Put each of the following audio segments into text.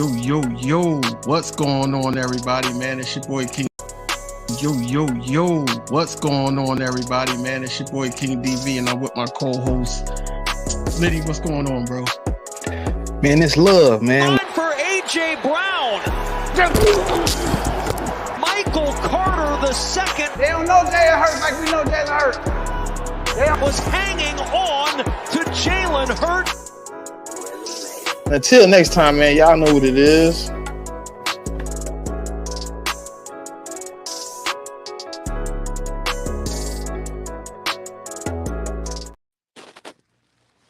Yo, what's going on, everybody, man? It's your boy King. Yo, what's going on, everybody, man? It's your boy King DV, and I'm with my co-host, Liddy. What's going on, bro? Man, it's love, man. For A.J. Brown. Michael Carter the second. They don't know Jalen Hurts like we know Jalen Hurts. Was hanging on to Jalen Hurts. Until next time, man, y'all know what it is.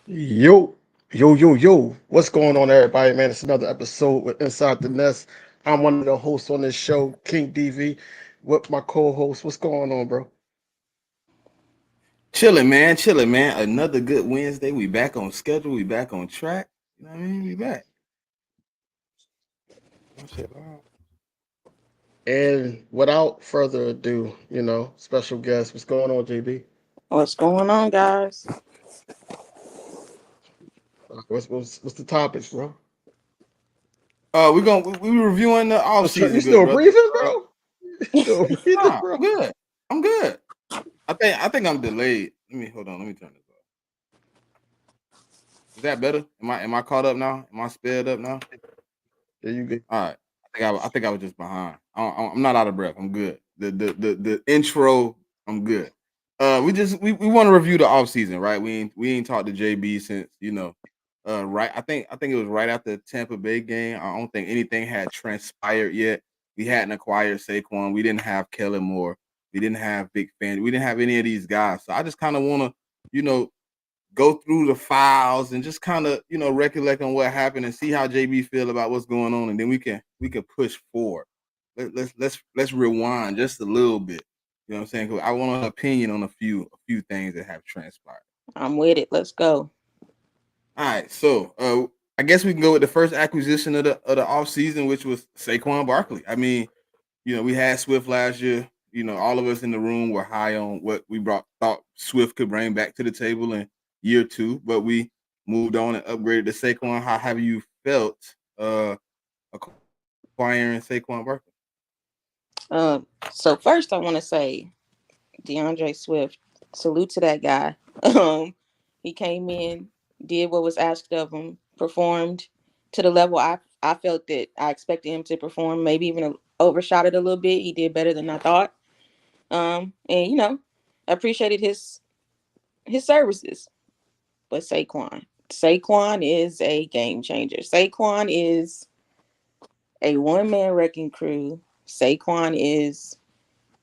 Yo. What's going on, everybody, man? It's another episode with Inside the Nest. I'm one of the hosts on this show, King DV, with my co-host. What's going on, bro? Chilling, man. Another good Wednesday. We back on schedule. We back on track. You know what I mean? We back. And without further ado, special guest. What's going on, JB? What's going on, guys? What's the topics, bro? We reviewing the offseason. You still breathing, bro? Bro? I'm good. I think I'm delayed. Hold on. Let me turn this off. Is that better? Am I caught up now? Am I sped up now? Yeah, you good. All right. I think I was just behind. I'm not out of breath. I'm good. The intro, I'm good. We want to review the offseason, right? We ain't talked to JB since, right. I think it was right after the Tampa Bay game. I don't think anything had transpired yet. We hadn't acquired Saquon. We didn't have Kellen Moore. We didn't have Big Fan. We didn't have any of these guys. So I just kind of want to, go through the files and just kind of, recollect on what happened and see how JB feel about what's going on, and then we can push forward. Let's rewind just a little bit. You know what I'm saying? 'Cause I want an opinion on a few things that have transpired. I'm with it. Let's go. All right, so I guess we can go with the first acquisition of the offseason, which was Saquon Barkley. I mean, we had Swift last year. All of us in the room were high on what we thought Swift could bring back to the table in year 2, but we moved on and upgraded to Saquon. How have you felt acquiring Saquon Barkley? So first I want to say DeAndre Swift, salute to that guy. He came in, did what was asked of him, performed to the level I felt that I expected him to perform, maybe even overshot it a little bit. He did better than I thought. And appreciated his services. But Saquon is a game changer. Saquon is a one-man wrecking crew. Saquon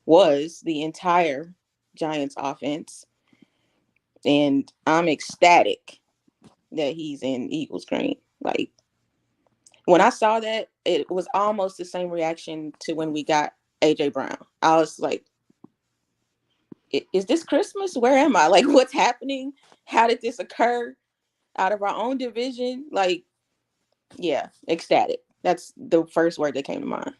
was the entire Giants offense. And I'm ecstatic that he's in Eagles green. Like, when I saw that, it was almost the same reaction to when we got A.J. Brown. I was like, is this Christmas? Where am I? Like, what's happening? How did this occur? Out of our own division? Like, yeah, ecstatic. That's the first word that came to mind.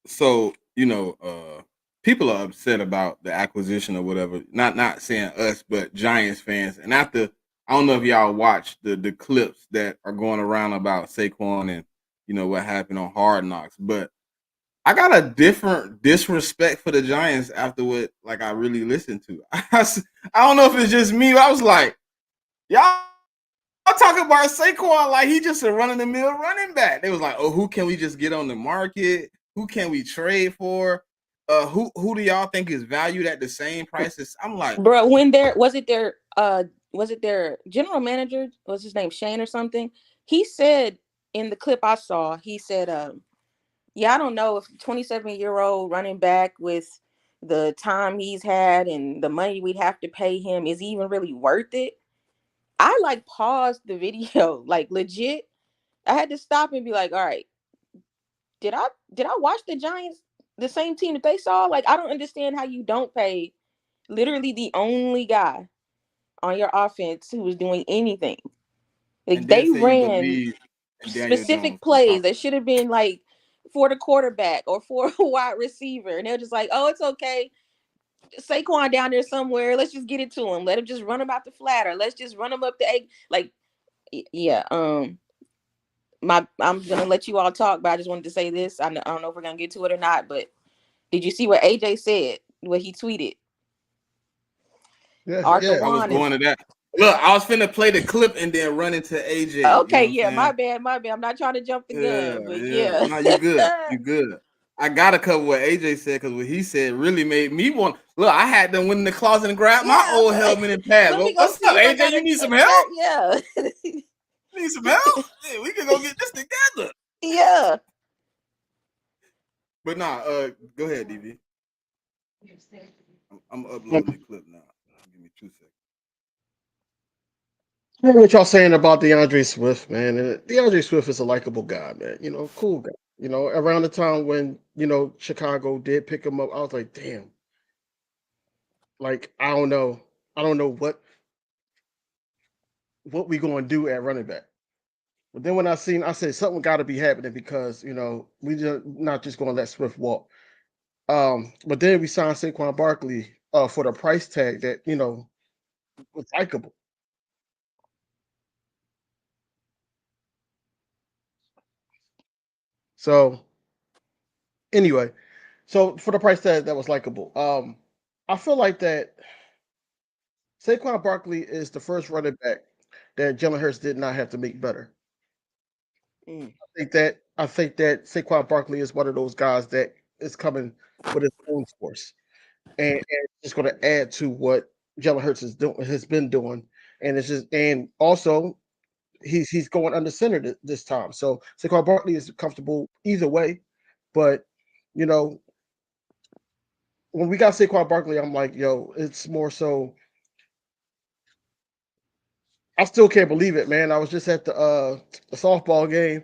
So, people are upset about the acquisition or whatever. Not saying us, but Giants fans. And after, I don't know if y'all watched the clips that are going around about Saquon and, what happened on Hard Knocks. But I got a different disrespect for the Giants after what, I really listened to. I don't know if it's just me, but I was like, y'all talking about Saquon like he just a run-of-the-mill running back. They was like, oh, who can we just get on the market? Who can we trade for? Who do y'all think is valued at the same prices? I'm like, bro, when was it their general manager? Was his name Shane or something? He said in the clip I saw, he said, yeah, I don't know if 27-year-old running back with the time he's had and the money we'd have to pay him is even really worth it. I paused the video, legit. I had to stop and be like, all right, did I watch the Giants, the same team that they saw? I don't understand how you don't pay literally the only guy on your offense who was doing anything. They ran specific plays that should have been for the quarterback or for a wide receiver. And they're just like, oh, it's okay. Saquon down there somewhere. Let's just get it to him. Let him just run him out the flat, or let's just run him up the egg. Yeah. I'm gonna let you all talk, but I just wanted to say this. I don't know if we're gonna get to it or not, but did you see what AJ said? What he tweeted? Yeah, Arthur yeah. I was Juan is going to that. Look, I was finna play the clip and then run into AJ. You know okay. what I'm Yeah, saying? my bad. I'm not trying to jump the Yeah, gun, but yeah. yeah. No, you good. You good. I gotta cover what AJ said because what he said really made me want. Look, I had them went in the closet and grab my Yeah, old helmet and pads. let Well, me go what's see up, if I AJ? got You a need some pack. help? Yeah. Need some help? Yeah, we can go get this together. Yeah. But nah, go ahead, DV. I'm uploading the clip now. Give me 2 seconds. I know what y'all saying about DeAndre Swift, man. And DeAndre Swift is a likable guy, man. You know, cool guy. You know, around the time when, Chicago did pick him up, I was like, damn. Like, I don't know. I don't know what we gonna do at running back. But then when I said something got to be happening because we just not just gonna let Swift walk. But then we signed Saquon Barkley for the price tag that was likable. So anyway, so for the price tag that was likable, I feel like that Saquon Barkley is the first running back that Jalen Hurts did not have to make better. Mm. I think that Saquon Barkley is one of those guys that is coming with his own force, and it's going to add to what Jalen Hurts has been doing, and also he's going under center this time. So Saquon Barkley is comfortable either way, but you know when we got Saquon Barkley, I'm like, yo, it's more so. I still can't believe it, man. I was just at the softball game,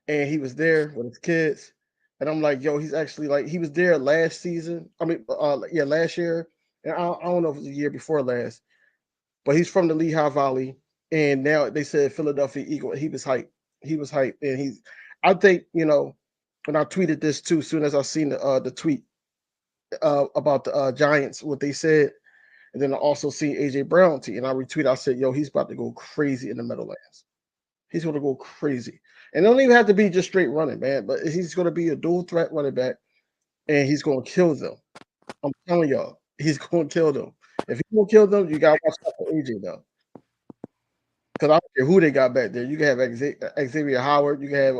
and he was there with his kids, and I'm like, yo, he's actually like he was there last season. I mean, yeah, last year, and I don't know if it was the year before last, but he's from the Lehigh Valley, and now they said Philadelphia Eagle. He was hyped. He was hyped, and he's. I think when I tweeted this too, soon as I seen the tweet about the Giants, what they said. And then I also see AJ Brown and I retweeted. I said, "Yo, he's about to go crazy in the Meadowlands. He's going to go crazy, and it don't even have to be just straight running, man. But he's going to be a dual threat running back, and he's going to kill them. I'm telling y'all, he's going to kill them. If he won't kill them, you got to watch out for AJ though, because I don't care who they got back there. You can have Xavier Howard, you can have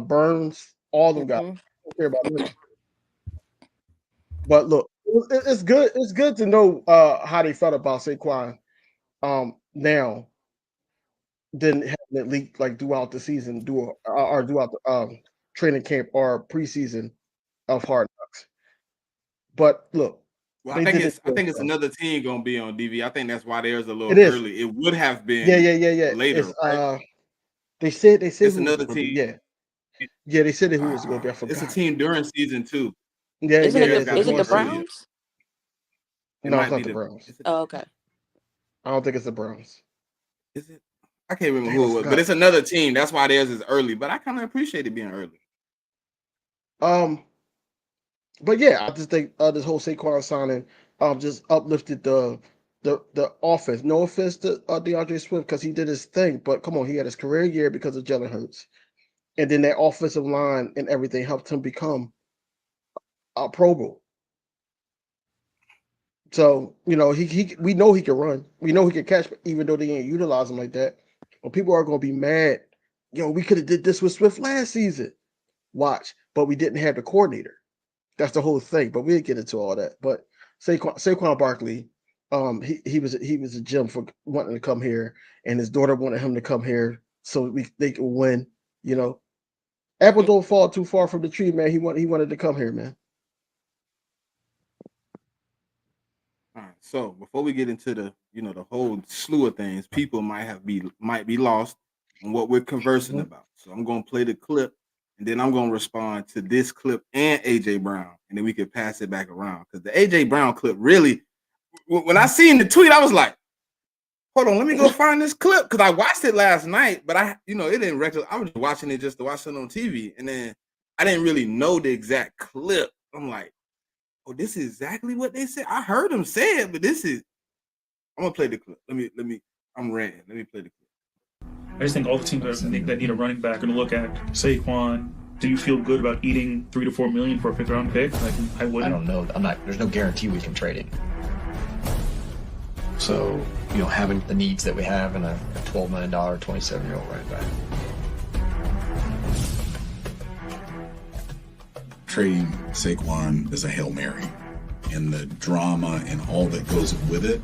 Burns, all of them guys. Mm-hmm. I don't care about them. But look, it's good. It's good to know how they felt about Saquon. Now than having it leak like throughout the season, or throughout the training camp or preseason of Hard Knocks. But look, Well, they did it. I think it's another team gonna be on DV. I think that's why there's a It little is. early. It would have Yeah, been yeah, yeah, yeah. later, It's right? they said It's who was another going to be. team. Yeah, yeah. They said who was going to be. I It's a forgot. team during season 2. Yeah, Isn't yeah, it yeah. Bears the It's got a to is it be the dual earlier. season. Browns? It No, it's might not be the the. Browns. Oh, okay. I don't think it's the Browns. Is it? I can't remember Damn, I who it was, but forgot. it's another team. That's why theirs is early. But I kind of appreciate it being early. Um, but yeah, I just think this whole Saquon signing just uplifted the offense. No offense to DeAndre Swift because he did his thing, but come on, he had his career year because of Jalen Hurts, and then that offensive line and everything helped him become a Pro Bowl. So he we know he can run, we know he can catch, even though they ain't utilize him like that. But people are gonna be mad. Yo, we could have did this with Swift last season. Watch, but we didn't have the coordinator. That's the whole thing. But we'll get into all that. But Saquon Barkley, he was a gem for wanting to come here, and his daughter wanted him to come here so they could win. You know, apple don't fall too far from the tree, man. He wanted to come here, man. All right. So before we get into the whole slew of things, people might be lost on what we're conversing Mhm. about. So I'm gonna play the clip, and then I'm gonna respond to this clip and AJ Brown, and then we can pass it back around because the AJ Brown clip really. When I seen the tweet, I was like, "Hold on, let me go find this clip," because I watched it last night, but it didn't record. I was just watching it just to watch it on TV, and then I didn't really know the exact clip. I'm like, "Oh, this is exactly what they said." I heard them say it, but this is. I'm gonna play the clip. Let me. I'm ranting. Let me play the clip. I just think all the teams that need a running back are going to look at Saquon. Do you feel good about eating $3 to $4 million for a 5th round pick? Like, I wouldn't. I don't know. There's no guarantee we can trade him. So, having the needs that we have in a $12 million, 27-year-old running back. Trading Saquon is a Hail Mary, and the drama and all that goes with it.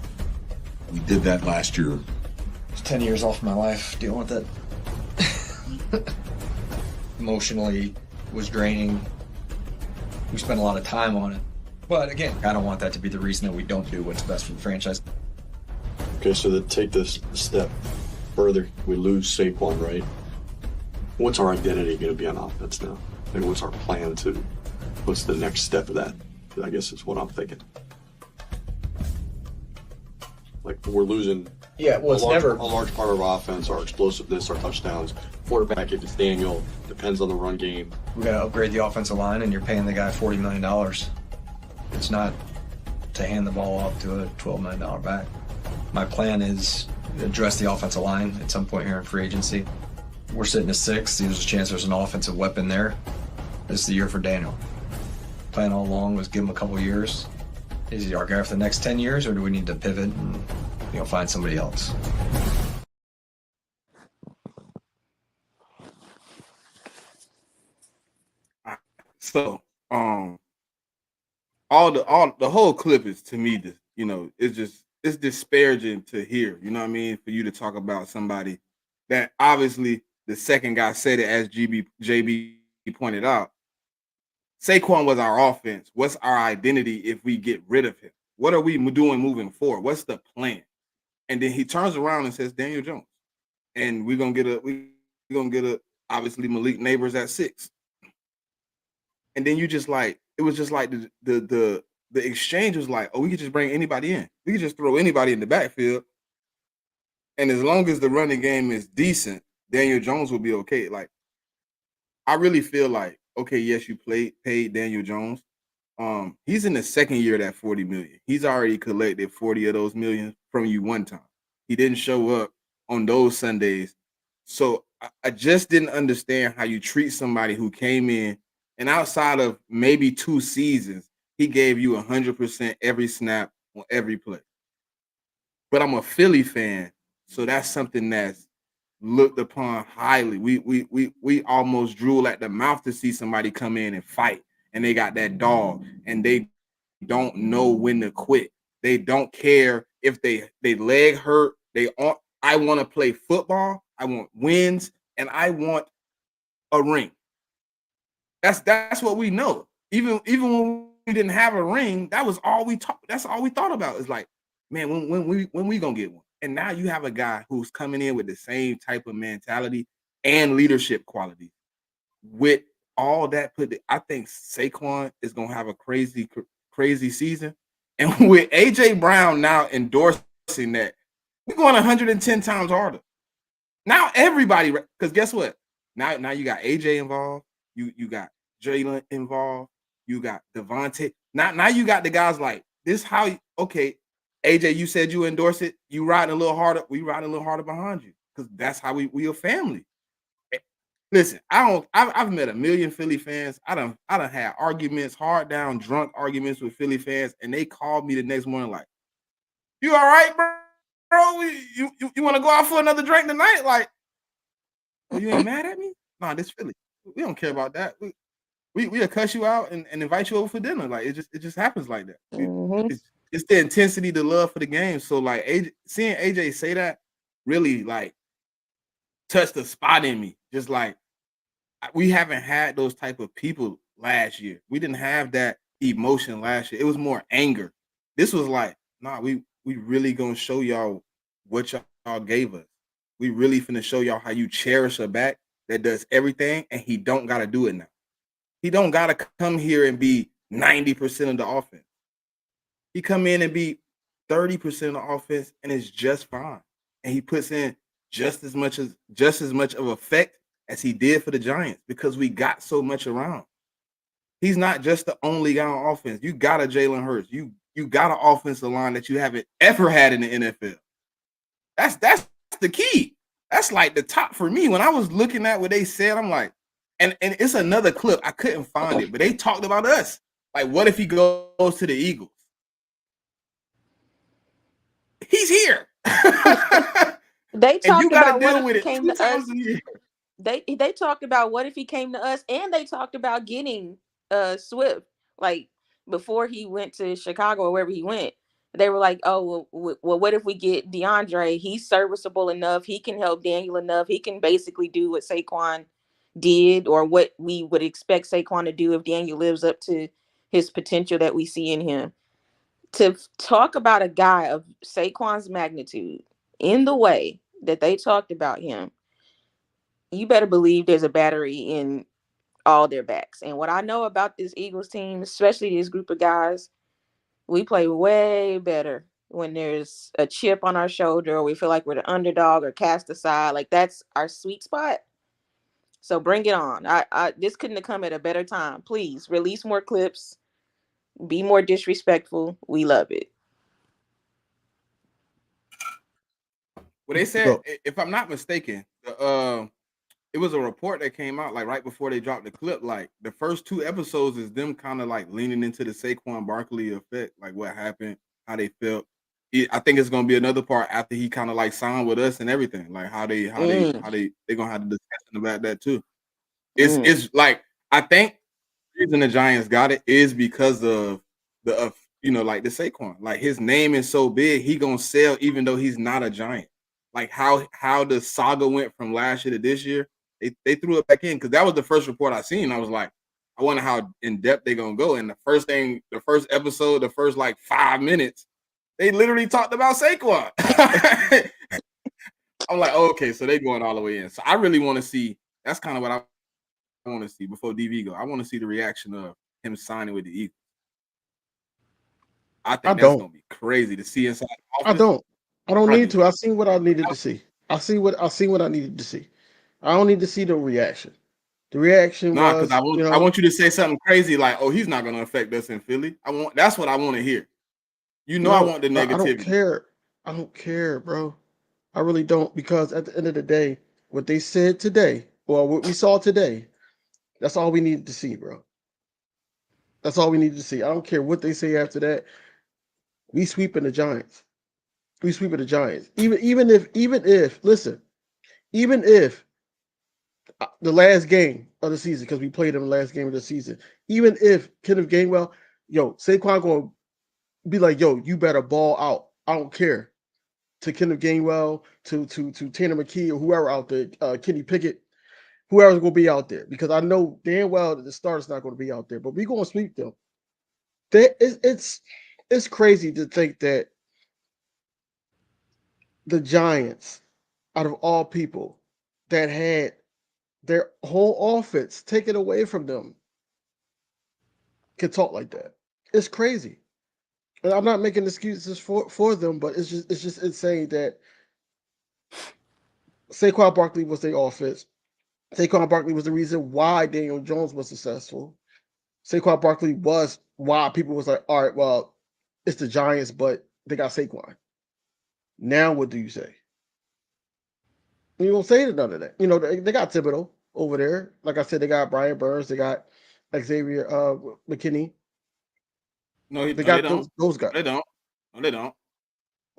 We did that last year. It's 10 years off my life dealing with it. Emotionally was draining. We spent a lot of time on it. But again, I don't want that to be the reason that we don't do what's best for the franchise. Okay, so to take this step further, we lose Saquon, right? What's our identity going to be on offense now? And what's our plan what's the next step of that? I guess is what I'm thinking. Like, we're losing a large part of our offense, our explosiveness, our touchdowns. Quarterback, if it's Daniel, depends on the run game. We got to upgrade the offensive line, and you're paying the guy $40 million. It's not to hand the ball off to a $12 million back. My plan is to address the offensive line at some point here in free agency. We're sitting at 6. There's a chance there's an offensive weapon there. This is the year for Daniel. Plan all along was give him a couple years. Is he our guy for the next 10 years, or do we need to pivot and find somebody else? So, all the whole clip is, to me, it's disparaging to hear. You know what I mean? For you to talk about somebody that obviously the second guy said it, as JB pointed out. Saquon was our offense. What's our identity if we get rid of him? What are we doing moving forward? What's the plan? And then he turns around and says Daniel Jones, and we're gonna get a obviously Malik Neighbors at 6. And then it was just like the exchange was like, oh, we could just bring anybody in. We could just throw anybody in the backfield. And as long as the running game is decent, Daniel Jones will be okay. Like, I really feel like, okay, yes, you paid Daniel Jones. He's in the second year of that $40 million. He's already collected 40 of those millions from you one time. He didn't show up on those Sundays. So I just didn't understand how you treat somebody who came in, and outside of maybe 2 seasons, he gave you 100% every snap on every play. But I'm a Philly fan, so that's something that's looked upon highly. We almost drool at the mouth to see somebody come in and fight, and they got that dog, and they don't know when to quit. They don't care if they leg hurt. I want to play football. I want wins, and I want a ring. That's what we know. Even when we didn't have a ring, that was all we talked. That's all we thought about. Is like, man, when we gonna get one? And now you have a guy who's coming in with the same type of mentality and leadership quality. With all that I think Saquon is gonna have a crazy season. And with AJ Brown now endorsing that, we're going 110 times harder. Now everybody, because guess what? Now you got AJ involved, you got Jalen involved, you got Devontae. Now you got the guys like this. Okay, AJ, you said you endorse it. You riding a little harder. We riding a little harder behind you because that's how we a family. Listen, I've met a million Philly fans. I done had arguments, hard down, drunk arguments with Philly fans, and they called me the next morning like, "You all right, bro? You want to go out for another drink tonight? Like, oh, you ain't mad at me? Nah, this Philly. We don't care about that. We'll cuss you out and invite you over for dinner. Like, it just happens like that. Mm-hmm. It's the intensity, the love for the game. So like seeing AJ say that really like touched a spot in me. Just like, we haven't had those type of people last year. We didn't have that emotion last year. It was more anger. This was like, nah, we really gonna show y'all what y'all gave us. We really finna show y'all how you cherish a back that does everything, and he don't gotta do it now. He don't gotta come here and be 90% of the offense. He come in and be 30% of the offense, and it's just fine. And he puts in just as much of effect as he did for the Giants because we got so much around. He's not just the only guy on offense. You got a Jalen Hurts. You got an offensive line that you haven't ever had in the NFL. That's the key. That's like the top for me. When I was looking at what they said, I'm like, and it's another clip. I couldn't find it, but they talked about us. Like, what if he goes to the Eagles? He's here. They And you talked got to about what deal if with he it came 2 to us. times a year. They talked about what if he came to us, and they talked about getting Swift, like before he went to Chicago or wherever he went. They were like, oh, well, what if we get DeAndre? He's serviceable enough. He can help Daniel enough. He can basically do what Saquon did, or what we would expect Saquon to do if Daniel lives up to his potential that we see in him. To talk about a guy of Saquon's magnitude in the way that they talked about him, you better believe there's a battery in all their backs. And what I know about this Eagles team, especially this group of guys, we play way better when there's a chip on our shoulder, or we feel like we're the underdog or cast aside. Like, that's our sweet spot. So bring it on. I this couldn't have come at a better time. Please release more clips. Be more disrespectful. We love it. Well, they said, Go. if I'm not mistaken, it was a report that came out like right before they dropped the clip. Like the first 2 episodes is them kind of like leaning into the Saquon Barkley effect, like what happened, how they felt. I think it's gonna be another part after he kind of like signed with us and everything, like how they they're gonna have a discussion about that too. It's like, I think the reason the Giants got it is because of the like the Saquon. Like, his name is so big, he gonna sell even though he's not a Giant. Like how the saga went from last year to this year, they threw it back in, because that was the first report I seen. I was like, I wonder how in depth they're gonna go. And the first episode, the first like 5 minutes, they literally talked about Saquon. I'm like, oh, okay, so they going all the way in. So I really want to see. That's kind of what I want to see before DV go. I want to see the reaction of him signing with the Eagles. I think that's gonna be crazy to see inside the office. I don't need to. I seen what I needed to see. I seen what I needed to see. I don't need to see the reaction. The reaction Nah, because was, I want you to say something crazy like, "Oh, he's not going to affect us in Philly." That's what I want to hear. I want the negativity. I don't care. I don't care, bro. I really don't, because at the end of the day, what they said today, or what we saw today, that's all we needed to see, bro. That's all we needed to see. I don't care what they say after that. We sweeping the Giants. We sweeping the Giants. Even if listen, even if the last game of the season, because we played them the last game of the season, even if Kenneth Gainwell, Saquon gonna be like, you better ball out. I don't care. To Kenneth Gainwell, to Tanner McKee, or whoever out there, Kenny Pickett, whoever's gonna be out there, because I know damn well that the starter's not gonna be out there, but we're gonna sweep them. It's crazy to think that the Giants, out of all people, that had their whole offense taken away from them, can talk like that. It's crazy. And I'm not making excuses for them, but it's just insane that Saquon Barkley was their offense. Saquon Barkley was the reason why Daniel Jones was successful. Saquon Barkley was why people was like, all right, well, it's the Giants, but they got Saquon. Now what do you say? You don't say none of that. They got Thibodeau over there. Like I said, they got Brian Burns. They got Xavier McKinney. No, they got got those guys. They don't. No, they don't.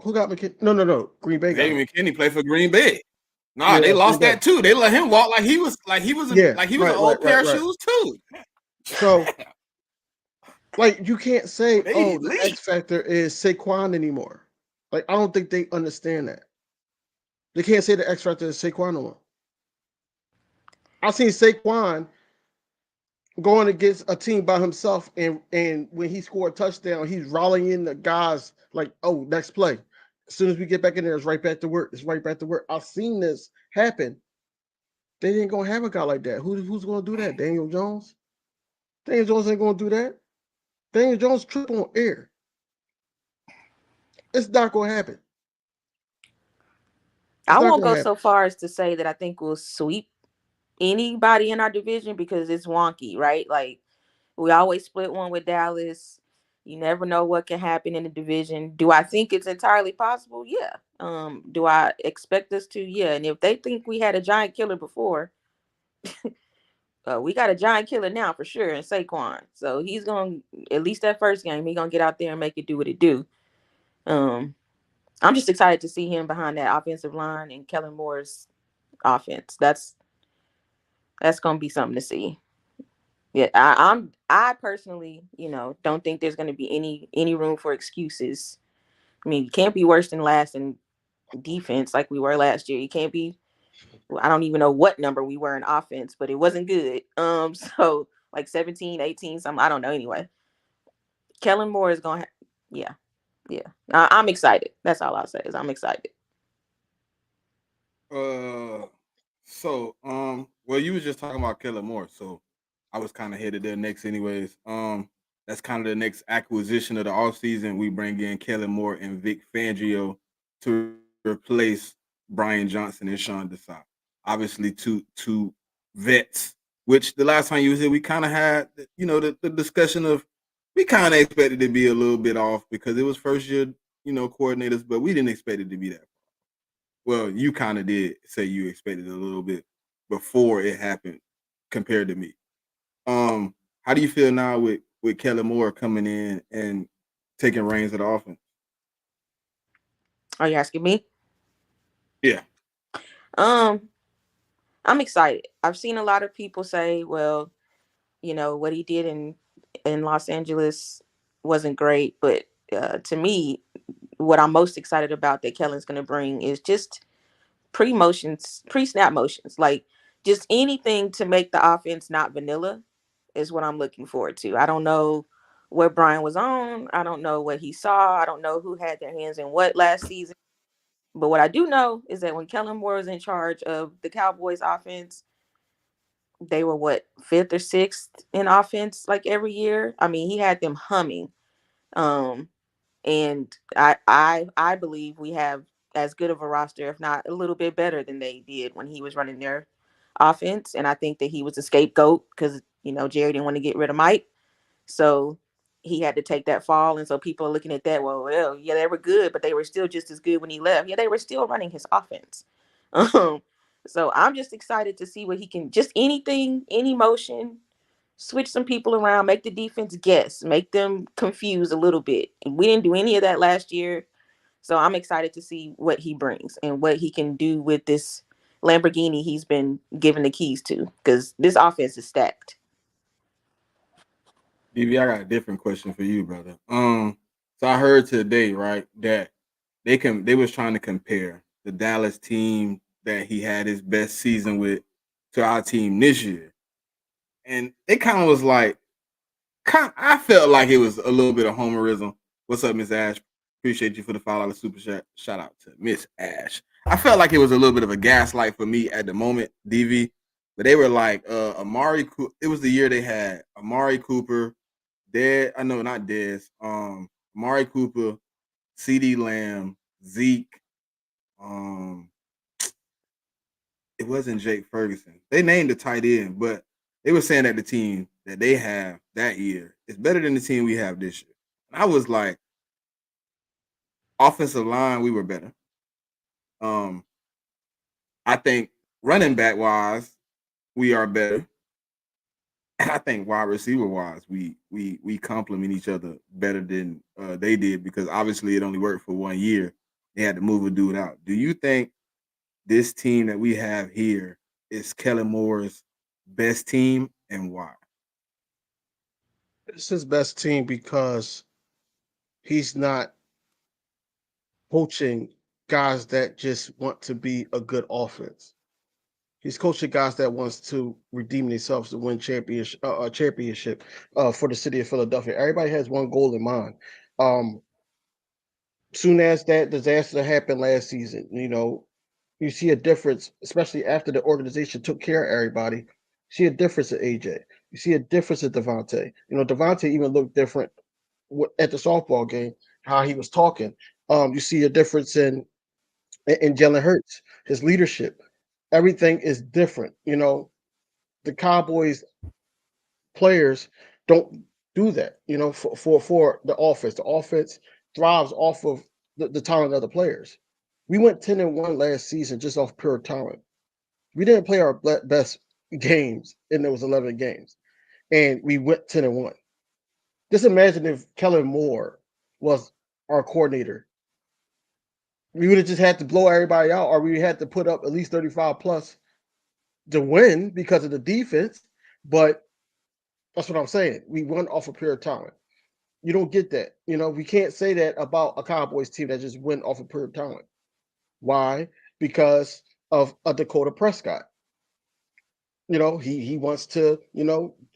Who got McKinney? No. Green Bay got Xavier McKinney played for Green Bay. Nah, they lost that too. They let him walk like he was an old pair of shoes too. So, like, you can't say, the X factor is Saquon anymore. Like, I don't think they understand that. They can't say the X factor is Saquon no more. I've seen Saquon going against a team by himself, and when he scored a touchdown, he's rallying the guys like, oh, next play. As soon as we get back in there, it's right back to work. It's right back to work. I've seen this happen. They didn't gonna have a guy like that. Who's gonna do that? Daniel Jones? Daniel Jones ain't gonna do that. Daniel Jones trip on air. It's not gonna happen. I won't go so far as to say that I think we'll sweep anybody in our division, because it's wonky, right? Like, we always split one with Dallas. You never know what can happen in the division. Do I think it's entirely possible? Yeah. Do I expect us to? Yeah. And if they think we had a giant killer before, we got a giant killer now for sure in Saquon. So he's going to, at least that first game, he's going to get out there and make it do what it do. I'm just excited to see him behind that offensive line and Kellen Moore's offense. That's going to be something to see. Yeah, I personally, don't think there's going to be any room for excuses. I mean, you can't be worse than last in defense like we were last year. You can't be. I don't even know what number we were in offense, but it wasn't good. So like 17, 18, something. I don't know. Anyway, Kellen Moore is going. Yeah, yeah. I'm excited. That's all I'll say is I'm excited. Well, you was just talking about Kellen Moore, so I was kind of headed there next, anyways. That's kind of the next acquisition of the offseason. We bring in Kellen Moore and Vic Fangio to replace Brian Johnson and Sean Desai. Obviously, two vets. Which the last time you was here, we kind of had, the discussion of we kind of expected to be a little bit off because it was first year, coordinators, but we didn't expect it to be that. Well, you kind of did say you expected a little bit before it happened compared to me. How do you feel now with Kellen Moore coming in and taking reins of the offense? Are you asking me? Yeah. I'm excited. I've seen a lot of people say, well, what he did in Los Angeles wasn't great, but to me, what I'm most excited about that Kellen's going to bring is just pre-snap motions, like just anything to make the offense not vanilla is what I'm looking forward to. I don't know what Brian was on. I don't know what he saw. I don't know who had their hands in what last season. But what I do know is that when Kellen Moore was in charge of the Cowboys offense, they were what, fifth or sixth in offense like every year. I mean, he had them humming. And I believe we have as good of a roster, if not a little bit better than they did when he was running their offense. And I think that he was a scapegoat because, Jerry didn't want to get rid of Mike. So he had to take that fall. And so people are looking at that, well, yeah, they were good, but they were still just as good when he left. Yeah, they were still running his offense. So I'm just excited to see what he can, just anything, any motion, switch some people around, make the defense guess, make them confused a little bit. And we didn't do any of that last year. So I'm excited to see what he brings and what he can do with this Lamborghini he's been given the keys to, because this offense is stacked. DV, I got a different question for you, brother. So I heard today, right, that they was trying to compare the Dallas team that he had his best season with to our team this year. And it kind of was like, I felt like it was a little bit of homerism. What's up, Miss Ash? Appreciate you for the $5 super chat. Shout out to Miss Ash. I felt like it was a little bit of a gaslight for me at the moment, DV. But they were like, Amari. It was the year they had Amari Cooper, not Dez. Amari Cooper, CD Lamb, Zeke. It wasn't Jake Ferguson. They named the tight end, but they were saying that the team that they have that year is better than the team we have this year. And I was like, offensive line, we were better. I think running back wise, we are better. And I think wide receiver wise, we complement each other better than they did, because obviously it only worked for 1 year. They had to move a dude out. Do you think this team that we have here is Kellen Moore's best team, and why? It's his best team because he's not coaching guys that just want to be a good offense. He's coaching guys that wants to redeem themselves to win championship for the city of Philadelphia. Everybody has one goal in mind. Soon as that disaster happened last season, you see a difference, especially after the organization took care of everybody. You see a difference in AJ. You see a difference in Devontae. Devontae even looked different at the softball game, how he was talking. You see a difference in Jalen Hurts, his leadership. Everything is different. The Cowboys players don't do that, for the offense. The offense thrives off of the talent of the players. We went 10-1 last season just off pure talent. We didn't play our best games in those 11 games, and we went 10-1. Just imagine if Kellen Moore was our coordinator. We would have just had to blow everybody out, or we had to put up at least 35 plus to win because of the defense. But that's what I'm saying. We won off of pure talent. You don't get that. We can't say that about a Cowboys team that just went off of pure talent. Why? Because of a Dakota Prescott. He wants to,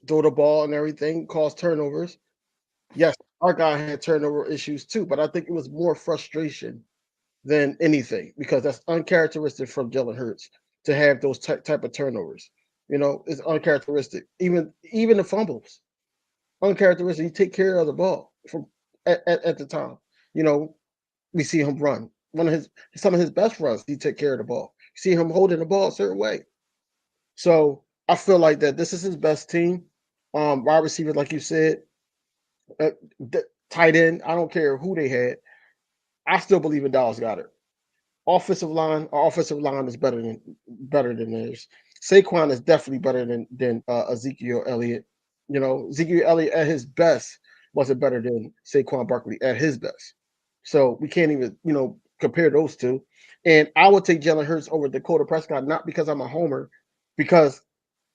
throw the ball and everything, cause turnovers. Yes, our guy had turnover issues too, but I think it was more frustration than anything because that's uncharacteristic from Jalen Hurts to have those type of turnovers. It's uncharacteristic. Even the fumbles, uncharacteristic. He take care of the ball from at the time. We see him run some of his best runs. He take care of the ball. You see him holding the ball a certain way. So I feel like that this is his best team. Wide receiver, like you said, tight end. I don't care who they had. I still believe in Dallas Goedert. Our offensive line is better than theirs. Saquon is definitely better than Ezekiel Elliott. Ezekiel Elliott at his best wasn't better than Saquon Barkley at his best. So we can't even compare those two. And I would take Jalen Hurts over Dakota Prescott, not because I'm a homer, because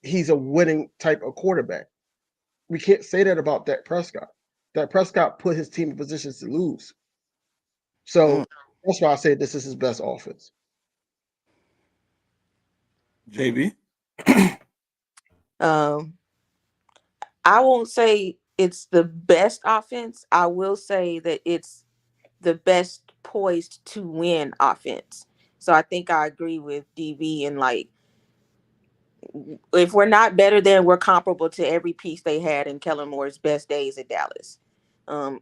he's a winning type of quarterback. We can't say that about Dak Prescott. Dak Prescott put his team in positions to lose. So that's why I say this is his best offense. JB? I won't say it's the best offense. I will say that it's the best poised to win offense. So I think I agree with DV, and like, if we're not better than, we're comparable to every piece they had in Kellen Moore's best days at Dallas.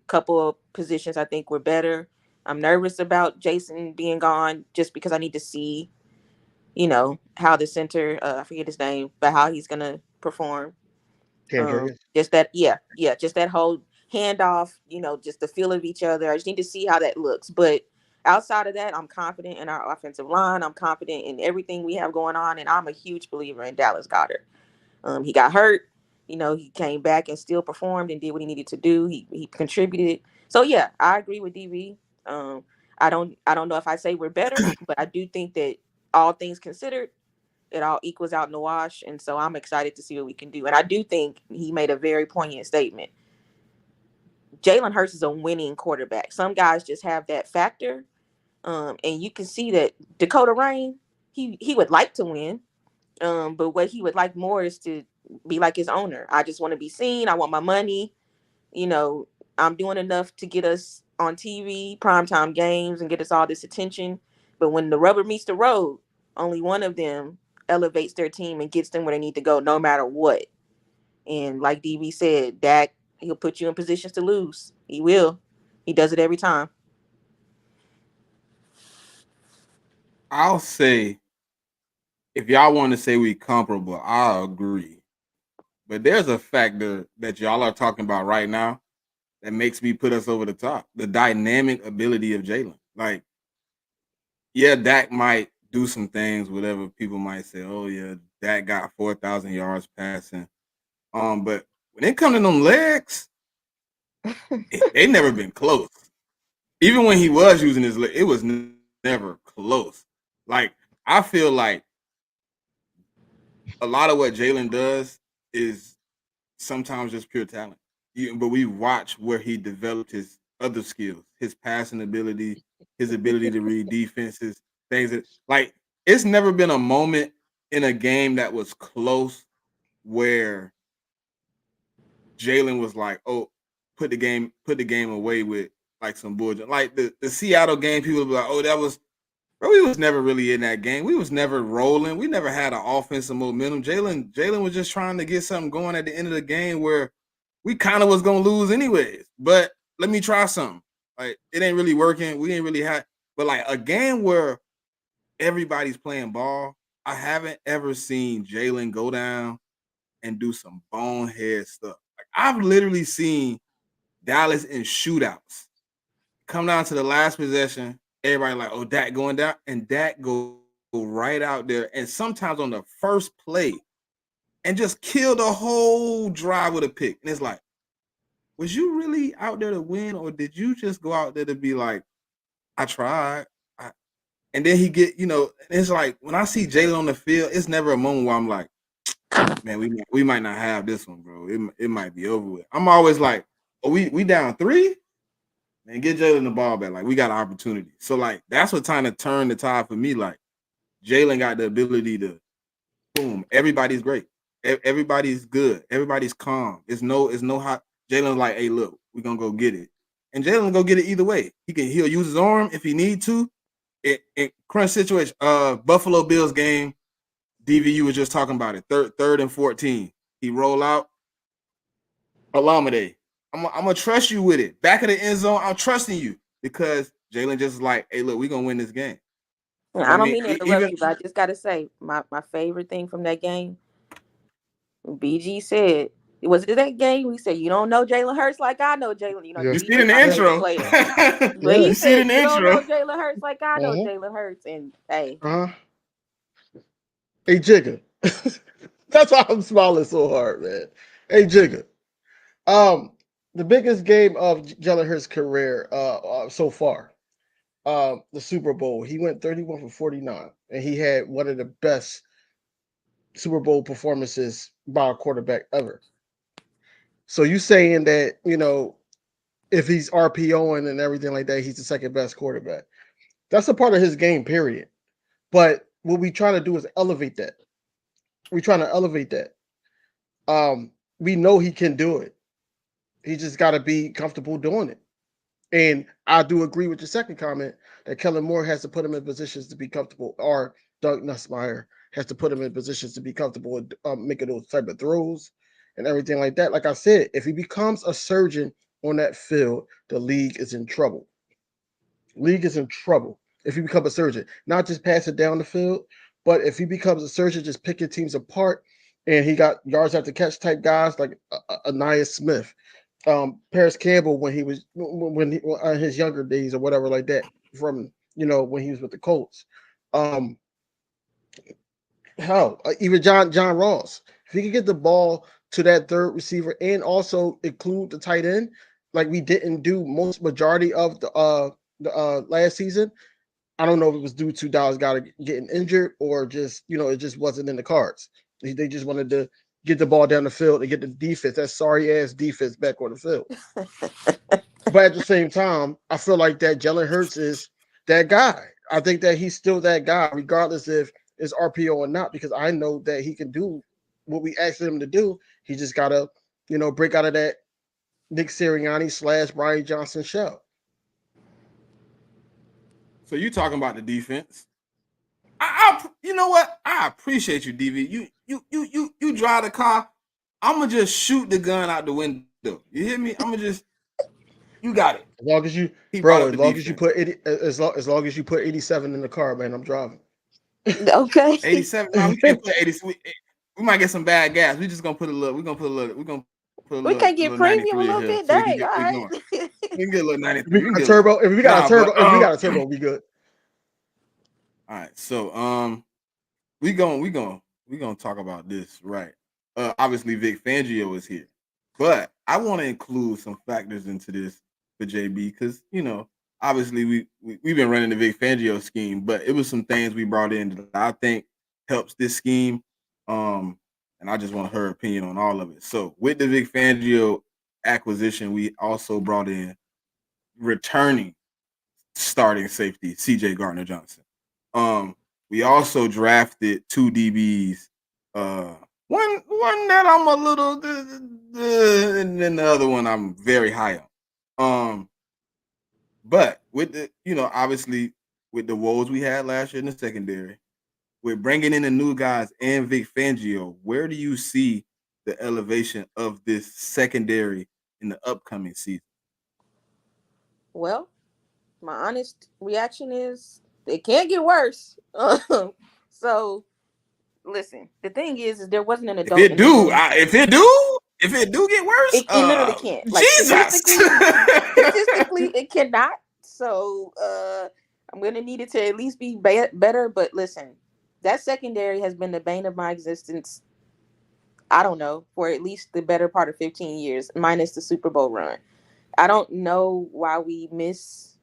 Couple of positions I think were better. I'm nervous about Jason being gone just because I need to see, how the center, I forget his name, but how he's gonna perform. Just that, just that whole handoff, just the feel of each other. I just need to see how that looks. But outside of that, I'm confident in our offensive line. I'm confident in everything we have going on, and I'm a huge believer in Dallas Goedert. He got hurt, he came back and still performed and did what he needed to do. He contributed. So yeah, I agree with DV. I don't know if I say we're better, but I do think that all things considered, it all equals out in the wash. And so I'm excited to see what we can do. And I do think he made a very poignant statement. Jalen Hurts is a winning quarterback. Some guys just have that factor. And you can see that Dakota Rain, he would like to win. But what he would like more is to be like his owner. I just want to be seen. I want my money. I'm doing enough to get us on TV, primetime games, and get us all this attention. But when the rubber meets the road, only one of them elevates their team and gets them where they need to go, no matter what. And like DB said, Dak, he'll put you in positions to lose. He will. He does it every time. I'll say, if y'all want to say we comparable, I agree. But there's a factor that y'all are talking about right now that makes me put us over the top. The dynamic ability of Jalen. Like, yeah, Dak might do some things, whatever people might say, oh yeah, Dak got 4,000 yards passing. But when it comes to them legs, they never been close. Even when he was using his leg, it was never close. Like, I feel like a lot of what Jalen does is sometimes just pure talent. But we watch where he developed his other skills, his passing ability, his ability to read defenses, things that, like, it's never been a moment in a game that was close where Jalen was like, oh, put the game away with like some bullshit. Like the Seattle game, people would be like, oh, that was, bro, we was never really in that game. We was never rolling. We never had an offensive momentum. Jalen was just trying to get something going at the end of the game where we kind of was gonna lose anyways. But let me try something. Like, it ain't really working. We ain't really had, but like a game where everybody's playing ball, I haven't ever seen Jalen go down and do some bonehead stuff. Like, I've literally seen Dallas in shootouts come down to the last possession. Everybody like, oh, Dak going down, and Dak go right out there, and sometimes on the first play, and just kill the whole drive with a pick. And it's like, was you really out there to win, or did you just go out there to be like, I tried? And then he get, it's like when I see Jalen on the field, it's never a moment where I'm like, man, we might not have this one, bro. It might be over with. I'm always like, oh, we down 3? Man, get Jalen the ball back. Like, we got an opportunity. So, like, that's what kind of turned the tide for me. Like, Jalen got the ability to, boom, everybody's great. Everybody's good. Everybody's calm. It's no hot. Jalen's like, hey, look, we're going to go get it. And Jalen go get it either way. He'll use his arm if he need to. In crunch situation, Buffalo Bills game, DVU was just talking about it. Third and 14. He roll out. Alameda. I'm gonna trust you with it. Back of the end zone, I'm trusting you because Jalen just is like, hey, look, we're gonna win this game. I don't mean to interrupt you, but I just gotta say my favorite thing from that game. BG said, was it that game? We said, you don't know Jalen Hurts like I know Jalen. You see it in the intro. But he said, you don't know Jalen Hurts like I know Jalen Hurts. And hey. Hey, Jigga. That's why I'm smiling so hard, man. Hey, Jigga. The biggest game of Jalen Hurts' career so far, the Super Bowl. He went 31 for 49, and he had one of the best Super Bowl performances by a quarterback ever. So you saying that, if he's RPOing and everything like that, he's the second best quarterback. That's a part of his game, period. But what we try to do is elevate that. We're trying to elevate that. We know he can do it. He just got to be comfortable doing it. And I do agree with your second comment that Kellen Moore has to put him in positions to be comfortable, or Doug Nussmeier has to put him in positions to be comfortable making those type of throws and everything like that. Like I said, if he becomes a surgeon on that field, the league is in trouble. League is in trouble if he becomes a surgeon. Not just pass it down the field, but if he becomes a surgeon, just picking teams apart, and he got yards after catch type guys like Anais Smith, Paris Campbell when his younger days or whatever like that, from when he was with the Colts. Even John Ross. If he could get the ball to that third receiver and also include the tight end, like we didn't do majority of the last season. I don't know if it was due to Dallas getting injured or just it just wasn't in the cards. They just wanted to get the ball down the field and get the defense, that sorry ass defense, back on the field. But at the same time, I feel like that Jalen Hurts is that guy. I think that he's still that guy, regardless if it's RPO or not, because I know that he can do what we asked him to do. He just gotta, break out of that Nick Sirianni / Brian Johnson shell. So you talking about the defense? You know what? I appreciate you, DV. You drive the car. I'm gonna just shoot the gun out the window. You hear me? I'm gonna just. You got it. As long as you, bro. As long as you put 80, as long as you put 87 in the car, man, I'm driving. Okay. 87. No, we can't put 80. We might get some bad gas. We just gonna put a little. We can't get premium a little bit. Dang, all right. We can get a little 93. If we got a turbo, we'll be good. All right, so we gonna talk about this, right? Obviously Vic Fangio is here, but I want to include some factors into this for JB because obviously we've been running the Vic Fangio scheme, but it was some things we brought in that I think helps this scheme, and I just want her opinion on all of it. So with the Vic Fangio acquisition, we also brought in returning starting safety CJ Gardner-Johnson. We also drafted 2 DBs. One that I'm a little, and then the other one I'm very high on. But with the, obviously with the woes we had last year in the secondary, with bringing in the new guys and Vic Fangio, where do you see the elevation of this secondary in the upcoming season? Well, my honest reaction is it can't get worse. So, listen, the thing is there wasn't an adult. If it do, If it do get worse, it literally can't. Like Jesus. statistically, it cannot. So I'm gonna need it to at least be better. But listen, that secondary has been the bane of my existence. I don't know, for at least the better part of 15 years, minus the Super Bowl run. I don't know why we miss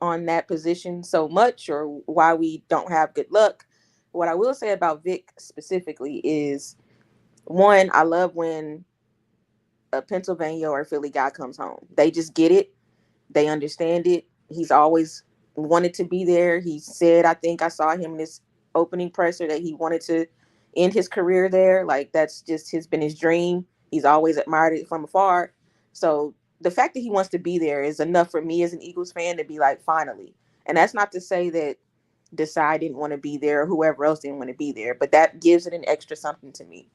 on that position so much, or why we don't have good luck. What I will say about Vic specifically is, one, I love when a Pennsylvania or Philly guy comes home. They just get it. They understand it. He's always wanted to be there. He said, I think I saw him in this opening presser that he wanted to end his career there. Like, that's just been his dream. He's always admired it from afar. So the fact that he wants to be there is enough for me as an Eagles fan to be like, finally. And that's not to say that Desai didn't want to be there or whoever else didn't want to be there, but that gives it an extra something to me.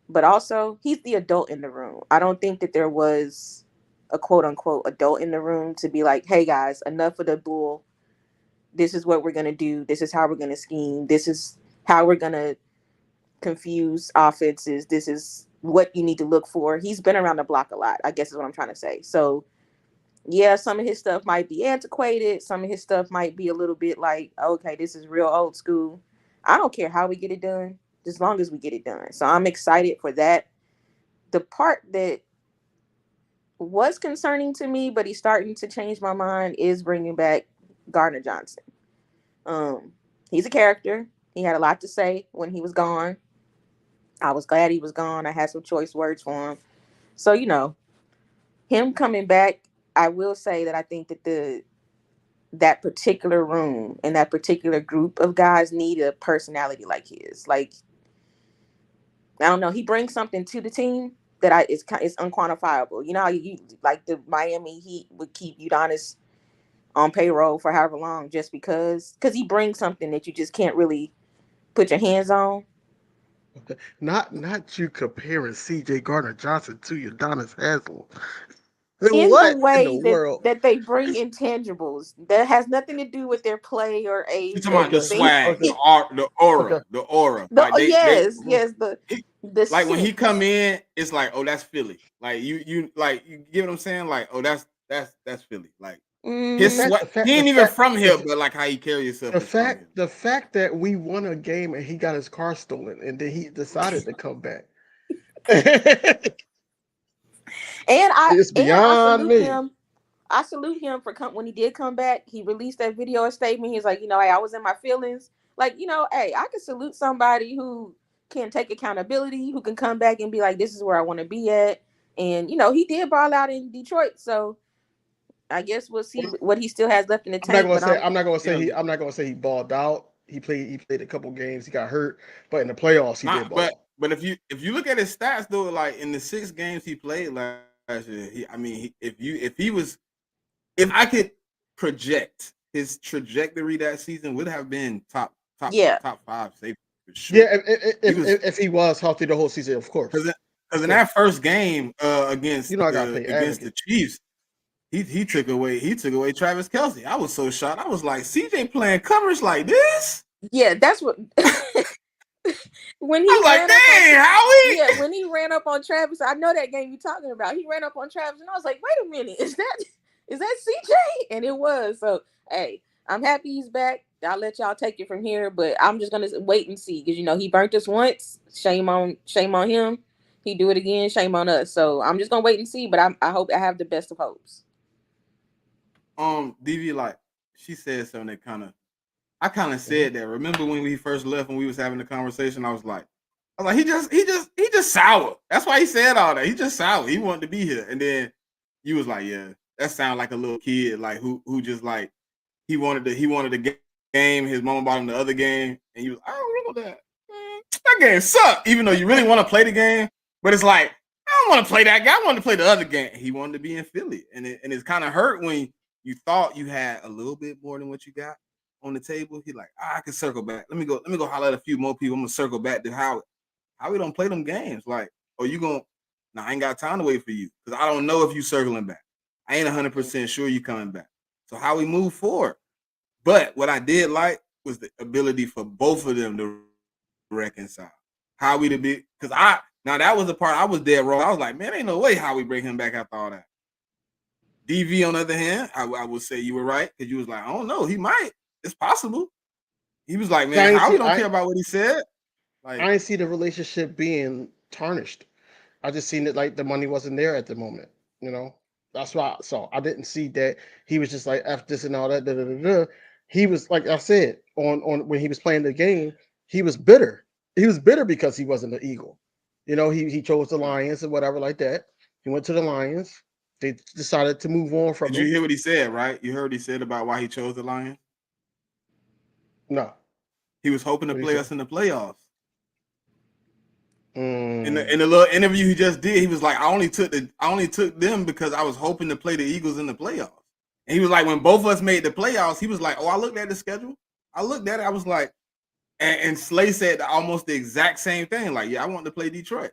But also, he's the adult in the room. I don't think that there was a quote unquote adult in the room to be like, hey guys, enough of the bull. This is what we're going to do. This is how we're going to scheme. This is how we're going to confuse offenses. This is what you need to look for. He's been around the block a lot, I guess is what I'm trying to say. So yeah, some of his stuff might be antiquated. Some of his stuff might be a little bit like, okay, this is real old school. I don't care how we get it done, as long as we get it done. So I'm excited for that. The part that was concerning to me, but he's starting to change my mind, is bringing back Gardner Johnson. He's a character. He had a lot to say when he was gone. I was glad he was gone. I had some choice words for him. So, him coming back, I will say that I think that that particular room and that particular group of guys need a personality like his. Like, I don't know, he brings something to the team that it's unquantifiable. You know how you like the Miami Heat would keep Udonis on payroll for however long just because he brings something that you just can't really put your hands on. Not you comparing C.J. Gardner Johnson to Udonis Haslem. In What the way in the world? that they bring intangibles that has nothing to do with their play or age. You talking about the swag, Okay. the aura. Like yes, like when he sense. come in, it's like, oh, that's Philly. Like you get what I'm saying? Like, oh, that's Philly. Like his swag. He ain't even from here, but like how he carry himself. The fact that we won a game and he got his car stolen and then he decided to come back. It's beyond me. I salute him for when he did come back. He released that video statement. He's like, hey, I was in my feelings. Like, hey, I can salute somebody who can take accountability, who can come back and be like, this is where I want to be at. And, he did ball out in Detroit. So I guess we'll see what he still has left in the tank. I'm not gonna say he balled out. He played a couple games. He got hurt, but in the playoffs he did ball. But if you look at his stats though, like in the 6 games he played last year, if I could project his trajectory that season, would have been top 5 safety for sure. Yeah, if he was healthy the whole season, of course. Because in that first game against the Chiefs, he took away Travis Kelce. I was so shocked. I was like, CJ playing coverage like this? Yeah, that's what. When he I was like, dang, Howie. Yeah, when he ran up on Travis, I know that game you're talking about. He ran up on Travis, and I was like, wait a minute, is that CJ? And it was. So, hey, I'm happy he's back. I'll let y'all take it from here, but I'm just gonna wait and see because he burnt us once. Shame on him. He do it again. Shame on us. So I'm just gonna wait and see. But I hope I have the best of hopes. DV, like she said something that I kind of said that. Remember when we first left when we was having the conversation? I was like, he just sour. That's why he said all that. He just sour. He wanted to be here, and then you was like, yeah, that sound like a little kid, like who just like he wanted the game. His mama bought him the other game, and you was, I don't remember that. That game sucked. Even though you really want to play the game, but it's like I don't want to play that guy. I want to play the other game. He wanted to be in Philly, and it's kind of hurt when you thought you had a little bit more than what you got on the table. He like, I can circle back. Let me go holler at a few more people. I'm gonna circle back to how we don't play them games. Like, oh, you gonna? Nah, I ain't got time to wait for you because I don't know if you circling back. I ain't 100% sure you coming back. So how we move forward? But what I did like was the ability for both of them to reconcile. How we to be because Now that was the part I was dead wrong. I was like, man, ain't no way how we bring him back after all that. DV, on the other hand, I would say you were right because you was like, I don't know, he might. It's possible. He was like, man, how we don't care about what he said. Like, I didn't see the relationship being tarnished. I just seen it like the money wasn't there at the moment. You know, that's why. So I didn't see that he was just like F this and all that. Da, da, da, da. He was like I said on when he was playing the game, he was bitter. He was bitter because he wasn't an Eagle. You know, he chose the Lions and whatever like that. He went to the Lions. They decided to move on from did him. you hear what he said, right? You heard what he said about why he chose the Lions? No. He was hoping to play us in the playoffs. Mm. In the little interview he just did, he was like, I only took them because I was hoping to play the Eagles in the playoffs. And he was like, when both of us made the playoffs, he was like, oh, I looked at the schedule. I looked at it. I was like, and Slay said almost the exact same thing. Like, yeah, I want to play Detroit.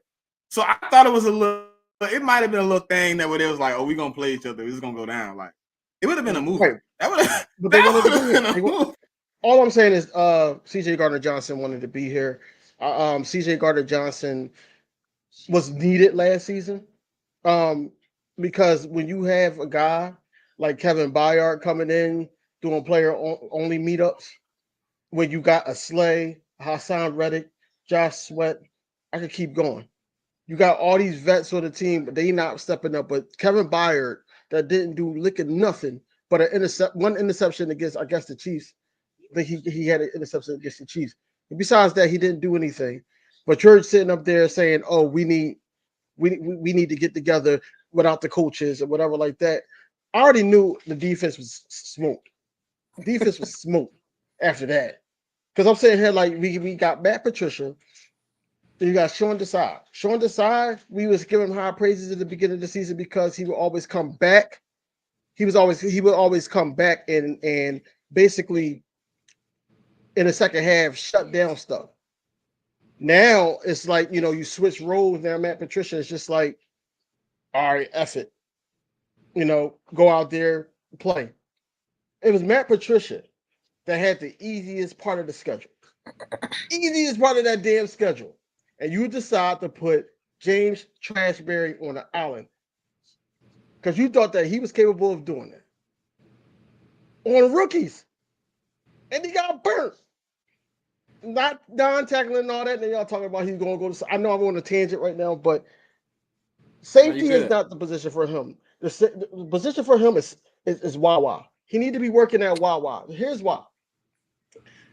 So I thought it was it might have been a little thing that where it was like, oh, we're going to play each other. This is going to go down. Like, it would have been a movie. Right. That would have been a movie. All I'm saying is CJ Gardner-Johnson wanted to be here. CJ Gardner-Johnson was needed last season because when you have a guy like Kevin Byard coming in doing player only meetups, when you got a Slay, Hassan Reddick, Josh Sweat, I could keep going. You got all these vets on the team, but they not stepping up. But Kevin Byard that didn't do licking nothing but one interception against, I guess, the Chiefs. I think he had an interception against the Chiefs. And besides that, he didn't do anything. But you're sitting up there saying, "Oh, we need to get together without the coaches or whatever like that." I already knew the defense was smoked. Defense was smoked after that. Because I'm sitting here like we got Matt Patricia. You got Sean Desai. Sean Desai, we was giving him high praises at the beginning of the season because he would always come back. He would always come back and basically in the second half shut down stuff. Now it's like, you know, you switch roles now. Matt Patricia is just like, all right, F it. You know, go out there, play. It was Matt Patricia that had the easiest part of the schedule. Easiest part of that damn schedule. And you decide to put James Trashberry on an island because you thought that he was capable of doing that on rookies. And he got burnt. Not non-tackling and all that. And then y'all talking about he's going to go to. I know I'm on a tangent right now, but safety is not the position for him. The position for him is Wawa. He need to be working at Wawa. Here's why.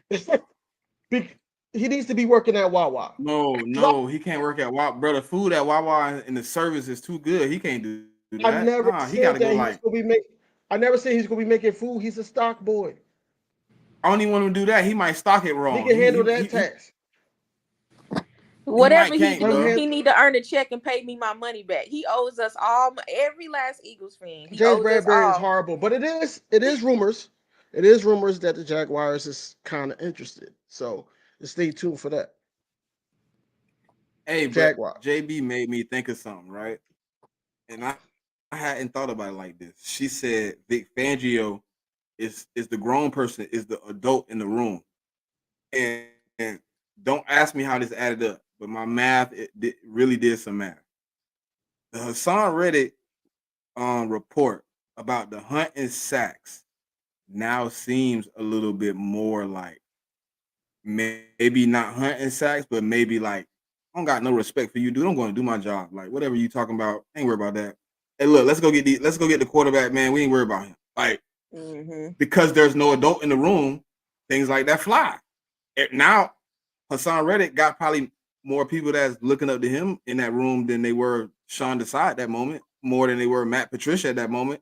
He needs to be working at Wawa. No, he can't work at Wawa. Bro, the food at Wawa and the service is too good. He can't do that. I never said that he's gonna be making. I never said he's gonna be making food. He's a stock boy. I don't even want him to do that. He might stock it wrong. He can handle that tax. Whatever he do, he need to earn a check and pay me my money back. He owes us all. Every last Eagles fan. James Bradbury is horrible, but it is rumors. It is rumors that the Jaguars is kind of interested. So stay tuned for that. Hey, Jaguar. JB made me think of something, right? And I hadn't thought about it like this. She said Vic Fangio is the grown person, is the adult in the room. And don't ask me how this added up, but my math really did some math. The Hassan Reddick report about the hunt and sacks now seems a little bit more like maybe not hunt and sacks, but maybe like, I don't got no respect for you, dude. I'm going to do my job. Like, whatever you talking about, ain't worried about that. Hey, look, let's go get the quarterback, man. We ain't worried about him. Like, because there's no adult in the room, things like that fly. And now, Hassan Reddick got probably more people that's looking up to him in that room than they were Sean Desai at that moment, more than they were Matt Patricia at that moment.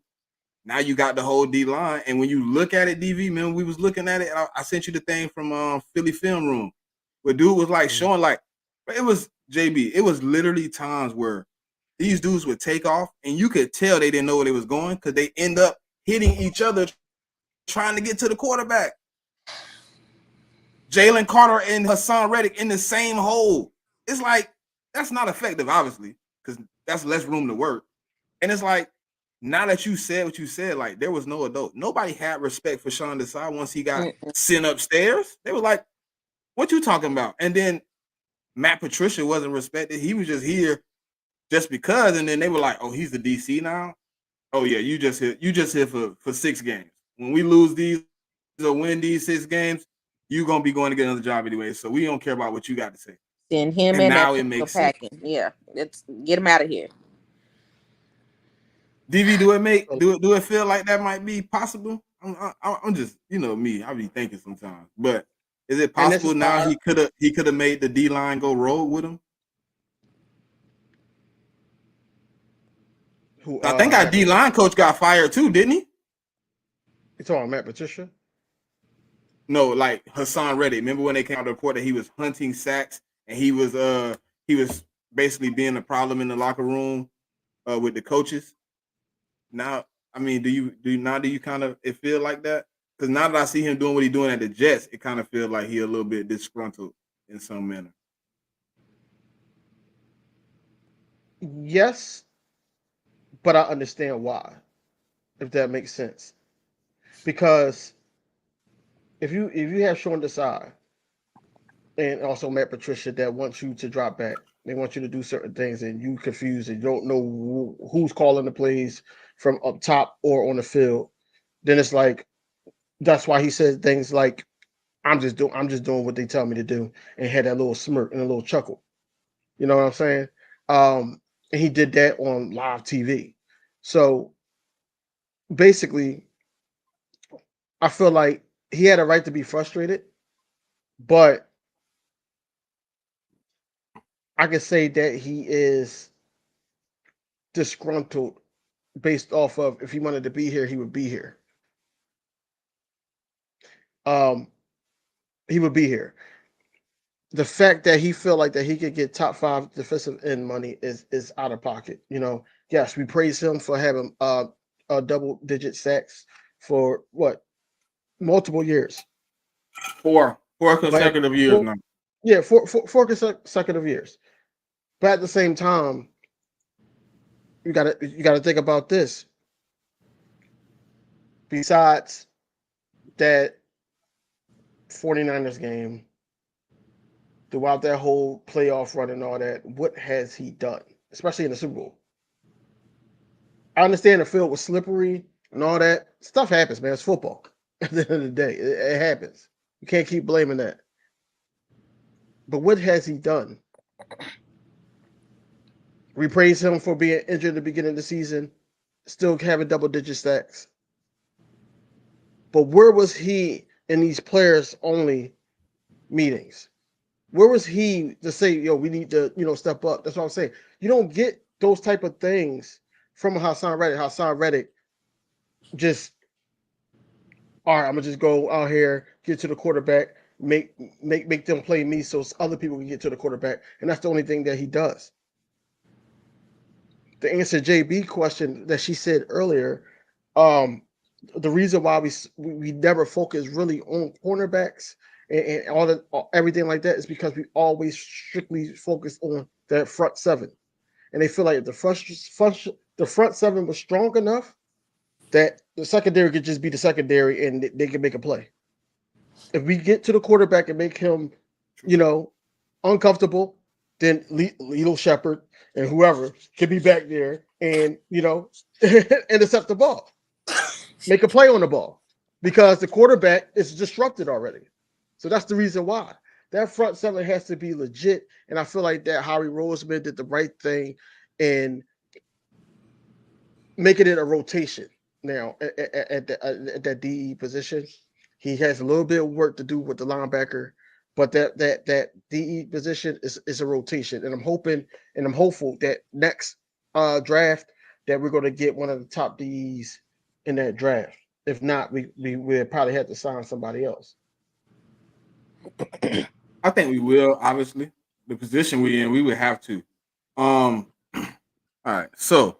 Now you got the whole D line, and when you look at it, DV, man, we was looking at it. I sent you the thing from Philly Film Room, where dude was like showing like it was JB. It was literally times where these dudes would take off, and you could tell they didn't know where they was going because they end up hitting each other trying to get to the quarterback. Jalen Carter and Hassan Reddick in the same hole. It's like that's not effective, obviously, because that's less room to work. And it's like, now that you said what you said, like there was no adult. Nobody had respect for Sean Desai once he got sent upstairs. They were like, what you talking about? And then Matt Patricia wasn't respected. He was just here just because, and then they were like, "Oh, he's the DC now." Oh yeah, you just here for 6 games. When we lose these or win these 6 games, you're gonna be going to get another job anyway. So we don't care about what you got to say. Send him And and now that it makes sense. packing. Yeah, let's get him out of here. DV, do it feel like that might be possible? I'm just, you know me, I be thinking sometimes. But is it possible now he could have made the D line go rogue with him? I think our D line coach got fired too, didn't he? You talking about Matt Patricia? No, like Hassan Reddick. Remember when they came out to report that he was hunting sacks and he was basically being a problem in the locker room with the coaches. Now, I mean, do you kind of it feel like that? Because now that I see him doing what he's doing at the Jets, it kind of feels like he's a little bit disgruntled in some manner. Yes, but I understand why, if that makes sense. Because if you have Sean Desai and also Matt Patricia that wants you to drop back, they want you to do certain things, and you confused and you don't know who's calling the plays from up top or on the field, then it's like that's why he says things like, I'm just doing what they tell me to do, and had that little smirk and a little chuckle. You know what I'm saying? And he did that on live TV. So basically, I feel like he had a right to be frustrated, but I could say that he is disgruntled based off of if he wanted to be here, he would be here. He would be here. The fact that he felt like that he could get top 5 defensive end money is out of pocket. You know, yes, we praise him for having a double-digit sacks for what, multiple years. Four consecutive years now. Yeah, four consecutive years. But at the same time, you gotta think about this. Besides that 49ers game, throughout that whole playoff run and all that, what has he done, especially in the Super Bowl? I understand the field was slippery and all that. Stuff happens, man. It's football. At the end of the day, it happens. You can't keep blaming that. But what has he done? We praise him for being injured at the beginning of the season, still having double-digit sacks. But where was he in these players-only meetings? Where was he to say, yo, we need to, step up? That's what I'm saying. You don't get those type of things from Hassan Reddick. Hassan Reddick just, all right, I'm gonna just go out here, get to the quarterback, make them play me so other people can get to the quarterback, and that's the only thing that he does. To answer JB question that she said earlier, the reason why we never focus really on cornerbacks and everything like that is because we always strictly focus on that front 7, and they feel like if the front 7 was strong enough that the secondary could just be the secondary and they can make a play. If we get to the quarterback and make him, uncomfortable, then Lito Shepherd and whoever can be back there and intercept the ball, make a play on the ball, because the quarterback is disrupted already. So that's the reason why that front 7 has to be legit. And I feel like that Howie Roseman did the right thing in making it a rotation now at that DE position. He has a little bit of work to do with the linebacker, but that DE position is a rotation. And I'm hoping and I'm hopeful that next draft that we're going to get one of the top DEs in that draft. If not, we'll probably have to sign somebody else. I think we will. Obviously, the position we're in, we would have to. All right. So,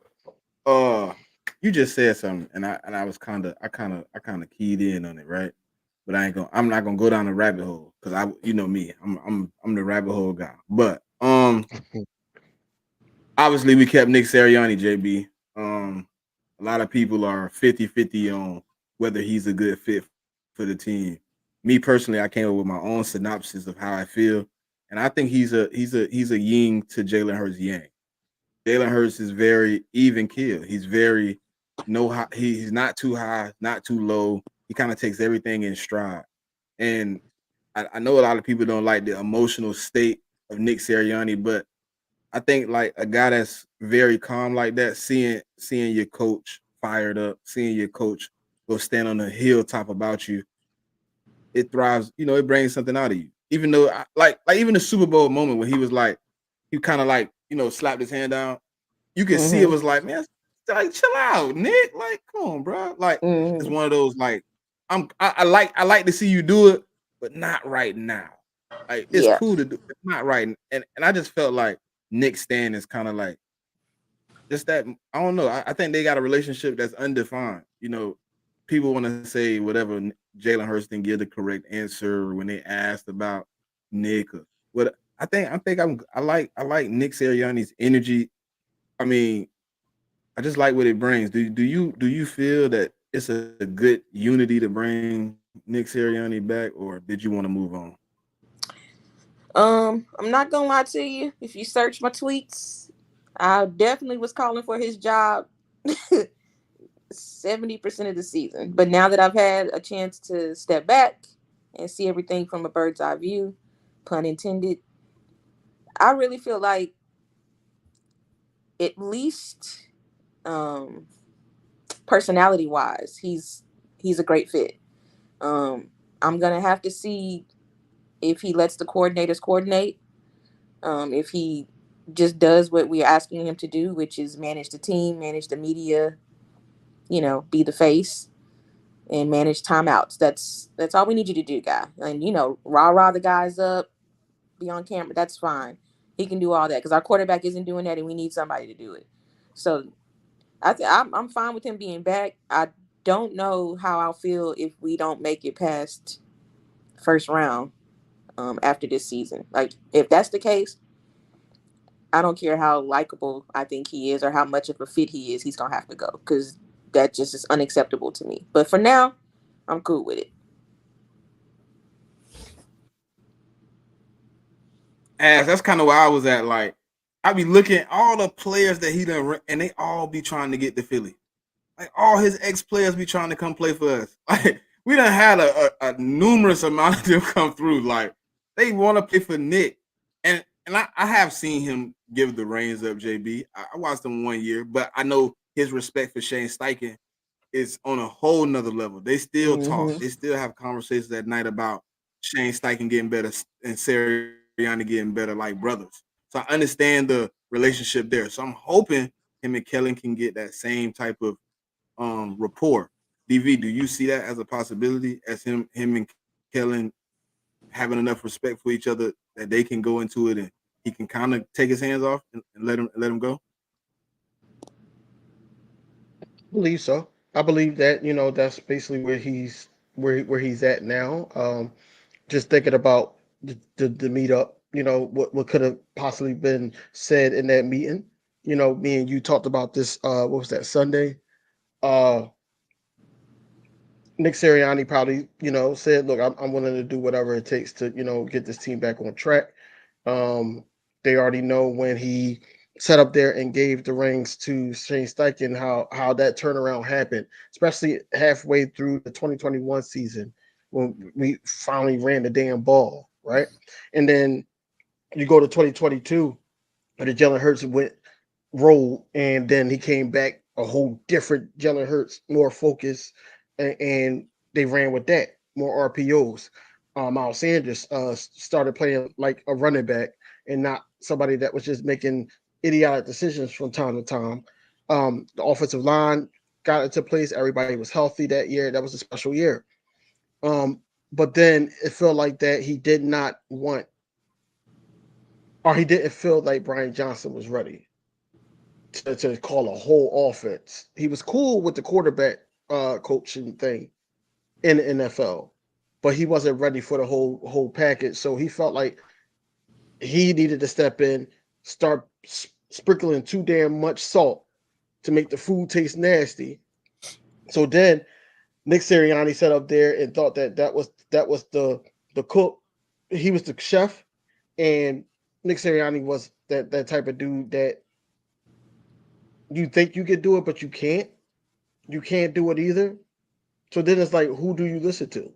you just said something, and I kind of keyed in on it, right? But I'm not gonna go down the rabbit hole because you know me, I'm the rabbit hole guy. But obviously we kept Nick Sirianni, JB. A lot of people are 50-50 on whether he's a good fit for the team. Me personally, I came up with my own synopsis of how I feel, and I think he's a yin to Jalen Hurts yang. Jalen Hurts is very even keel. He's very he's not too high, not too low. He kind of takes everything in stride. And I know a lot of people don't like the emotional state of Nick Sirianni, but I think like a guy that's very calm like that, seeing your coach fired up, seeing your coach go stand on a hilltop about you, it thrives. It brings something out of you. Even though, like even the Super Bowl moment when he was like, he kind of like slapped his hand down. You could see it was like, man, like chill out, Nick. Like, come on, bro. Like, it's one of those like, I like to see you do it, but not right now. Like, it's cool to do, it's not right. And I just felt like Nick Stan is kind of like just that. I don't know. I think they got a relationship that's undefined. People want to say whatever. Jalen Hurts didn't give the correct answer when they asked about Nick or what. I like Nick Sirianni's energy. I mean, I just like what it brings. Do you feel that it's a good unity to bring Nick Sirianni back, or did you want to move on? I'm not gonna lie to you. If you search my tweets, I definitely was calling for his job 70% of the season. But now that I've had a chance to step back and see everything from a bird's eye view, pun intended, I really feel like at least personality wise, he's a great fit. I'm gonna have to see if he lets the coordinators coordinate. If he just does what we're asking him to do, which is manage the team, manage the media, be the face and manage timeouts. That's all we need you to do, guy. And rah the guys up, be on camera. That's fine. He can do all that because our quarterback isn't doing that, and we need somebody to do it. So I'm fine with him being back. I don't know how I'll feel if we don't make it past first round after this season. Like, if that's the case, I don't care how likable I think he is or how much of a fit he is. He's gonna have to go because that just is unacceptable to me. But for now, I'm cool with it. As that's kind of where I was at. Like, I be looking at all the players that he done, and they all be trying to get to Philly. Like, all his ex-players be trying to come play for us. Like, we done had a numerous amount of them come through. Like, they want to play for Nick. And I have seen him give the reins up, JB. I watched him 1 year, but I know his respect for Shane Steichen is on a whole nother level. They still talk. They still have conversations at night about Shane Steichen getting better and Sirianni getting better like brothers. So I understand the relationship there. So I'm hoping him and Kellen can get that same type of rapport. DV, do you see that as a possibility, as him and Kellen having enough respect for each other that they can go into it and he can kind of take his hands off and let him go? I believe so. I believe that that's basically where he's at now. Just thinking about the meetup, what could have possibly been said in that meeting. Me and you talked about this. What was that, Sunday? Uh, Nick Sirianni probably, said, "Look, I'm willing to do whatever it takes to, get this team back on track." Um, they already know when he sat up there and gave the rings to Shane Steichen how that turnaround happened, especially halfway through the 2021 season when we finally ran the damn ball, right? And then you go to 2022, and the Jalen Hurts went roll, and then he came back a whole different Jalen Hurts, more focused, and they ran with that, more RPOs. Miles Sanders started playing like a running back and not somebody that was just making idiotic decisions from time to time. The offensive line got into place. Everybody was healthy that year. That was a special year. But then it felt like that he did not want, or he didn't feel like Brian Johnson was ready to call a whole offense. He was cool with the quarterback coaching thing in the NFL, but he wasn't ready for the whole package. So he felt like he needed to step in, start sprinkling too damn much salt to make the food taste nasty. So then Nick Sirianni sat up there and thought that was the cook. He was the chef, And Nick Sirianni was that type of dude that you think you could do it, but you can't. You can't do it either. So then it's like, who do you listen to?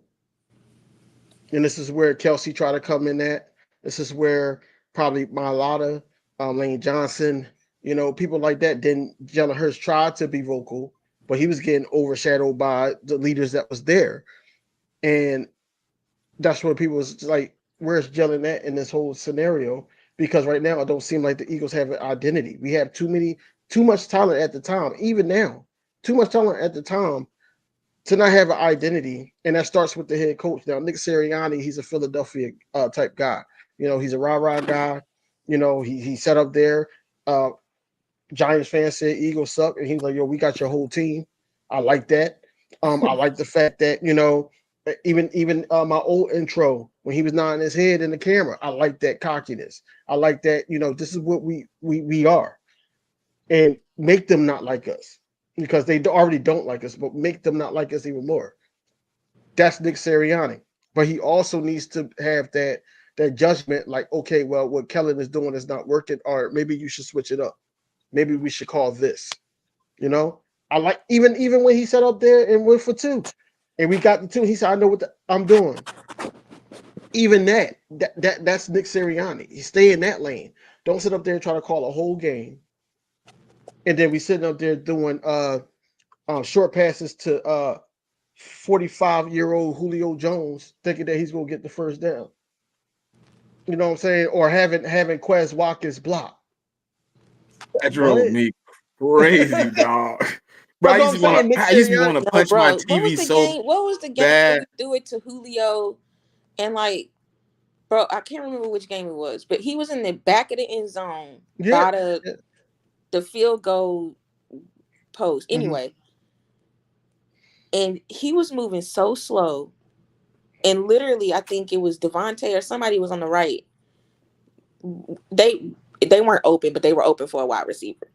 And this is where Kelsey tried to come in at. This is where probably Mailata, Lane Johnson, people like that. Then Jalen Hurts tried to be vocal, but he was getting overshadowed by the leaders that was there. And that's where people was like, where's Jalen at in this whole scenario? Because right now it don't seem like the Eagles have an identity. We have too much talent at the time, even now, too much talent at the time to not have an identity, and that starts with the head coach. Now, Nick Sirianni, he's a Philadelphia type guy. He's a rah-rah guy. He set up there. Giants fans said Eagles suck, and he's like, yo, we got your whole team. I like that. I like the fact that, even my old intro, when he was nodding his head in the camera, I like that cockiness. I like that, this is what we are. And make them not like us, because they already don't like us, but make them not like us even more. That's Nick Sirianni. But he also needs to have that judgment, like, okay, well, what Kellen is doing is not working, or maybe you should switch it up. Maybe we should call this. I like even when he sat up there and went for 2, and we got the 2. He said, "I know what I'm doing." Even that's Nick Sirianni. He stay in that lane. Don't sit up there and try to call a whole game, and then we sitting up there doing short passes to 45-year-old Julio Jones, thinking that he's gonna get the first down. You know what I'm saying? Or having Quez Watkins block. That drove me crazy, dog. Bro, I used to want to punch my TV so What was the game bad. where we threw it to Julio and like, bro, I can't remember which game it was, but he was in the back of the end zone by the field goal post. Anyway, and he was moving so slow, and literally, I think it was Devontae or somebody was on the right. They weren't open, but they were open for a wide receiver,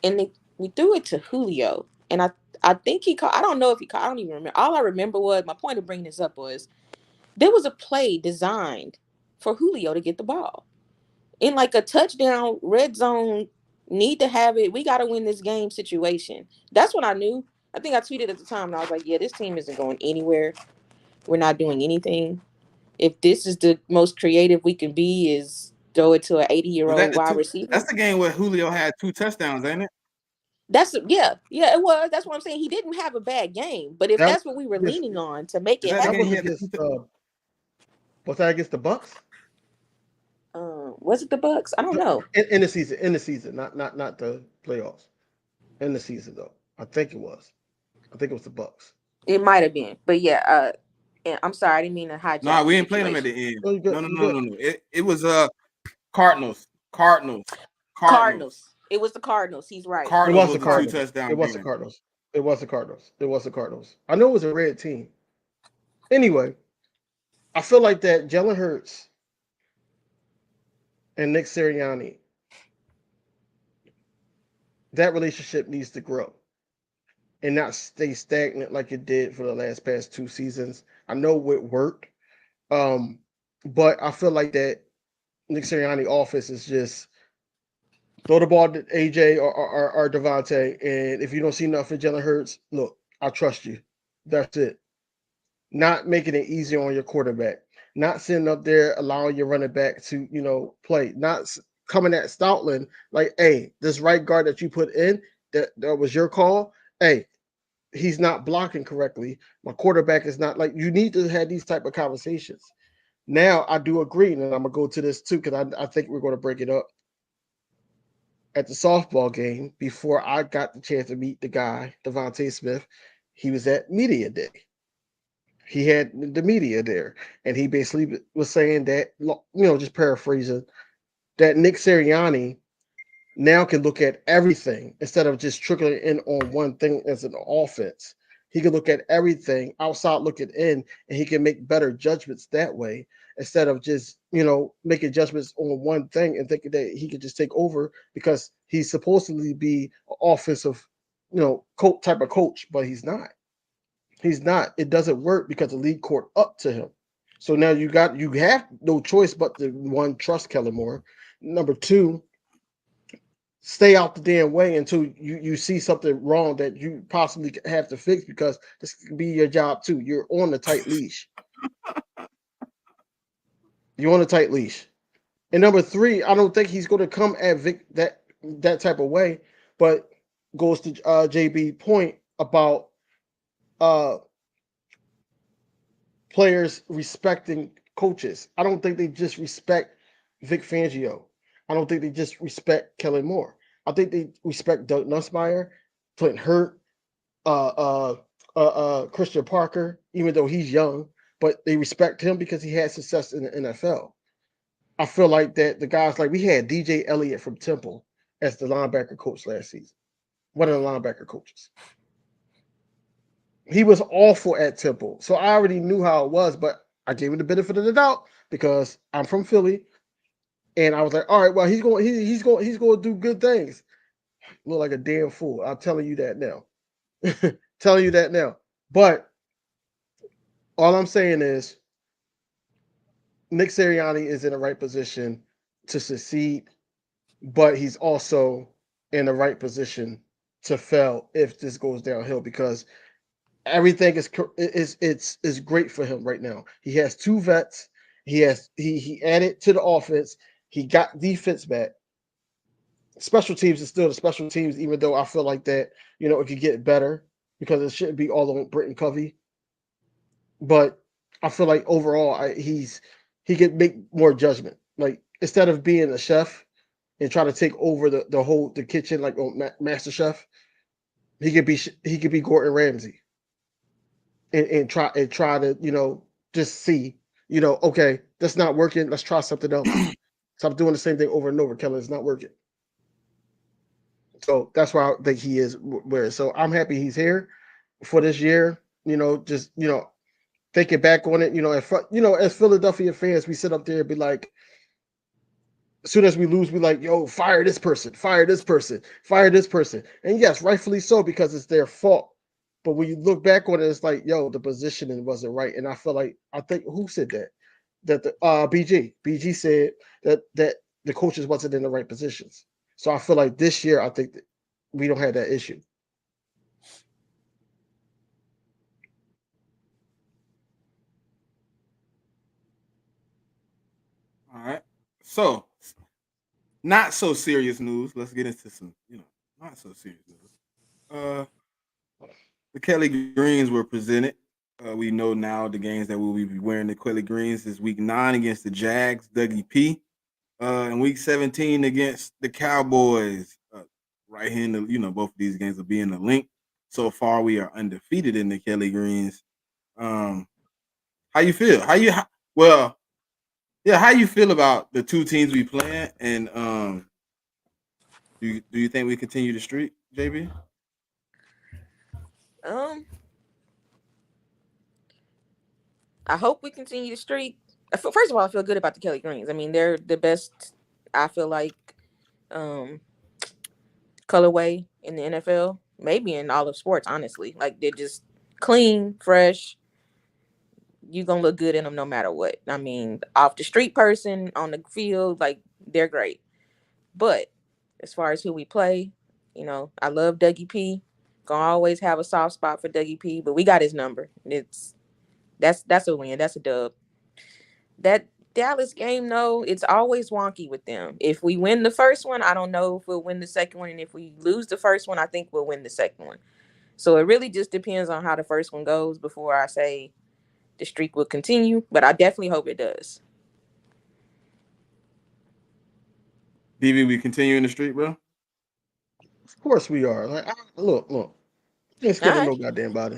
and we threw it to Julio, and I think he caught. I don't know if he caught. I don't even remember. All I remember was, my point of bringing this up was, there was a play designed for Julio to get the ball in like a touchdown, red zone, need to have it, we got to win this game situation. That's what I knew. I think I tweeted at the time, and I was like, yeah, this team isn't going anywhere. We're not doing anything. If this is the most creative we can be, is throw it to an 80-year-old wide receiver. That's the game where Julio had 2 touchdowns, ain't it? Yeah, it was. That's what I'm saying. He didn't have a bad game, but if that's what we were leaning on to make it happen, was that against the Bucks? Was it the Bucks? I don't know. In the season, not the playoffs. In the season, though, I think it was. I think it was the Bucks. It might have been, but yeah. I'm sorry, I didn't mean to hijack. No, we ain't playing them at the end. No. It was Cardinals. It was the Cardinals. He's right. It was the Cardinals. It was the Cardinals. I know it was a red team. Anyway, I feel like that Jalen Hurts and Nick Sirianni, that relationship needs to grow and not stay stagnant like it did for the past 2 seasons. I know it worked, but I feel like that Nick Sirianni office is just throw the ball to AJ or Devontae, and if you don't see enough for Jalen Hurts, look, I trust you. That's it. Not making it easy on your quarterback. Not sitting up there allowing your running back to, play. Not coming at Stoutland like, hey, this right guard that you put in, that was your call. Hey, he's not blocking correctly. My quarterback is not like, you need to have these type of conversations. Now, I do agree, and I'm going to go to this too, because I think we're going to break it up. At the softball game, before I got the chance to meet the guy, Devontae Smith, he was at Media Day. He had the media there, and he basically was saying that, just paraphrasing, that Nick Sirianni now can look at everything instead of just trickling in on one thing as an offense. He can look at everything outside looking in, and he can make better judgments that way instead of just, making judgments on one thing and thinking that he could just take over because he's supposedly be an offensive, type of coach, but he's not. He's not. It doesn't work because the league caught up to him. So now you have no choice but to one, trust Kellen more. Number two, stay out the damn way until you see something wrong that you possibly have to fix, because this could be your job too. You're on a tight leash. You're on a tight leash. And number three, I don't think he's going to come at Vic that type of way, but goes to JB point about uh players respecting coaches. I don't think they just respect Vic Fangio. I don't think they just respect Kellen Moore. I think they respect Doug Nussmeier, Clint Hurt, Christian Parker, even though he's young, but they respect him because he had success in the NFL. I feel like that the guys, like we had DJ Elliott from Temple as the linebacker coach last season, one of the linebacker coaches. He was awful at Temple, so I already knew how it was, but I gave him the benefit of the doubt because I'm from Philly, and I was like, all right, well, he's going to do good things. Look like a damn fool. I'm telling you that now. Telling you that now. But all I'm saying is Nick Sirianni is in the right position to succeed, but he's also in the right position to fail if this goes downhill, because everything is great for him right now. He has two vets. He added to the offense. He got defense back. Special teams is still the special teams, even though I feel like that, it could get better because it shouldn't be all on Britton Covey. But I feel like overall, he could make more judgment. Like instead of being a chef and try to take over the kitchen like on Master Chef, he could be Gordon Ramsay and try to just see okay, that's not working. Let's try something else. Stop doing the same thing over and over. Kellen, it's not working. So that's why I think he is where. So I'm happy he's here for this year. Just thinking back on it, as Philadelphia fans, we sit up there and be like, as soon as we lose, we like, yo, fire this person, fire this person, fire this person. And yes, rightfully so, because it's their fault. But when you look back on it, it's like, yo, the positioning wasn't right. And I feel like, I think who said that? That the BG said that the coaches wasn't in the right positions. So I feel like this year, I think that we don't have that issue. All right. So, not so serious news. Let's get into some, not so serious news. The Kelly Greens were presented. We know now the games that we'll be wearing the Kelly Greens is week 9 against the Jags, Dougie P. And week 17 against the Cowboys. Right here in the, both of these games will be in the link. So far, we are undefeated in the Kelly Greens. How you feel? How you feel about the two teams we playing? And do you think we continue the streak, JB? I hope we continue the streak. First of all, I feel good about the Kelly Greens. I mean, they're the best, I feel like, colorway in the NFL, maybe in all of sports, honestly. Like, they're just clean, fresh. You're going to look good in them no matter what. I mean, off the street person, on the field, like, they're great. But as far as who we play, I love Dougie P. Gonna always have a soft spot for Dougie P, but we got his number. That's a win. That's a dub. That Dallas game, though, it's always wonky with them. If we win the first one, I don't know if we'll win the second one. And if we lose the first one, I think we'll win the second one. So it really just depends on how the first one goes before I say the streak will continue. But I definitely hope it does. DV, we continue in the streak, bro? Of course we are. Like, look. Ain't scared of no goddamn body.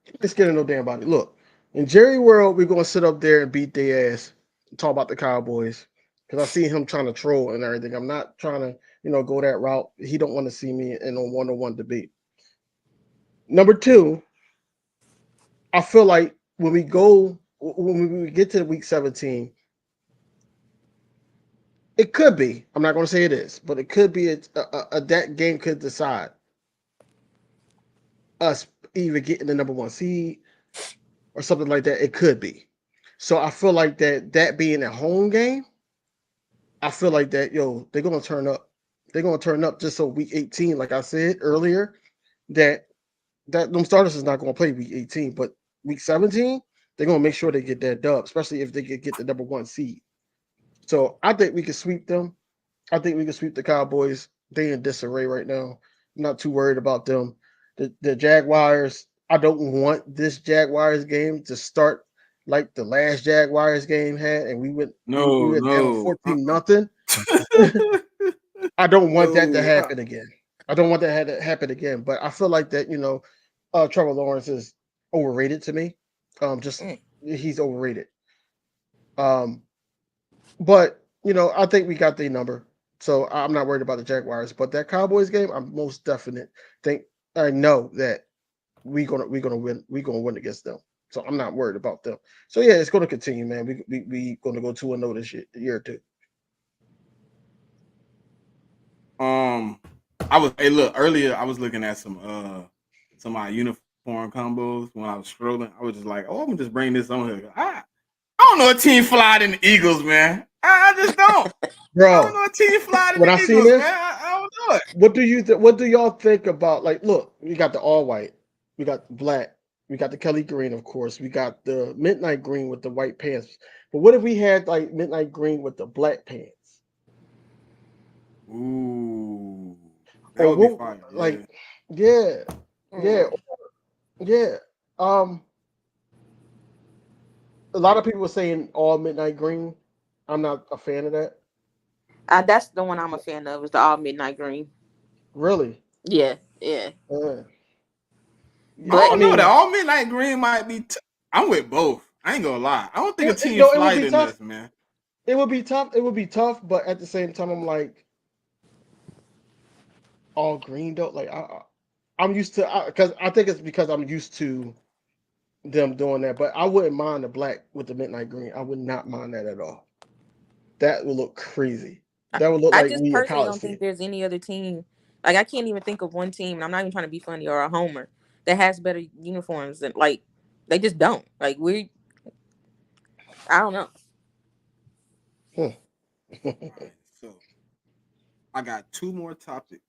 Ain't scared of no damn body. Look, in Jerry World, we're gonna sit up there and beat their ass and talk about the Cowboys. Because I see him trying to troll and everything. I'm not trying to, go that route. He don't want to see me in a one-on-one debate. Number two, I feel like when we get to week 17, it could be. I'm not going to say it is, but it could be that game could decide us either getting the number 1 seed or something like that. It could be. So I feel like that being a home game, I feel like that they're gonna turn up. They're gonna turn up just so week 18, like I said earlier, that them starters is not gonna play week 18, but week 17, they're gonna make sure they get that dub, especially if they could get the number one seed. So I think we can sweep them. I think we can sweep the Cowboys. They in disarray right now. I'm not too worried about them. The Jaguars, I don't want this Jaguars game to start like the last Jaguars game had, and we went down No. 14 nothing. I don't want that to No. happen again. I don't want that to happen again. But I feel like that, Trevor Lawrence is overrated to me. Just he's overrated. Um, but I think we got the number. So I'm not worried about the Jaguars. But that Cowboys game, I'm most definite. I know that we're gonna win. We're gonna win against them. So I'm not worried about them. So yeah, it's gonna continue, man. We gonna go 2-0 this year or two. Earlier I was looking at some of my uniform combos when I was scrolling. I was just like, oh, I'm gonna just bring this on here. I don't know a team fly than the Eagles, man. I just don't. Bro, I don't know a team fly than when the I see Eagles, this, man. I don't know it. what do y'all think about, like, look, we got the all white, we got the black, we got the Kelly green, of course, we got the midnight green with the white pants. But what if we had like midnight green with the black pants? Ooh, that Or would be what, fire. like, Yeah. yeah, yeah. Um, a lot of people were saying all midnight green. I'm not a fan of that. That's the one I'm a fan of. Is the all midnight green. Really? Yeah, yeah. Yeah. I But I don't know. That mean, all midnight green might be. I'm with both. I ain't gonna lie. I don't think a team it would fly be than tough. us, man. It would be tough. It would be tough, but at the same time, I'm like all green though. Like I'm used to, because I think it's because I'm used to them doing that. But I wouldn't mind the black with the midnight green. I would not mind that at all. That would look crazy. I, That would look I like just we a personally college don't think team. there's any other team. Like I can't even think of one team, and I'm not even trying to be funny or a homer that has better uniforms than like they just don't. Like I don't know. Hmm. All right, so I got two more topics.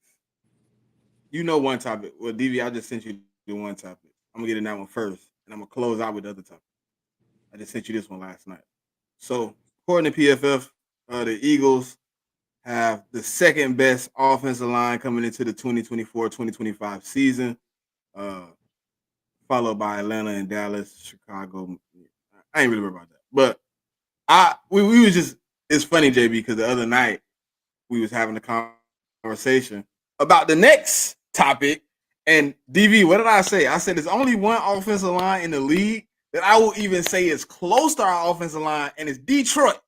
You know one topic. Well, DV, I just sent you the one topic. I'm gonna get in that one first, and I'm gonna close out with the other topic. I just sent you this one last night. So, according to PFF, the Eagles have the second best offensive line coming into the 2024-2025 season, uh, followed by Atlanta and Dallas, Chicago. I ain't really worried about that. But we was just, it's funny, JB, because the other night we was having a conversation about the next topic. And DV, what did I say? I said there's only one offensive line in the league that I will even say is close to our offensive line, and it's Detroit.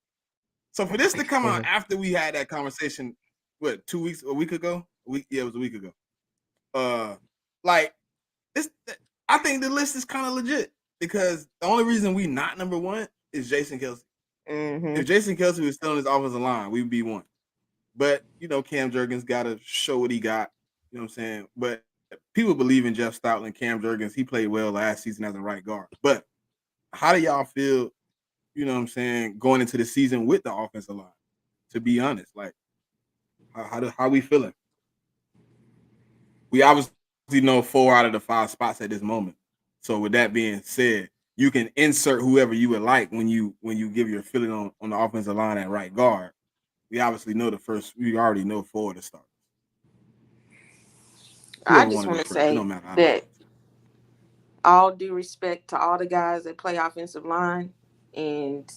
So for this to come out after we had that conversation, what, 2 weeks, a week ago? It was a week ago. Like this, I think the list is kind of legit because the only reason we not number one is Jason Kelsey. Mm-hmm. If Jason Kelsey was still on his offensive line, we'd be one. But Cam Jurgens got to show what he got. You know what I'm saying? But people believe in Jeff Stoutland, Cam Jurgens. He played well last season as a right guard. But how do y'all feel? You know what I'm saying? Going into the season with the offensive line. To be honest, like how we feeling? We obviously know 4 out of the 5 spots at this moment. So with that being said, you can insert whoever you would like when you give your feeling on the offensive line at right guard. We obviously know we already know 4 of the starters. I Whoever just want to want go to first, it say don't matter. I don't that all due respect to all the guys that play offensive line and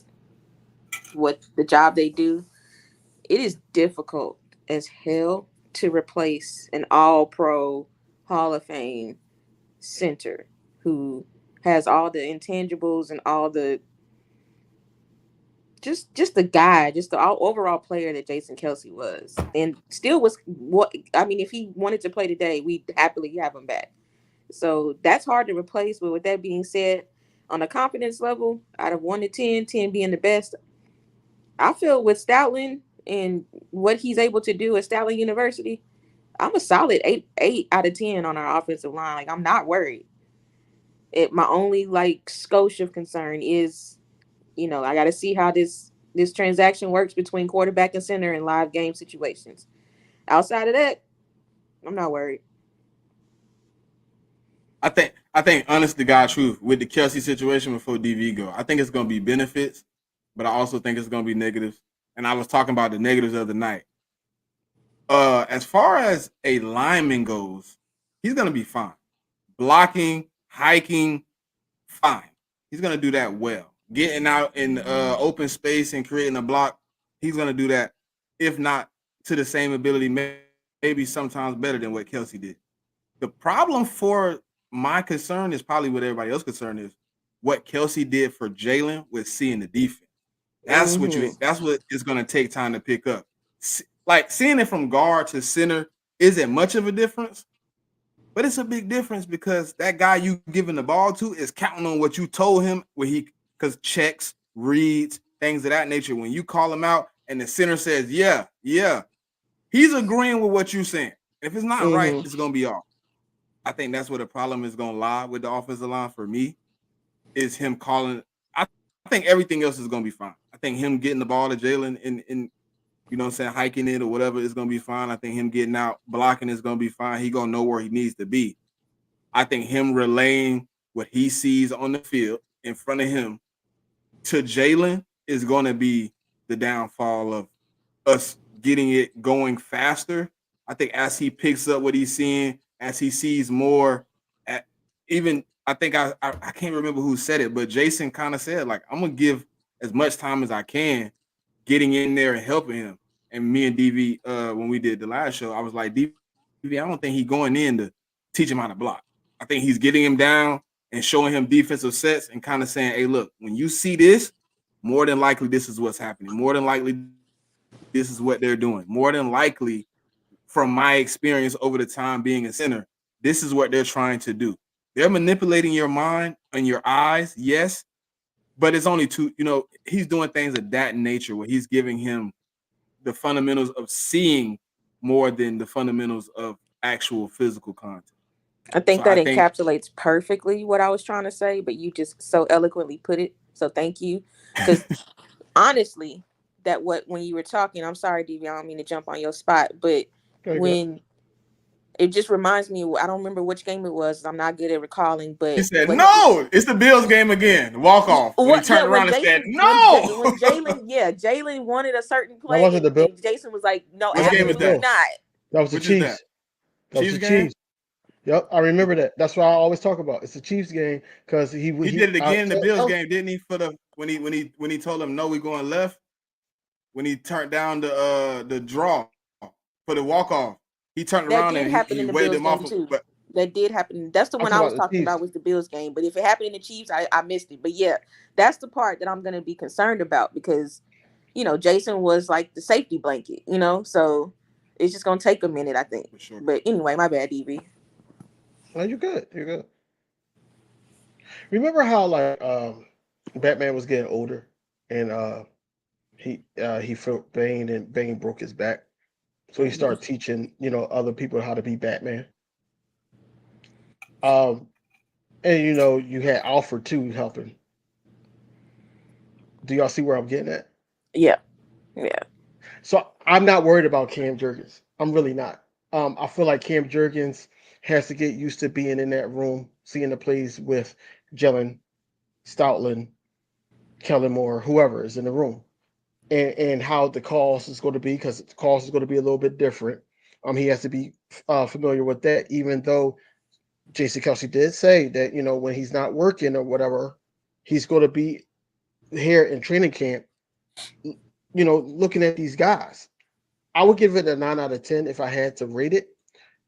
what the job they do, it is difficult as hell to replace an all-pro Hall of Fame center who has all the intangibles and all the just the guy, just the overall player that Jason Kelsey was, and still was what I mean. If he wanted to play today, we'd happily have him back. So that's hard to replace. But with that being said, on a confidence level, out of 1 to 10, 10 being the best, I feel with Stoutland and what he's able to do at Stoutland University, I'm a solid 8 out of 10 on our offensive line. Like I'm not worried. My only like skosh of concern is I got to see how this transaction works between quarterback and center in live game situations. Outside of that, I'm not worried. I think, honest to God, truth with the Kelsey situation before DV go, I think it's gonna be benefits, but I also think it's gonna be negatives. And I was talking about the negatives of the night. As far as a lineman goes, he's gonna be fine. Blocking, hiking, fine. He's gonna do that well. Getting out in open space and creating a block, he's gonna do that. If not to the same ability, maybe sometimes better than what Kelsey did. The problem for my concern is probably what everybody else's concern is. What Kelsey did for Jalen with seeing the defense. That's what it's going to take time to pick up. Like seeing it from guard to center isn't much of a difference, but it's a big difference because that guy you giving the ball to is counting on what you told him because checks, reads, things of that nature. When you call him out and the center says, yeah, he's agreeing with what you're saying. If it's not right, it's going to be off. I think that's where the problem is going to lie with the offensive line for me is him calling. I think everything else is going to be fine. I think him getting the ball to Jalen and you know what I'm saying, hiking it or whatever is going to be fine. I think him getting out, blocking is going to be fine. He going to know where he needs to be. I think him relaying what he sees on the field in front of him to Jalen is going to be the downfall of us getting it going faster. I think as he picks up what he's seeing, as he sees more, I think I can't remember who said it, but Jason kind of said, like, I'm going to give as much time as I can getting in there and helping him. And me and DV, when we did the last show, I was like, DV, I don't think he's going in to teach him how to block. I think he's getting him down and showing him defensive sets and kind of saying, hey, look, when you see this, more than likely this is what's happening. More than likely this is what they're doing. More than likely, from my experience over the time being a center, this is what they're trying to do. They're manipulating your mind and your eyes, yes, but it's only he's doing things of that nature where he's giving him the fundamentals of seeing more than the fundamentals of actual physical content. I think that encapsulates perfectly what I was trying to say, but you just so eloquently put it. So thank you. Because honestly, when you were talking, I'm sorry, DV, I don't mean to jump on your spot, but it just reminds me, I don't remember which game it was. I'm not good at recalling, but he said, no, it's the Bills game again. Walk off. When he turned around and said, no. When Jalen wanted a certain play, wasn't the Bills. and Jason was like, no, which absolutely game is that? not. That was the Chiefs. That was the Chiefs. Yep, I remember that. That's what I always talk about. It's the Chiefs game because he did it again in the Bills game, didn't he? For the when he told him no, we going left. When he turned down the draw for the walk off, he turned around and he waved him off. But that did happen. That's the one I was talking about was the Bills game. But if it happened in the Chiefs, I missed it. But yeah, that's the part that I'm going to be concerned about because, Jason was like the safety blanket, so it's just going to take a minute, I think. For sure. But anyway, my bad, DV. No, you're good. You're good. Remember how Batman was getting older and he felt pain and Bane broke his back. So he started teaching, other people how to be Batman. And you had Alfred too helping. Do y'all see where I'm getting at? Yeah. So I'm not worried about Cam Jurgens. I'm really not. I feel like Cam Jurgens has to get used to being in that room, seeing the plays with Jalen, Stoutland, Kellen Moore, whoever is in the room. And how the calls is going to be, because the calls is going to be a little bit different. He has to be familiar with that, even though Jason Kelsey did say that, when he's not working or whatever, he's going to be here in training camp, looking at these guys. I would give it a 9 out of 10 if I had to rate it,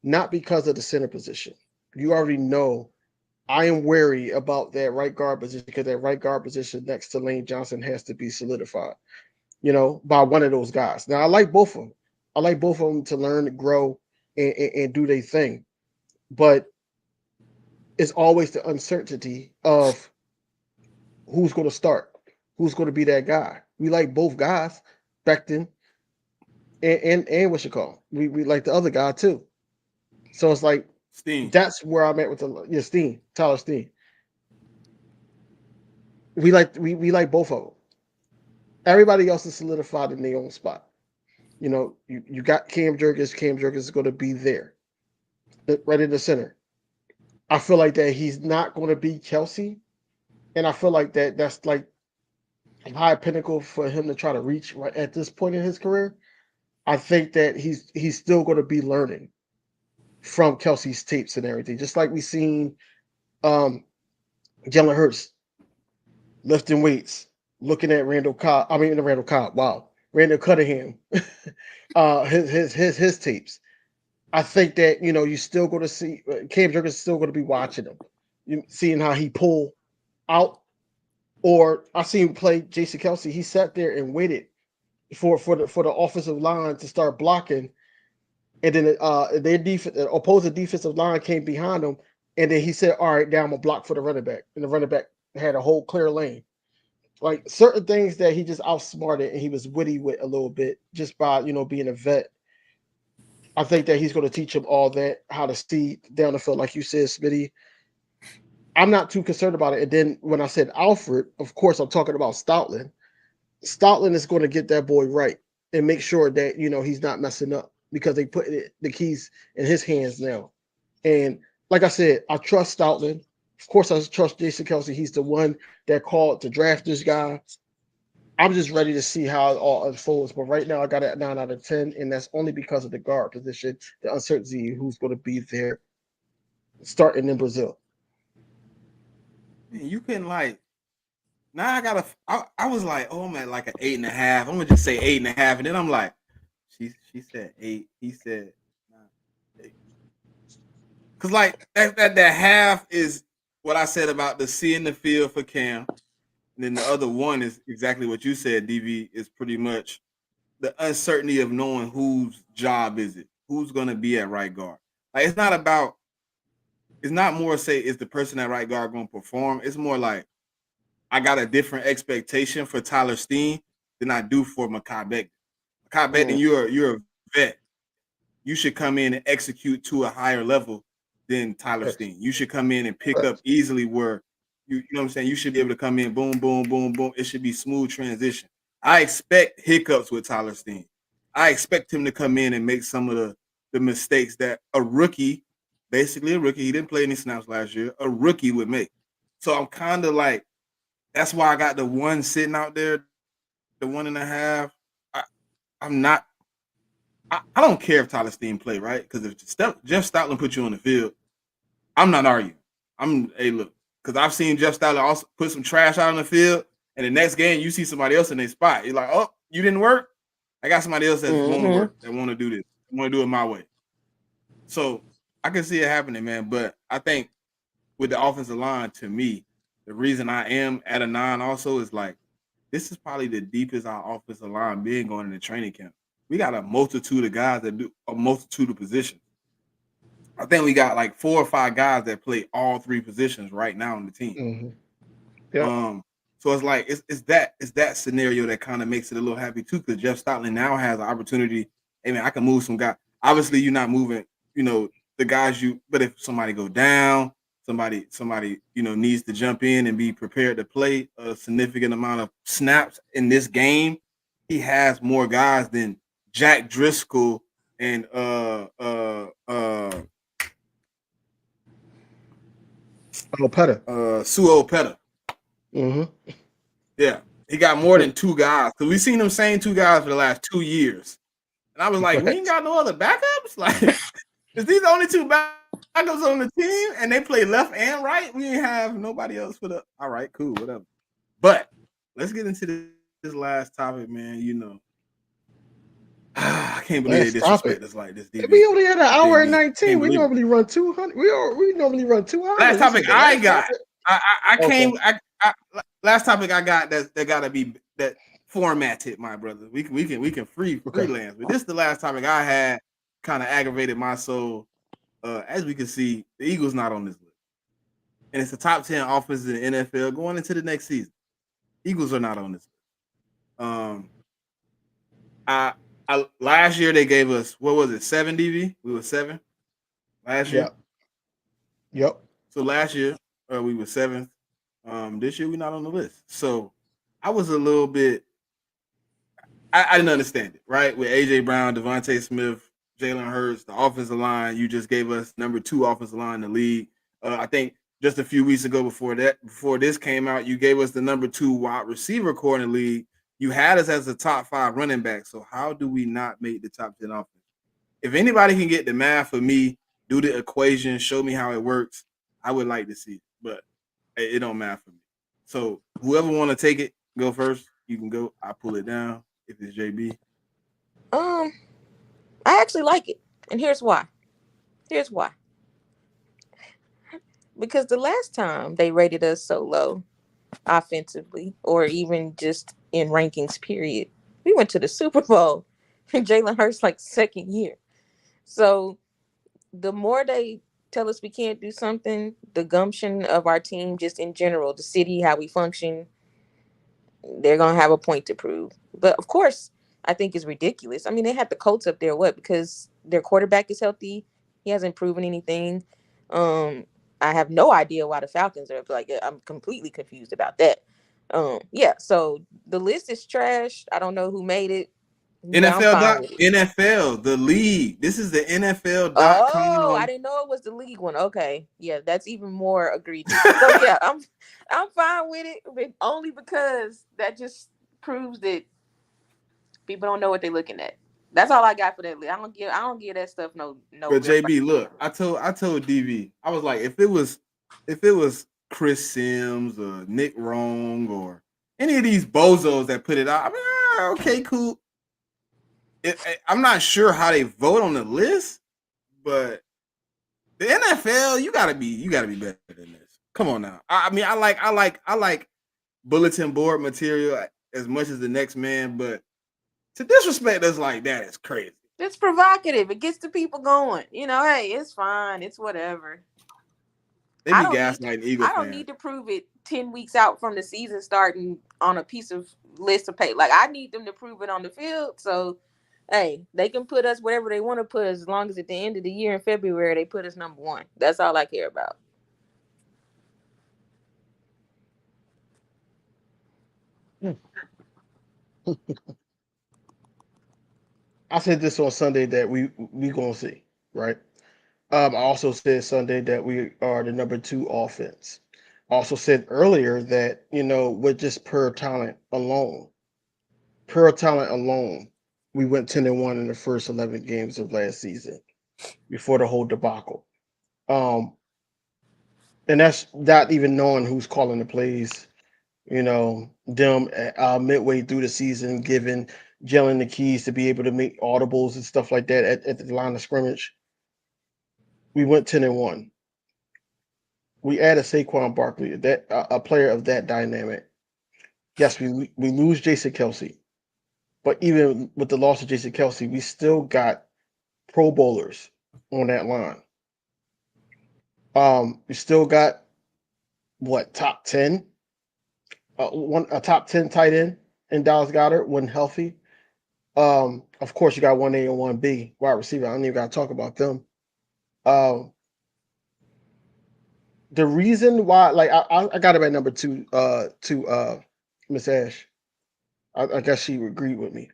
not because of the center position. You already know I am wary about that right guard position because that right guard position next to Lane Johnson has to be solidified. By one of those guys. Now, I like both of them. I like both of them to learn, grow, and do their thing. But it's always the uncertainty of who's going to start, who's going to be that guy. We like both guys, Becton and what you call. We like the other guy too. So it's like Steen. That's where I'm at with Steen, Tyler Steen. We like both of them. Everybody else is solidified in their own spot. You know, you got Cam Jurgens. Cam Jurgens is going to be there, right in the center. I feel like that he's not going to be Kelsey, and I feel like that's like a high pinnacle for him to try to reach right at this point in his career. I think that he's still going to be learning from Kelsey's tapes and everything, just like we seen Jalen Hurts lifting weights, looking at Randall Cobb. Wow, Randall Cunningham, his tapes. I think that you still going to see Cam Jurgens is still going to be watching him, seeing how he pull out. Or I seen him play Jason Kelsey. He sat there and waited for the offensive line to start blocking, and then the opposing defensive line came behind him, and then he said, "All right, now I'm gonna block for the running back," and the running back had a whole clear lane. Like certain things that he just outsmarted and he was witty with a little bit just by being a vet. I think that he's going to teach him all that, how to see down the field, like you said, Smitty. I'm not too concerned about it. And then when I said Alfred, of course, I'm talking about Stoutland. Stoutland is going to get that boy right and make sure that he's not messing up because they put the keys in his hands now. And like I said, I trust Stoutland. Of course, I trust Jason Kelsey. He's the one that called to draft this guy. I'm just ready to see how it all unfolds. But right now, I got it at 9 out of 10, and that's only because of the guard position, the uncertainty who's going to be there starting in Brazil. Man, you can now I was like, oh man, like an 8.5. I'm gonna just say 8.5, and then I'm like, she said 8. He said 8. Cause like that half is what I said about the seeing the field for Cam. And then the other one is exactly what you said, DV, is pretty much the uncertainty of knowing whose job is it, who's going to be at right guard. Like it's not more say is the person at right guard going to perform. It's more like I got a different expectation for Tyler Steen than I do for Mekhi Becton. Mekhi Becton, you're a vet. You should come in and execute to a higher level than Tyler Steen. You should come in and pick up easily where you know what I'm saying? You should be able to come in, boom, boom, boom, boom. It should be smooth transition. I expect hiccups with Tyler Steen. I expect him to come in and make some of the mistakes that a rookie, basically a rookie, he didn't play any snaps last year, a rookie would make. So I'm kind of like, that's why I got the 1 sitting out there, the 1.5. I'm not, I don't care if Tyler Steen play, right? Because if Jeff Stoutland put you on the field, I'm not arguing. Hey, look, because I've seen Jeff Stoutland also put some trash out on the field, and the next game you see somebody else in their spot. You're like, oh, you didn't work? I got somebody else that want to work, that want to do this, want to do it my way. So I can see it happening, man. But I think with the offensive line, to me, the reason I am at a 9 also is like, this is probably the deepest our offensive line being going into training camp. We got a multitude of guys that do a multitude of positions. I think we got like 4 or 5 guys that play all 3 positions right now on the team. Mm-hmm. Yeah. So it's like it's that scenario that kind of makes it a little happy too, because Jeff Stoutland now has an opportunity. Hey man, I can move some guys. Obviously, you're not moving, the guys but if somebody go down, somebody needs to jump in and be prepared to play a significant amount of snaps in this game. He has more guys than Jack Driscoll and Opeta. Sue Opeta. Mm-hmm. Yeah, he got more than 2 guys. Because we've seen them same 2 guys for the last 2 years. And I was like, we ain't got no other backups? Like, is these the only 2 backups on the team? And they play left and right? We ain't have nobody else for the... All right, cool, whatever. But let's get into this last topic, man. I can't believe they disrespect us like this. We only had an hour and 19. We normally run 200. We normally run 200. Last topic I got. Last topic I got that gotta be that formatted, my brother. We can freelance. But this is the last topic I had. Kind of aggravated my soul. As we can see, the Eagles not on this list, and it's the top 10 offenses in the NFL going into the next season. Eagles are not on this list. Last year they gave us, what was it, 7, DV? We were 7 last year. Yep. So last year we were 7th. This year we're not on the list. So I was a little bit I didn't understand it, right? With AJ Brown, Devontae Smith, Jalen Hurts, the offensive line, you just gave us number 2 offensive line in the league. I think just a few weeks ago before this came out, you gave us the number 2 wide receiver core in the league. You had us as the top 5 running back. So how do we not make the top 10 offense? If anybody can get the math for me, do the equation, show me how it works, I would like to see it. But it don't matter for me. So whoever want to take it, go first. You can go. I pull it down if it's JB. I actually like it, and here's why. Because the last time they rated us so low offensively, or even just in rankings, period, we went to the Super Bowl, and Jalen Hurts like second year. So the more they tell us we can't do something, the gumption of our team, just in general, the city, how we function, they're gonna have a point to prove. But of course, I think it's ridiculous. I mean, they had the Colts up there, because their quarterback is healthy. He hasn't proven anything. I have no idea why the Falcons are like. I'm completely confused about that. Yeah. So the list is trash. I don't know who made it, but I'm fine with it. NFL, the league. This is the Oh, I NFL.com. didn't know it was the league one. Okay, yeah, that's even more egregious. So yeah, I'm fine with it, but only because that just proves that people don't know what they're looking at. That's all I got for that list. I don't give that stuff no But real. JB, look, I told DV, I was like, if it was Chris Sims or Nick Wrong or any of these bozos that put it out, I mean, okay, cool. I'm not sure how they vote on the list, but the NFL, you gotta be better than this. Come on now. I mean, I like bulletin board material as much as the next man, but to disrespect us like that is crazy. It's provocative. It gets the people going. Hey, it's fine. It's whatever. They be gaslighting Eagle I don't fans. need to prove it 10 weeks out from the season starting on a piece of list of paper. Like, I need them to prove it on the field. So, hey, they can put us wherever they want to put us, as long as at the end of the year in February they put us number 1. That's all I care about. I said this on Sunday that we gonna see, right? I also said Sunday that we are the number 2 offense. Also said earlier that with just pure talent alone, we went 10-1 in the first 11 games of last season before the whole debacle. And that's not even knowing who's calling the plays. Them midway through the season, giving Jalen the keys to be able to make audibles and stuff like that at the line of scrimmage. We went 10-1. We added Saquon Barkley, that a player of that dynamic. Yes, we lose Jason Kelsey, but even with the loss of Jason Kelsey, we still got Pro Bowlers on that line. We still got top 10, a top 10 tight end in Dallas Goedert when healthy. Of course, you got 1A and 1B wide receiver. I don't even got to talk about them. The reason why, like, I got him at number 2 to Miss Ash. I guess she agreed with me.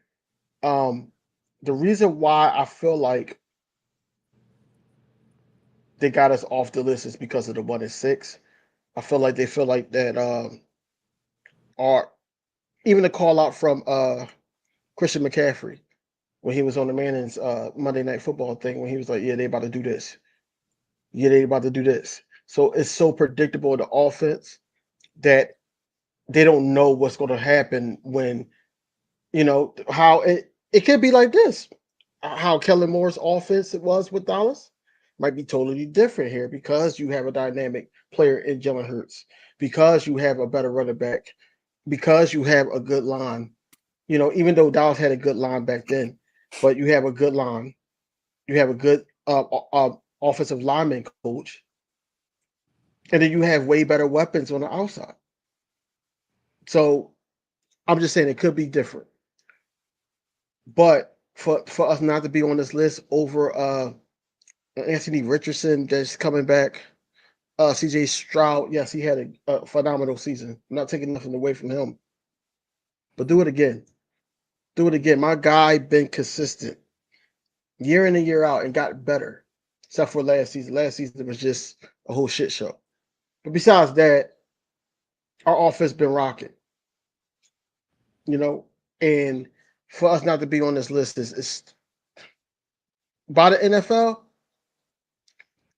The reason why I feel like they got us off the list is because of the 1-6. I feel like they feel like that are even the call out from Christian McCaffrey when he was on the Manning's Monday Night Football thing, when he was like, yeah, they about to do this. Yeah, they about to do this. So it's so predictable in the offense that they don't know what's going to happen when, how it could be like this. How Kellen Moore's offense it was with Dallas might be totally different here because you have a dynamic player in Jalen Hurts, because you have a better running back, because you have a good line. Even though Dallas had a good line back then, but you have a good line. You have a good offensive lineman coach. And then you have way better weapons on the outside. So I'm just saying it could be different. But for us not to be on this list over Anthony Richardson that's coming back, CJ Stroud, yes, he had a phenomenal season. I'm not taking nothing away from him. But do it again. Do it again. My guy been consistent year in and year out and got better, except for last season. Last season was just a whole shit show. But besides that, our offense been rocking. And for us not to be on this list is by the NFL.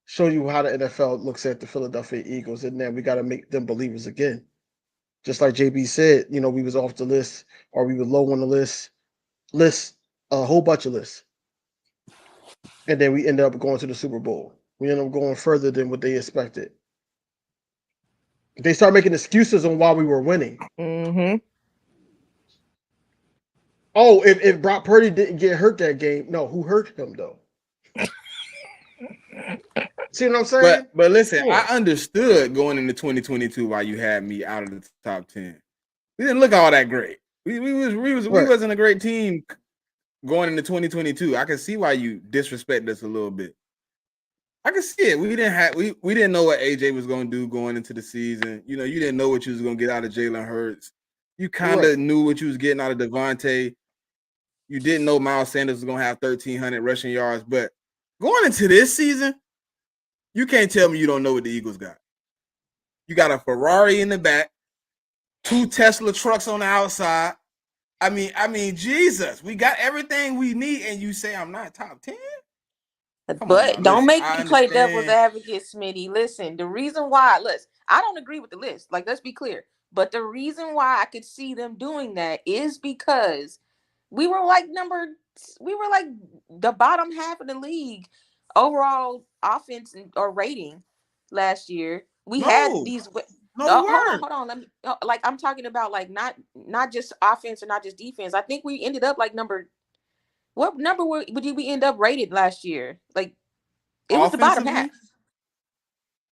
Show you how the NFL looks at the Philadelphia Eagles, and then we got to make them believers again. Just like JB said, we was off the list or we were low on the list, a whole bunch of lists. And then we ended up going to the Super Bowl. We ended up going further than what they expected. They start making excuses on why we were winning. Mm-hmm. Oh, if Brock Purdy didn't get hurt that game, no, who hurt him though? See what I'm saying? But listen, I understood going into 2022 why you had me out of the top 10. We didn't look all that great. We wasn't a great team going into 2022. I can see why you disrespect us a little bit. I can see it. We didn't know what AJ was going to do going into the season. You didn't know what you was going to get out of Jalen Hurts. You kind of knew what you was getting out of Devontae. You didn't know Miles Sanders was going to have 1,300 rushing yards. But going into this season, you can't tell me you don't know what the Eagles got. You got a Ferrari in the back, 2 Tesla trucks on the outside. I mean, Jesus, we got everything we need, and you say I'm not top 10? But don't make me play devil's advocate, Smitty. Listen, the reason why, I don't agree with the list. Let's be clear. But the reason why I could see them doing that is because we were the bottom half of the league overall offense or rating last year. We had these. Hold on. Let me. I'm talking about not just offense or not just defense. I think we ended up what number did we end up rated last year? It was the bottom half.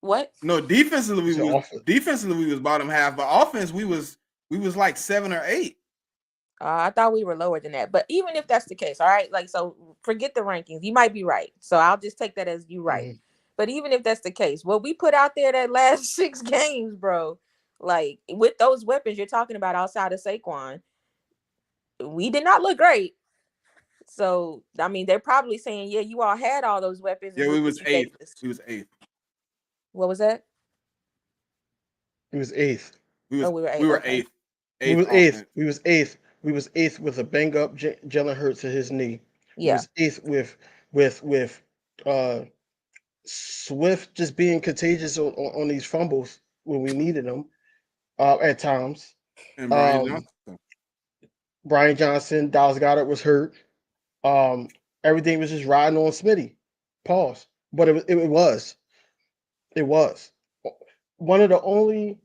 What? No, defensively we was bottom half, but offense we was like 7 or 8. I thought we were lower than that. But even if that's the case, all right, so forget the rankings. You might be right. So I'll just take that as you right. Mm-hmm. But even if that's the case, what we put out there that last 6 games, bro, with those weapons you're talking about outside of Saquon, we did not look great. So, I mean, they're probably saying, yeah, you all had all those weapons. Yeah, we was 8th. We was 8th. What was that? He was 8th. We were 8th. We was 8th. We was 8th. We was 8th with a bang up Jalen Hurts to his knee. Yeah. We was 8th with Swift just being contagious on these fumbles when we needed them at times. And Brian Johnson, Dallas Goedert was hurt. Everything was just riding on Smitty. Pause. But it was one of the only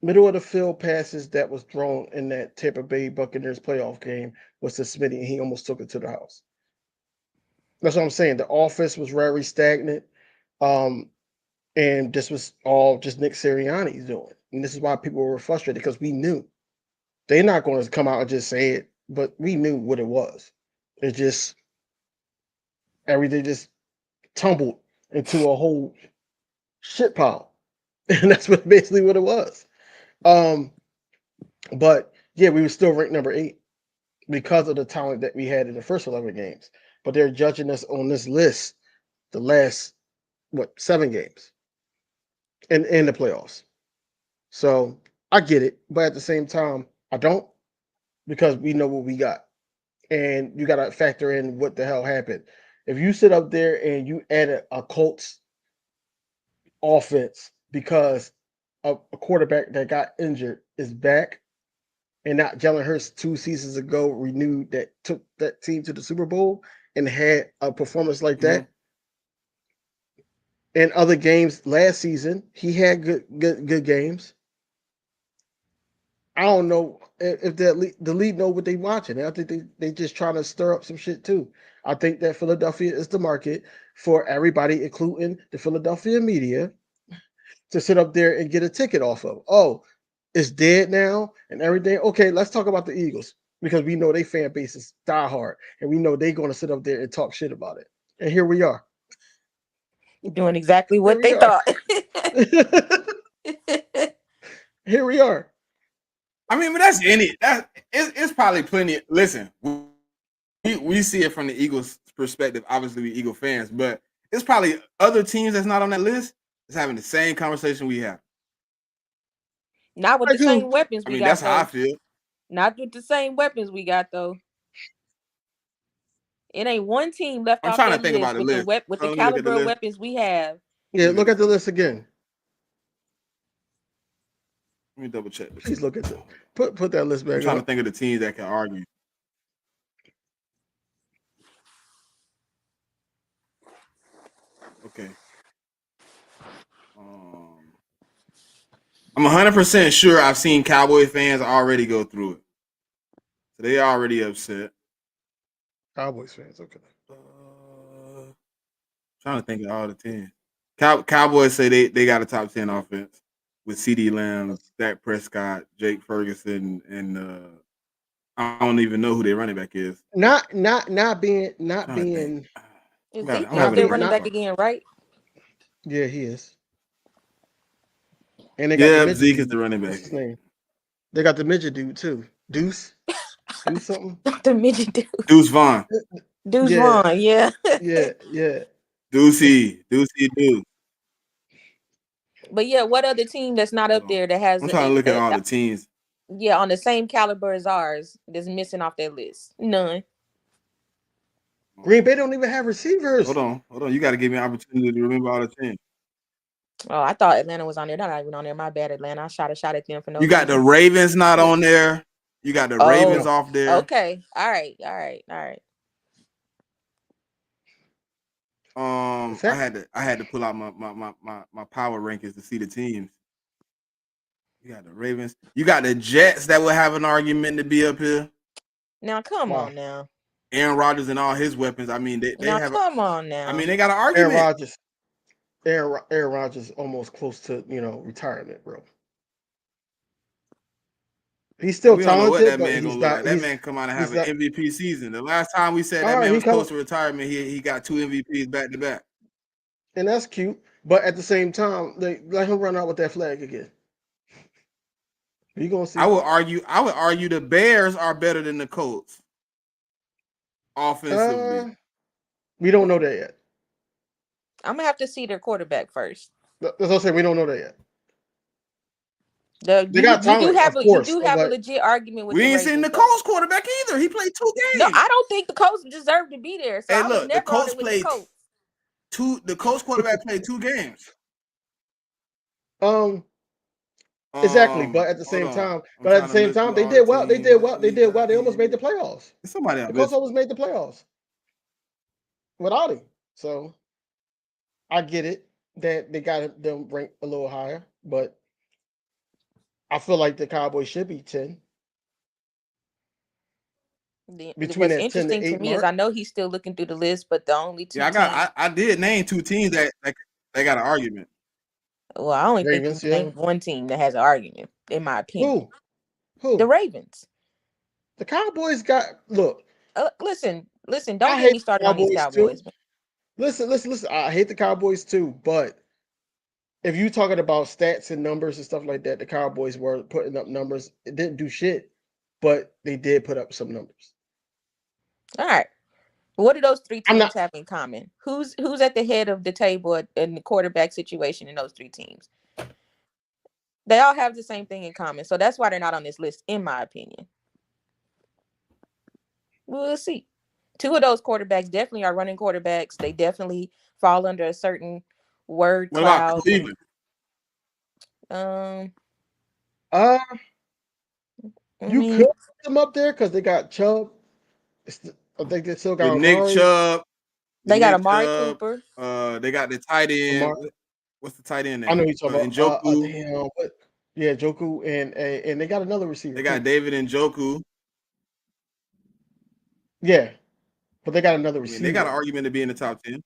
middle of the field passes that was thrown in that Tampa Bay Buccaneers playoff game was to Smitty, and he almost took it to the house. That's what I'm saying. The offense was very stagnant, and this was all just Nick Sirianni's doing. And this is why people were frustrated, because we knew they're not going to come out and just say it, but we knew what it was. It just everything just tumbled into a whole shit pile, and that's basically what it was. But yeah, we were still ranked number 8 because of the talent that we had in the first 11 games. But they're judging us on this list the last 7 games in the playoffs. So I get it, but at the same time, I don't, because we know what we got, and you got to factor in what the hell happened. If you sit up there and you add a Colts offense because a quarterback that got injured is back, and not Jalen Hurts 2 seasons ago renewed that took that team to the Super Bowl and had a performance like that. In other games last season, he had good games. I don't know if the league know what they watching. I think they just trying to stir up some shit too. I think that Philadelphia is the market for everybody, including the Philadelphia media, to sit up there and get a ticket off of. Oh, it's dead now and everything. Okay, let's talk about the Eagles, because we know their fan base is diehard, and we know they're going to sit up there and talk shit about it. And here we are. Doing exactly what they thought. Here we are. I mean, but it's probably plenty. Listen, we see it from the Eagles' perspective. Obviously, we Eagle fans, but it's probably other teams that's not on that list that's having the same conversation we have. Not with the same weapons we got. That's how I feel. Not with the same weapons we got, though. It ain't one team left off that list with the caliber of weapons we have. Yeah, look at the list again. Let me double check this. Please look at the put that list back. I'm trying to think of the teams that can argue. Okay. I'm 100% sure I've seen Cowboy fans already go through it. So they already upset. Cowboys fans, okay. Trying to think of all the teams. Cowboys say they got a top 10 offense with CeeDee Lamb, Dak Prescott, Jake Ferguson, and I don't even know who their running back is. Is Zeke their running back again, right? Yeah, he is. And they got Zeke is the running back. What's his name? They got the midget dude too. Deuce something. The midget dude. Deuce Vaughn. Deuce Vaughn, yeah. yeah. Deucey. But yeah, what other team that's not up there that has? I'm trying to look at all the teams. Yeah, on the same caliber as ours, that's missing off that list. None. Green Bay don't even have receivers. Hold on. You got to give me an opportunity to remember all the teams. Oh, I thought Atlanta was on there. Not even on there. My bad, Atlanta. I shot a shot at them for no reason. You got the Ravens not on there. You got the Ravens off there. Okay. All right. I had to pull out my power rankings to see the teams. You got the Ravens. You got the Jets that will have an argument to be up here. Now come on now. Aaron Rodgers and all his weapons. I mean, they have. Come on now. I mean, they got an argument. Aaron Rodgers almost close to retirement, bro. He's still talented. That man gonna look like. That man come out and have an MVP season. The last time we said that man was close to retirement, he got 2 MVPs back to back. And that's cute. But at the same time, let him run out with that flag again. You gonna see? I would argue the Bears are better than the Colts offensively. We don't know that yet. I'm gonna have to see their quarterback first. That's what I'm saying. We don't know that yet. You do have a legit argument with. We ain't seen the Colts quarterback either. He played 2 games. No, I don't think the Colts deserve to be there. So hey, look, the Colts played the Colts quarterback played 2 games. Exactly, but at the same time, they did well. They almost made the playoffs. Somebody else. The Colts almost made the playoffs without him. So I get it that they got them ranked a little higher, but I feel like the Cowboys should be 10. What's interesting to me is I know he's still looking through the list, but the only 2 teams. I did name 2 teams that they got an argument. Well, I only think you named one team that has an argument, in my opinion. Who? The Ravens. The Cowboys got look. Listen. Don't get me started on these Cowboys. Listen. I hate the Cowboys too, but if you're talking about stats and numbers and stuff like that, the Cowboys were putting up numbers. It didn't do shit, but they did put up some numbers. All right. What do those 3 teams have in common? Who's at the head of the table in the quarterback situation in those 3 teams? They all have the same thing in common. So that's why they're not on this list, in my opinion. We'll see. 2 of those quarterbacks definitely are running quarterbacks. They definitely fall under a certain word what cloud. About Cleveland? You could put them up there because they got Chubb. I think they still got Nick Chubb. They got Amari Cooper. They got the tight end. What's the tight end name? I know you're talking about Njoku. Njoku, and they got another receiver. They got David Njoku. Yeah, but they got another receiver. They got an argument to be in the top 10.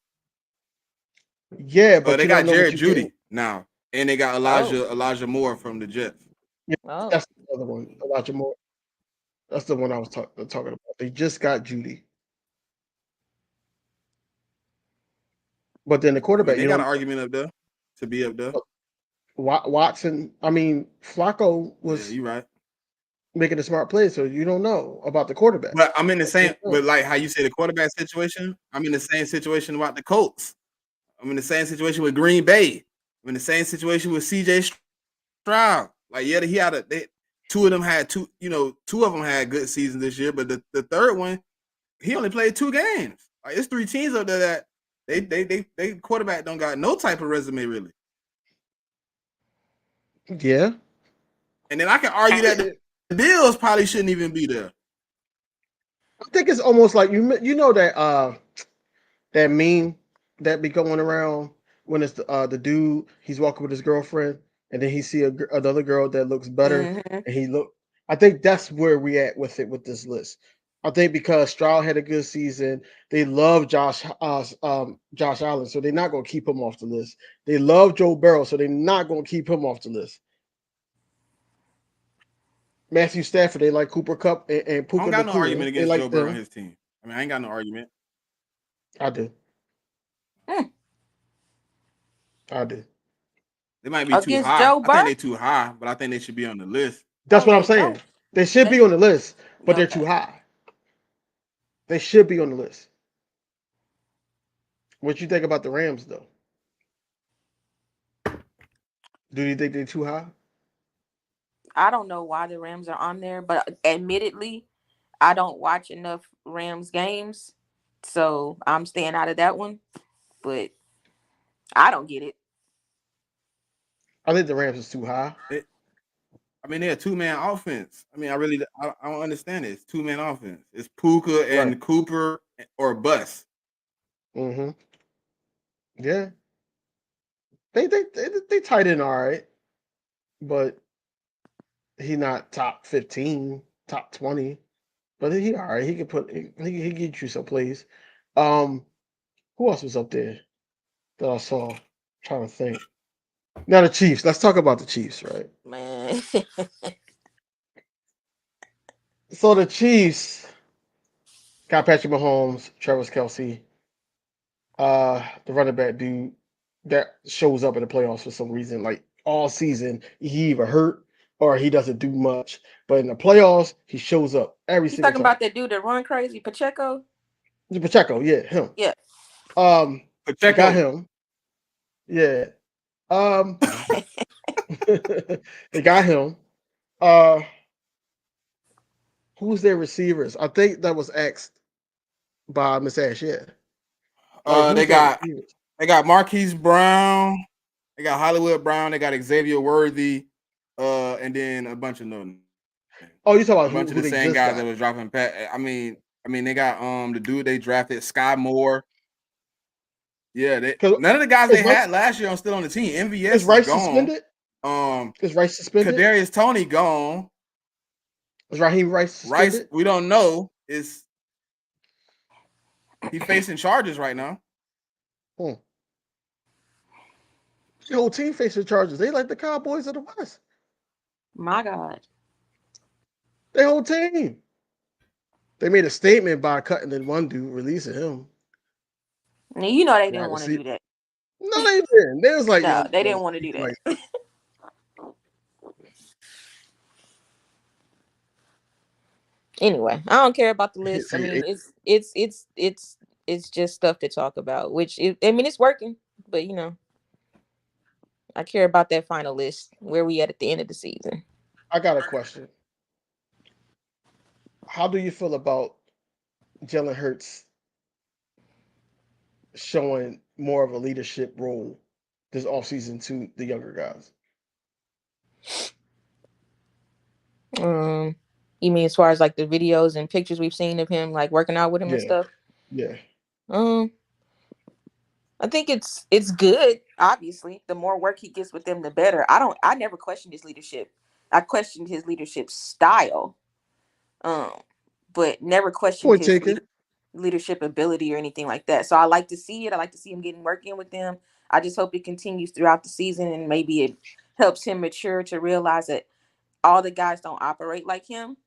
Yeah, but they got Jared Judy now, and they got Elijah Moore from the Jets. Yeah, that's the other one, Elijah Moore. That's the one I was talking about. They just got Judy. But then the quarterback, they got an argument up there to be up there. Watson, Flacco was. Yeah, you're right. making a smart play, so you don't know about the quarterback. But I'm in the same, but like how you say the quarterback situation, I'm in the same situation about the Colts. I'm in the same situation with Green Bay. I'm in the same situation with CJ Stroud. Like, yeah, two of them had two of them had good seasons this year, but the third one, he only played 2 games. Like, it's 3 teams up there that they quarterback don't got no type of resume really. Yeah. And then I can argue that the Bills probably shouldn't even be there. I think it's almost like you know that meme that be going around when it's the dude, he's walking with his girlfriend and then he see another girl that looks better and I think that's where we at with this list. I think because Stroud had a good season, they love Josh Allen, so they're not going to keep him off the list. They love Joe Burrow, so they're not going to keep him off the list. Matthew Stafford, they like Cooper Kupp and Puka I don't got no Nacua. argument They against like Joe Burrow them. and his team. I mean, I ain't got no argument. I do. I do. They might be too high. I think they're too high, but I think they should be on the list. That's what I'm saying. They should be on the list, but they're too high. They should be on the list. What you think about the Rams, though? Do you think they're too high? I don't know why the Rams are on there, but admittedly, I don't watch enough Rams games, so I'm staying out of that one. But I don't get it. I think the Rams is too high. They're a 2-man offense. I mean, I don't understand it. It's 2-man offense. It's Puka and Cooper or bust. Mm-hmm. Yeah. They tight end all right, but he not top 15, top 20. But he all right. He can get you some plays. Who else was up there that I saw? I'm trying to think. Now the Chiefs. Let's talk about the Chiefs, right? Man. So the Chiefs got Patrick Mahomes, Travis Kelce, the running back dude that shows up in the playoffs for some reason. Like all season, he either hurt or he doesn't do much. But in the playoffs, he shows up every single time. You talking about that dude that run crazy, Pacheco? Pacheco, yeah, him. Yeah. Pacheco. Got him. Yeah. They got him. Who's their receivers? I think that was asked by Miss Ash. Yeah. They got Marquise Brown. They got Hollywood Brown. They got Xavier Worthy. And then a bunch of them. Oh, you talking about a bunch of the same guys that was dropping. I mean, they got the dude they drafted, Sky Moore. Yeah, none of the guys they had last year are still on the team. MVS is Rice gone. Suspended? Is Rice suspended? Kadarius Toney gone. Is Raheem Rice suspended? Rice, we don't know. Is he facing charges right now? The whole team facing charges. They like the Cowboys of the West. My God. Their whole team. They made a statement by cutting the one dude, releasing him. Now, you know they didn't want to do that. No, they didn't. They was like, no, they didn't want to do that. Like, anyway, I don't care about the list. I mean, it's just stuff to talk about. It's working, but I care about that final list. Where we at the end of the season? I got a question. How do you feel about Jalen Hurts showing more of a leadership role this offseason to the younger guys? You mean as far as like the videos and pictures we've seen of him like working out with him and stuff? Yeah. I think it's good. Obviously, the more work he gets with them, the better. I never questioned his leadership. I questioned his leadership style, but never questioned his leadership ability or anything like that. So I like to see it. I like to see him getting work in with them. I just hope it continues throughout the season, and maybe it helps him mature to realize that all the guys don't operate like him.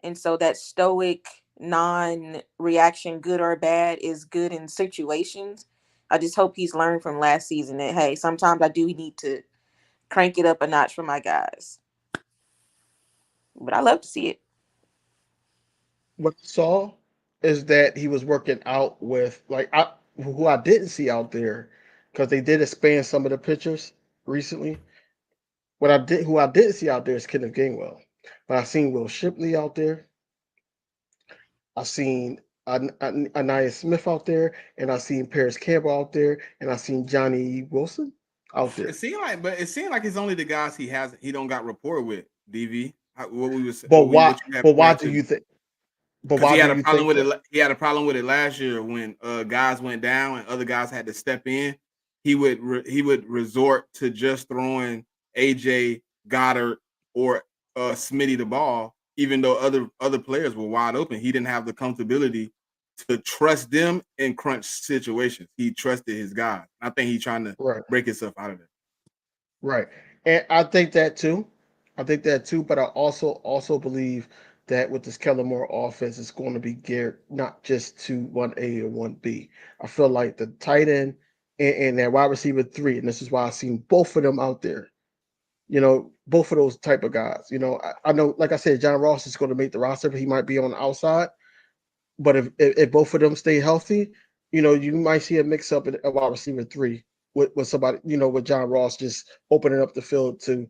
And so that stoic non-reaction, good or bad, is good in situations. I just hope he's learned from last season that, hey, sometimes I do need to crank it up a notch for my guys. But I love to see it. What I saw is that he was working out with who I didn't see out there because they did expand some of the pictures recently. Who I didn't see out there is Kenneth Gainwell, but I seen Will Shipley out there. I seen Anaya Smith out there, and I seen Paris Campbell out there, and I seen Johnny Wilson out there. It seemed like it's only the guys he don't got rapport with. DV, But what you have But why do mentioned. you think? But Because why he do had a you problem think with that? it. He had a problem with it last year when guys went down and other guys had to step in. He would resort to just throwing AJ Goddard or Smitty the ball, even though other players were wide open. He didn't have the comfortability to trust them in crunch situations. He trusted his guys. I think he's trying to Right. break himself out of it. Right. And I think that too. But I also believe that with this Kellen Moore offense, it's going to be geared not just to 1A or 1B. I feel like the tight end and that wide receiver 3, and this is why I've seen both of them out there. Both of those type of guys. I know, like I said, John Ross is going to make the roster, but he might be on the outside. But if both of them stay healthy, you might see a mix up in a wide receiver 3 with somebody, with John Ross just opening up the field to,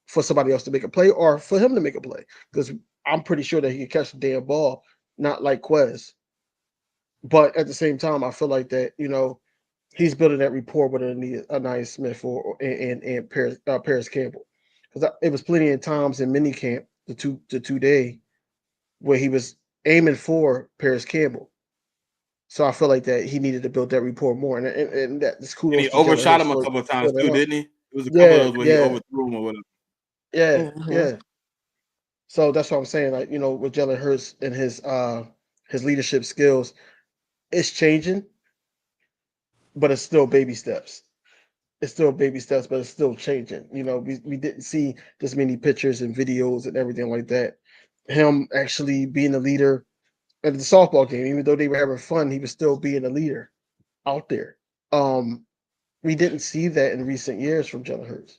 for somebody else to make a play or for him to make a play. Because I'm pretty sure that he can catch the damn ball, not like Quez. But at the same time, I feel like that, he's building that rapport with Anaya Smith and Paris Campbell. Because it was plenty of times in minicamp, the 2 day, where he was aiming for Paris Campbell. So I feel like that he needed to build that rapport more, and that this And kudos he to Jalen overshot Hurts him a for couple of times that too, up. didn't he? It was a couple of Yeah, those where he yeah, overthrew him or whatever. yeah, Mm-hmm. yeah. So that's what I'm saying. Like, with Jalen Hurts and his leadership skills, it's changing, but it's still baby steps. It's still baby steps, but it's still changing. We didn't see this many pictures and videos and everything like that. Him actually being a leader at the softball game, even though they were having fun, he was still being a leader out there. Um, we didn't see that in recent years from Jalen Hurts.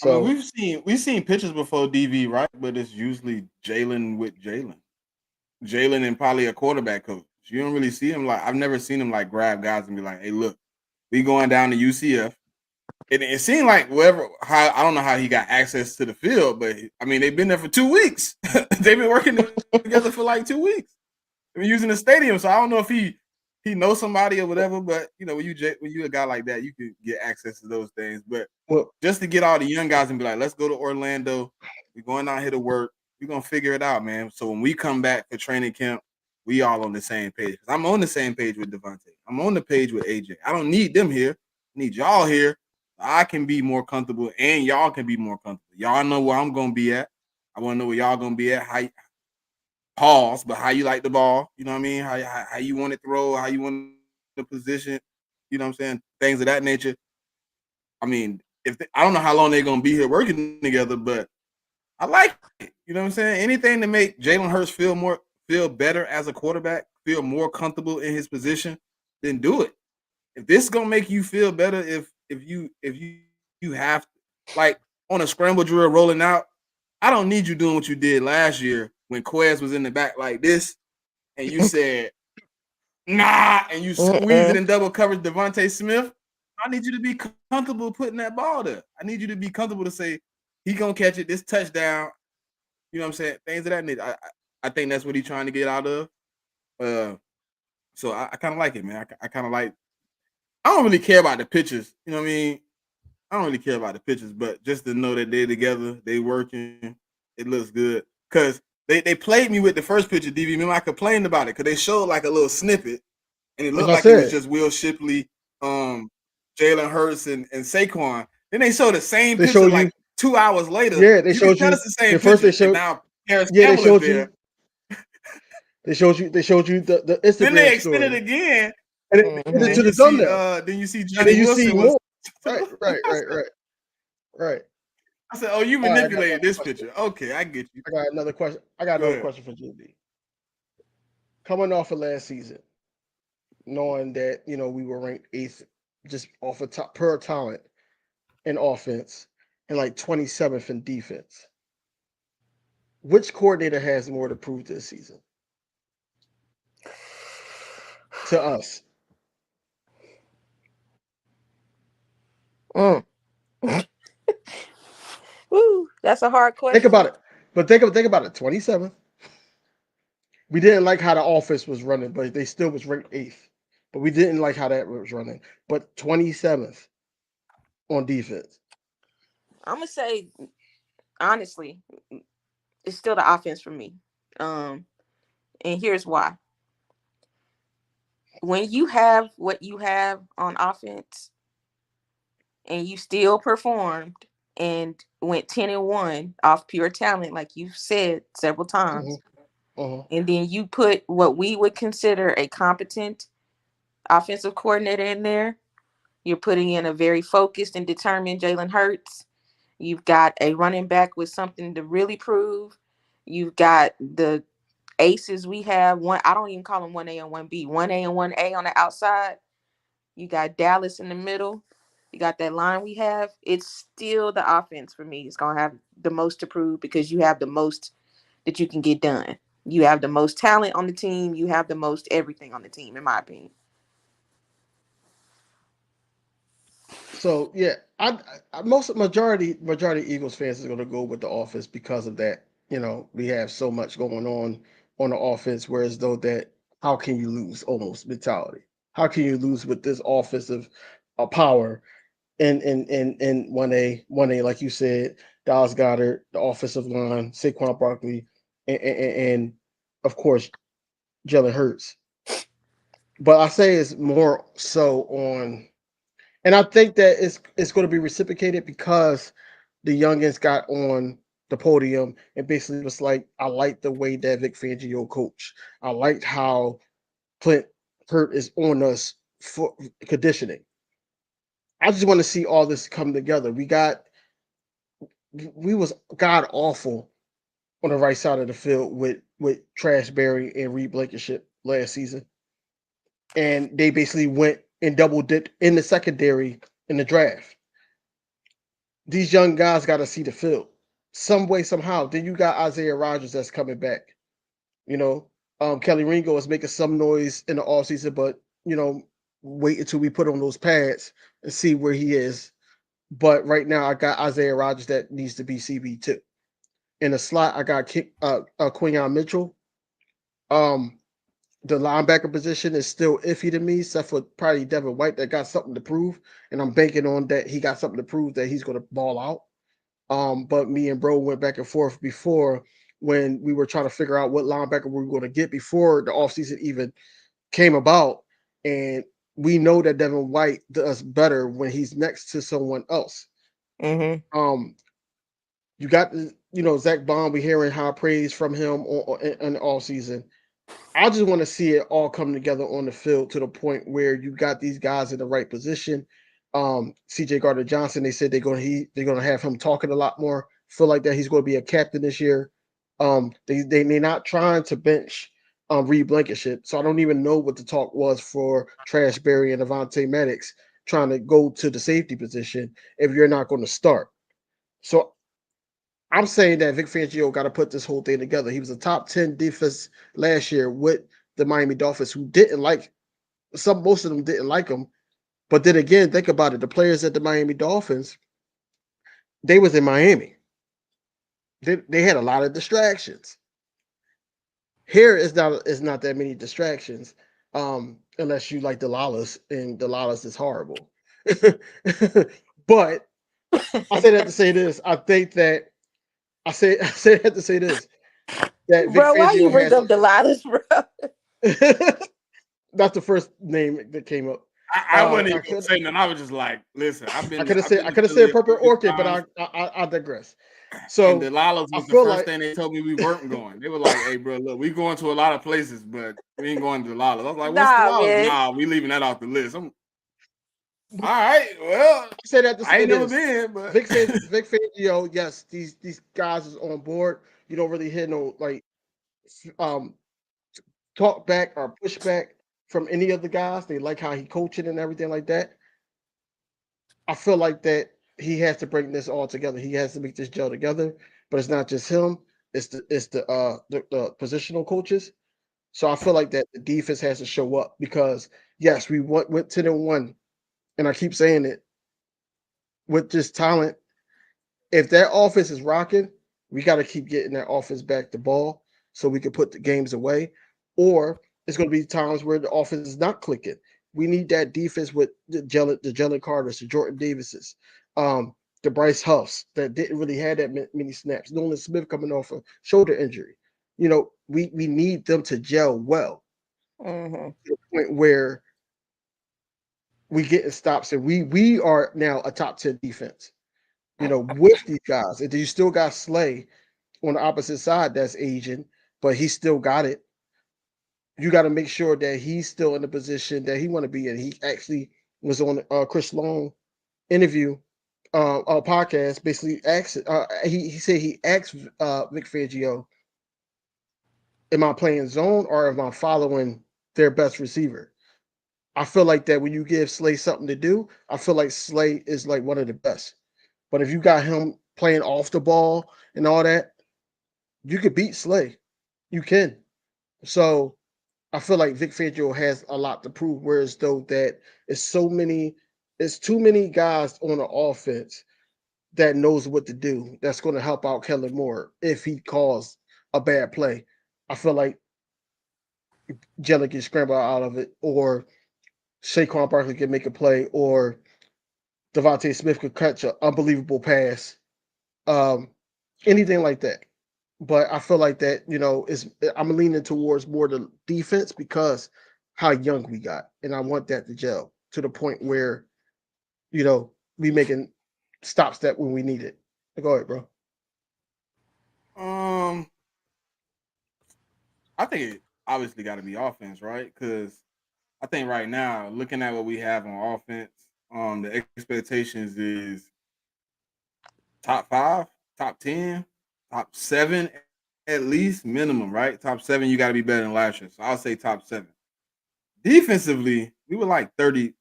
I mean, So we've seen pictures before DV, right? But it's usually Jalen with Jalen and probably a quarterback coach. You don't really see him I've never seen him grab guys and be like, "Hey, look, we going down to UCF." It seemed like I don't know how he got access to the field, but I mean, they've been there for 2 weeks. They've been working together for 2 weeks. They've been using the stadium, so I don't know if he knows somebody or whatever. But when you a guy like that, you can get access to those things. But well, just to get all the young guys and be like, let's go to Orlando. We're going out here to work. We're gonna figure it out, man. So when we come back for training camp, we all on the same page. I'm on the same page with Devontae. I'm on the page with AJ. I don't need them here. I need y'all here. I can be more comfortable, and y'all can be more comfortable. Y'all know where I'm gonna be at. I want to know where y'all gonna be at. How you like the ball? You know what I mean? How you want to throw? How you want the position? You know what I'm saying? Things of that nature. I mean, I don't know how long they're gonna be here working together, but I like it. You know what I'm saying? Anything to make Jalen Hurts feel better as a quarterback, feel more comfortable in his position, then do it. If this is gonna make you feel better, if you have on a scramble drill rolling out, I don't need you doing what you did last year when Quez was in the back like this, and you said nah, and you squeeze it in double coverage, Devontae Smith. I need you to be comfortable putting that ball there. I need you to be comfortable to say he gonna catch it. This touchdown. You know what I'm saying? Things of that nature. I think that's what he's trying to get out of. So I kind of like it, man. I kind of like. I don't really care about the pitches. You know what I mean? I don't really care about the pitches, but just to know that they're together, they working, it looks good. Cause they played me with the first picture, DV. Remember I complained about it because they showed a little snippet, and it as looked I like it was said, just Will Shipley, Jalen Hurts, and Saquon. Then they showed the same they picture showed you. 2 hours later. Yeah, they You can showed tell you. it's the same They first picture, they and showed. now Paris Yeah, they Campbell is showed there. you. They showed you. They showed you the Then they Instagram extended story, again, and it and it Mm-hmm. to the thumbnail, then you see and Johnny then you see Wilson was. more. Right, right, right, right, right. I said, "Oh, you All right, I got manipulated another this question. picture. Okay, I get you. I got another question. I got Go another ahead." question for JB. Coming off of last season, knowing that we were ranked 8th, just off of top per talent in offense, and 27th in defense. which coordinator has more to prove this season? To us. Woo, that's a hard Think question. about it. But think about it. 27th. We didn't like how the offense was running, but they still was ranked 8th. But we didn't like how that was running. But 27th on defense. I'm gonna say honestly, it's still the offense for me. And here's why. When you have what you have on offense and you still performed and went 10-1 off pure talent, like you've said several times, and then you put what we would consider a competent offensive coordinator in there, you're putting in a very focused and determined Jalen Hurts. You've got a running back with something to really prove. You've got the aces we have. One, I don't even call them 1A and 1B. 1A and 1A on the outside. You got Dallas in the middle. You got that line we have. It's still the offense for me. It's going to have the most to prove because you have the most that you can get done. You have the most talent on the team. You have the most everything on the team, in my opinion. So yeah, majority Eagles fans is going to go with the offense because of that. You know, we have so much going on the offense, whereas though that how can you lose almost mentality? How can you lose with this offensive power in 1A like you said, Dallas Goedert, the offensive line, Saquon Barkley, and of course Jalen Hurts. But I say it's more so on. And I think that it's going to be reciprocated because the youngins got on the podium and basically was like, I like the way that Vic Fangio coach. I liked how Clint Hurt is on us for conditioning. I just want to see all this come together. We was god awful on the right side of the field with Trash Berry and Reed Blankenship last season. And they basically went and double dipped in the secondary in the draft. These young guys got to see the field some way, somehow. Then you got Isaiah Rodgers that's coming back. You know, Kelly Ringo is making some noise in the offseason, but, you know, wait until we put on those pads and see where he is. But right now, I got Isaiah Rodgers that needs to be CB2. In the slot, I got Quinyon Mitchell. The linebacker position is still iffy to me, except for probably Devin White that got something to prove. And I'm banking on that he got something to prove that he's going to ball out. But me and bro went back and forth before when we were trying to figure out what linebacker we were going to get before the offseason even came about. And we know that Devin White does better when he's next to someone else. You got Zach Bond. We're hearing high praise from him in the offseason. I just want to see it all come together on the field to the point where you got these guys in the right position. CJ Gardner Johnson, they said they're gonna have him talking a lot more. Feel like that he's going to be a captain this year. They're not trying to bench Reed Blankenship, so I don't even know what the talk was for Trash Berry and Avonte Maddox trying to go to the safety position if you're not going to start. So I'm saying that Vic Fangio got to put this whole thing together. He was a top 10 defense last year with the Miami Dolphins, who didn't like most of them didn't like him. But then again, think about it. The players at the Miami Dolphins, they was in Miami. They had a lot of distractions. Here is not that many distractions, unless you like Delalas, and Delalas is horrible. But I say that to say this. I think that I say that to say this. That Vic Bro, why you Fangio bring has up Delilah's, bro? That's the first name that came up. I wasn't even gonna say nothing. I was just like, listen, I could have said Purple Orchid, but I digress. So and Delilah's was the first thing they told me we weren't going. They were like, "Hey, bro, look, we going to a lot of places, but we ain't going to Delilah's." I was like, "What's Delilah's?" Nah, we leaving that off the list. All right, well, I say that to say I ain't never this. been, but Vic Fangio, yes, these guys is on board. You don't really hear no talk back or push back from any of the guys. They like how he coaching and everything like that. I feel like that he has to bring this all together. He has to make this gel together, but it's not just him. It's the positional coaches. So I feel like that the defense has to show up because yes, we went 10-1, and I keep saying it with this talent. If that offense is rocking, we got to keep getting that offense back the ball so we can put the games away. Or it's going to be times where the offense is not clicking. We need that defense with the Jalen Carters, the Jordan Davises, the Bryce Huffs that didn't really have that many snaps. Nolan Smith coming off a shoulder injury. We need them to gel well to the point where we get in stops and we are now a top 10 defense. With these guys, and then you still got Slay on the opposite side that's Asian, but he still got it. You got to make sure that he's still in the position that he want to be in. He actually was on Chris Long interview podcast. Basically, asked he said he asked Vic Fangio, "Am I playing zone or am I following their best receiver?" I feel like that when you give Slay something to do, I feel like Slay is like one of the best. But if you got him playing off the ball and all that, you could beat Slay. You can. So I feel like Vic Fangio has a lot to prove. Whereas though that it's too many guys on the offense that knows what to do. That's going to help out Kellen Moore if he calls a bad play. I feel like Jellen can scramble out of it, or Saquon Barkley can make a play, or Devontae Smith could catch an unbelievable pass. Um, Anything like that. But I feel like that, I'm leaning towards more the defense because how young we got. And I want that to gel to the point where, we making stop step when we need it. Go ahead, bro. I think it obviously got to be offense, right? Because I think right now, looking at what we have on offense, the expectations is top 5, top 10, top 7 at least minimum, right? Top 7, you got to be better than last year. So I'll say top 7. Defensively, we were like 30th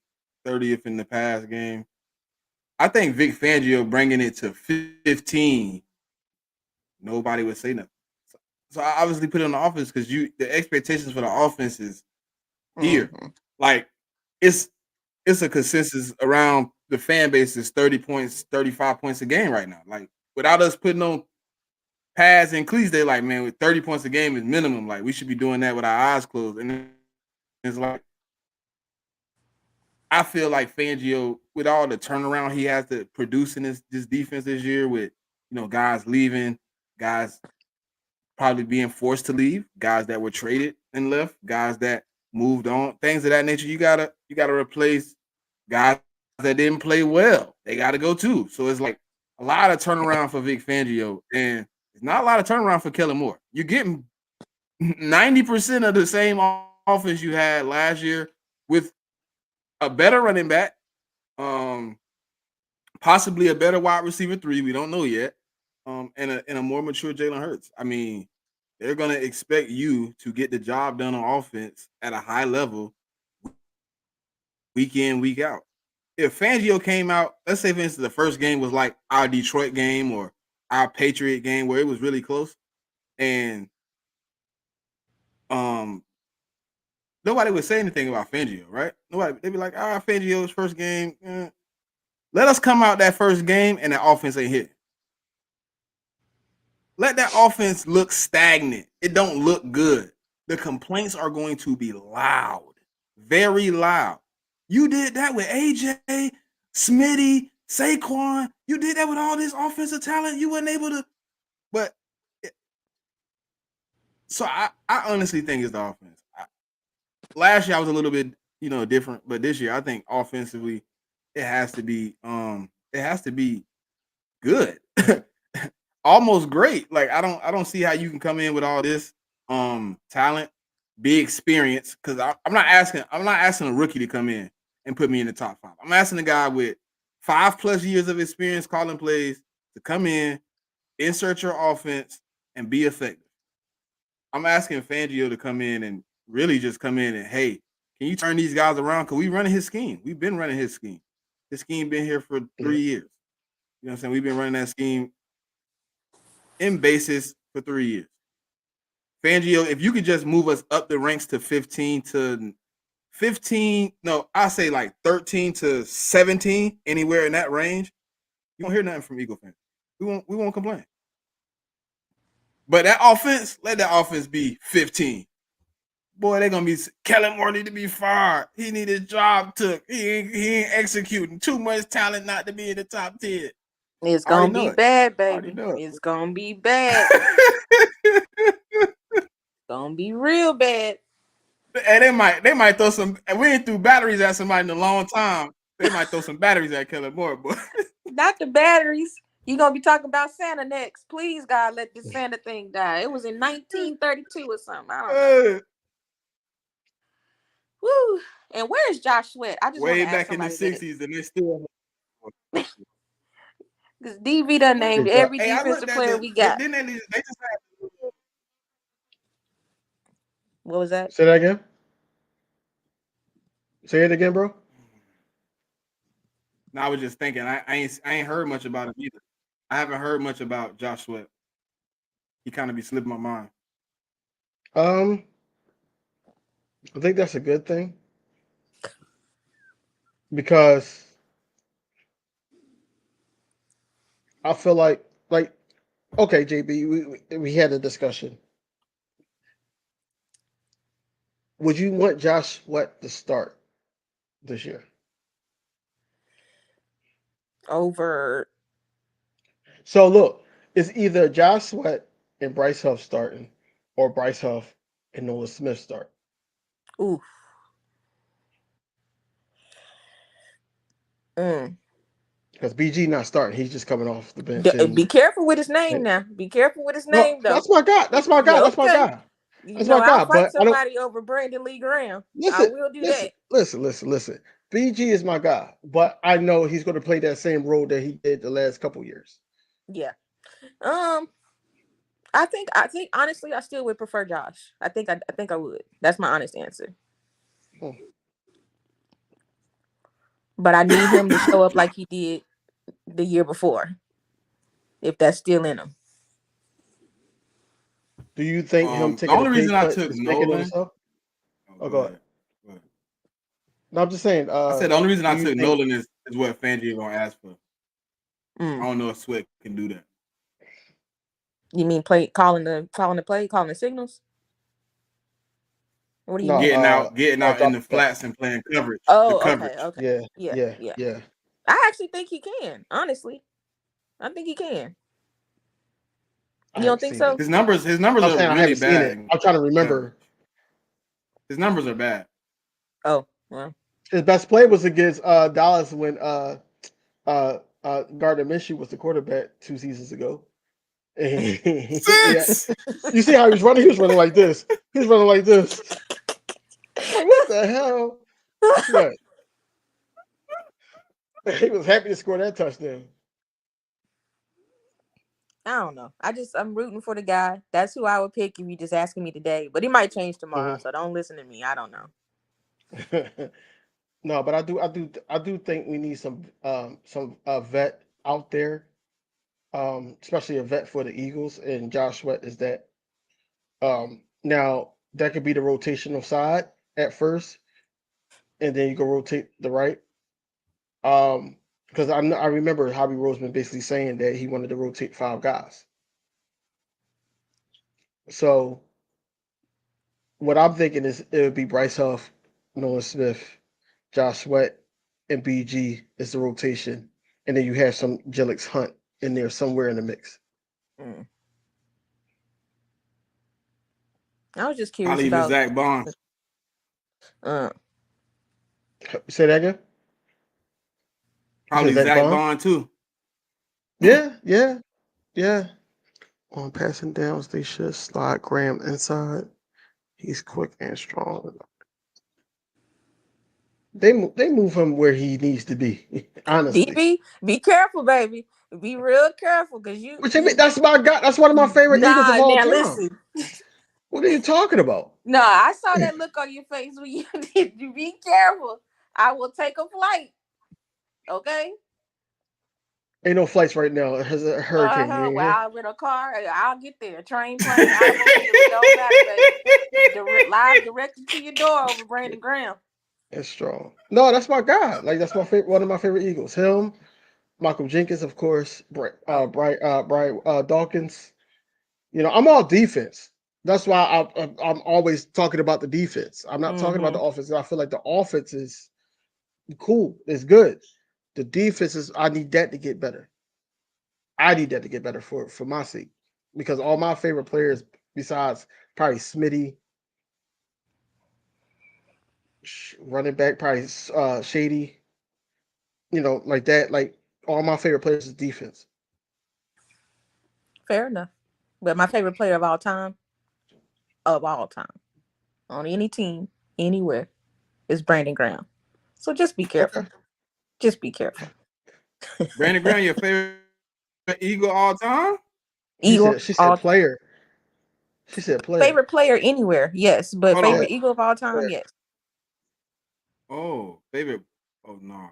in the past game. I think Vic Fangio bringing it to 15, nobody would say nothing. So I obviously put it on the offense because the expectations for the offense is here. Mm-hmm. Like it's a consensus around the fan base is 30 points, 35 points a game right now. Like without us putting on pads and cleats, they're like, man, with 30 points a game is minimum. Like we should be doing that with our eyes closed. And it's like I feel like Fangio, with all the turnaround he has to produce in this defense this year, with guys leaving, guys probably being forced to leave, guys that were traded and left, guys that moved on, things of that nature. You gotta replace guys that didn't play well. They gotta go too. So it's like a lot of turnaround for Vic Fangio, and it's not a lot of turnaround for Kellen Moore. You're getting 90% of the same offense you had last year with a better running back, possibly a better wide receiver 3. We don't know yet. And a more mature Jalen Hurts. I mean, they're gonna expect you to get the job done on offense at a high level, week in, week out. If Fangio came out, let's say for instance the first game was like our Detroit game or our Patriot game where it was really close, and nobody would say anything about Fangio, right? Nobody. They'd be like, Fangio's first game. Let us come out that first game and the offense ain't hitting. Let that offense look stagnant. It don't look good. The complaints are going to be loud, very loud. You did that with AJ, Smitty, Saquon. You did that with all this offensive talent. You weren't able to. But so I honestly think it's the offense. Last year I was a little bit, different, but this year I think offensively it has to be good. Almost great. Like I don't see how you can come in with all this talent, be experienced. Because I'm not asking a rookie to come in and put me in the top 5. I'm asking a guy with 5+ years of experience calling plays to come in, insert your offense, and be effective. I'm asking Fangio to come in and really just come in and, hey, can you turn these guys around? Because we're running his scheme. We've been running his scheme. His scheme been here for 3 years. You know what I'm saying? We've been running that scheme in basis for 3 years. Fangio, if you could just move us up the ranks to 15 to 15, no, I say like 13 to 17, anywhere in that range, you won't hear nothing from Eagle fans. We won't complain. But that offense, let that offense be 15. Boy, they're gonna be Kellen Moore need to be fired. He need his job took. He ain't executing. Too much talent not to be in the top 10. It's gonna be bad, baby. It's gonna be bad. Gonna be real bad. And they might throw some. We ain't threw batteries at somebody in a long time. They might throw some batteries at Kellen Moore, but not the batteries. You gonna be talking about Santa next? Please, God, let this Santa thing die. It was in 1932 or something. I don't know. Woo! And where's Josh Sweat? I just way want to ask back in the 60s, and they still. Because DV done named every defensive player we got. They just had. What was that? Say that again. Say it again, bro. No, I was just thinking. I ain't heard much about him either. I haven't heard much about Josh Sweat. He kind of be slipping my mind. I think that's a good thing because I feel like okay, JB, we had a discussion. Would you want Josh Sweat to start this year? Over. So look, it's either Josh Sweat and Bryce Huff starting, or Bryce Huff and Nolan Smith start. Ooh. Because BG not starting, he's just coming off the bench. Be careful with his name now. Be careful with his name, though. That's my guy. That's my guy. Yeah, That's my guy. That's my guy. I'll fight somebody over Brandon Lee Graham. I will do that. Listen. BG is my guy, but I know he's going to play that same role that he did the last couple years. Yeah. I think honestly, I still would prefer Josh. I think I would. That's my honest answer. But I need him to show up like he did the year before, if that's still in him. Do you think him taking the only reason I took Nolan? Go ahead. No, I'm just saying. I said the only reason I took Nolan is what Fangio gonna ask for. I don't know if Sweat can do that. You mean calling the play, calling the signals? What do you mean? Getting out in the flats and playing coverage. Oh, the coverage. Okay. Yeah. I actually think he can. Honestly, I think he can. You don't think so? His numbers are really bad. I'm trying to remember. His numbers are bad. Oh, well. His best play was against Dallas when Gardner Minshew was the quarterback 2 seasons ago. Yeah. You see how he was running? He was running like this. Like, what the hell? What? He was happy to score that touchdown. I don't know. I'm rooting for the guy. That's who I would pick if you just asking me today. But he might change tomorrow, so don't listen to me. I don't know. No, but I do think we need some vet out there, especially a vet for the Eagles, and Josh Sweat is that. Now that could be the rotational side at first, and then you can rotate the right. Because I remember Howie Roseman basically saying that he wanted to rotate 5 guys. So what I'm thinking is it would be Bryce Huff, Nolan Smith, Josh Sweat, and BG is the rotation, and then you have some Jillix Hunt in there somewhere in the mix. I was just curious about Zach Bond. Say that again. Probably Zach Bond too. Yeah. On passing downs, they should slide Graham inside. He's quick and strong. They move him where he needs to be. Honestly, DB, be careful, baby. Be real careful, because that's my guy. That's one of my favorite Eagles of all time. Listen. What are you talking about? No, I saw that look on your face when you did. You be careful. I will take a flight. Okay. Ain't no flights right now. It has a hurricane. Well, with a car, I'll get there. Train, plane, automobile, it don't matter, baby. Live directed to your door over Brandon Graham. It's strong. No, that's my guy. Like that's my favorite. One of my favorite Eagles. Him, Malcolm Jenkins, of course. Brian Dawkins. You know, I'm all defense. That's why I'm always talking about the defense. I'm not talking about the offense. I feel like the offense is cool. It's good. The defense is. I need that to get better. I need that to get better for my sake, because all my favorite players, besides probably Smitty, running back, probably Shady, you know, like that. Like all my favorite players is defense. Fair enough. But my favorite player of all time, on any team, anywhere, is Brandon Graham. So just be careful. Okay. Just be careful. Brandon Graham, your favorite Eagle all time? Eagle. She said player. She said player. Favorite player anywhere, yes. But favorite Eagle of all time, yes. Oh, favorite. Oh, no.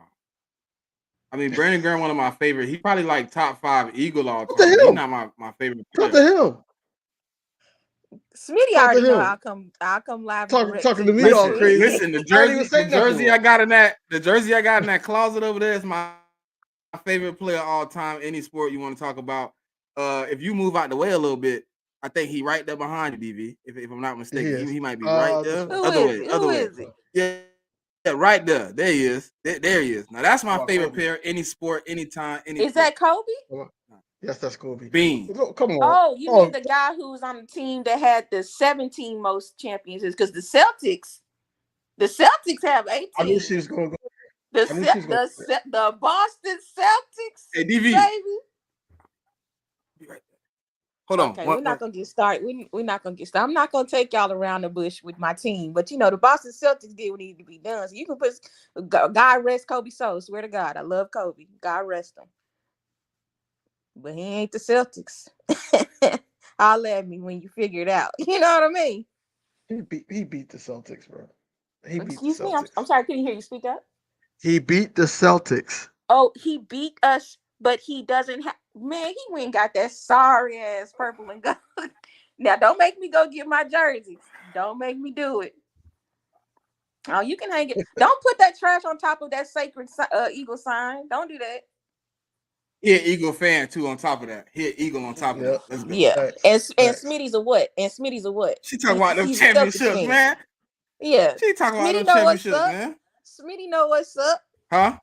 I mean, Brandon Graham, one of my favorite. He probably like top 5 Eagle all time. He's not my favorite player. Talk to him. Smitty already know I'll come live. Talking to me all crazy. Listen, the jersey I got in that closet over there is my favorite player all time. Any sport you want to talk about. If you move out the way a little bit, I think he right there behind you, DV. If I'm not mistaken, he might be right there. Other way. Yeah, right there. There he is. There he is. Now that's my favorite player. Any sport, anytime. Is that Kobe? Yes, that's Kobe. Bean. Come on. Oh, you mean the guy who was on the team that had the 17 most championships? Because the Celtics have 18. I knew she was going to go. The Boston Celtics. Hey, DV. Baby. Hold on. Okay, we're not gonna get started. We're not gonna get started. I'm not gonna take y'all around the bush with my team, but you know the Boston Celtics did what needed to be done. So you can put God rest Kobe soul. Swear to God, I love Kobe. God rest him. But he ain't the Celtics. Holler at me when you figure it out. You know what I mean? He beat the Celtics, bro. Excuse me. I'm sorry. I couldn't hear you. Speak up. He beat the Celtics. Oh, he beat us, but he doesn't have. Man, he went and got that sorry ass purple and gold. Now, don't make me go get my jersey. Don't make me do it. Oh, you can hang it. Don't put that trash on top of that sacred Eagle sign. Don't do that. He an Eagle fan too. On top of that, he an Eagle on top of that. Let's go. Yeah, and Smitty's a what? She talking about them championships, man. Yeah, she talking about them championships, man. Smitty know what's up. Huh?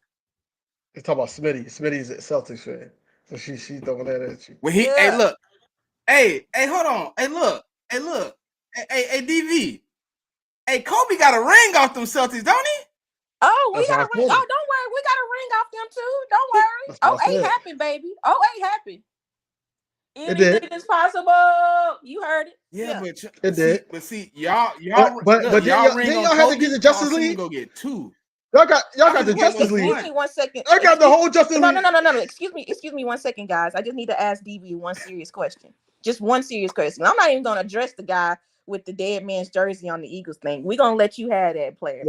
He's talking about Smitty. Smitty's a Celtics fan, so she throwing that at you. When he, hey, look, hey, hold on, hey, look, hey, DV, hey, Kobe got a ring off them Celtics, don't he? Oh, we got a ring. Oh, don't worry, we got a ring off them too. Don't worry. 08 happened, baby. 08 happened. Anything is possible. You heard it. Yeah, but it did. But see, y'all, but y'all had to get the Justice League. Go get 2. Y'all got the Justice League. Excuse me 1 second. I got the whole Justice League. No. Excuse me 1 second, guys. I just need to ask DV one serious question. Just one serious question. I'm not even going to address the guy with the dead man's jersey on the Eagles thing. We're going to let you have that, player.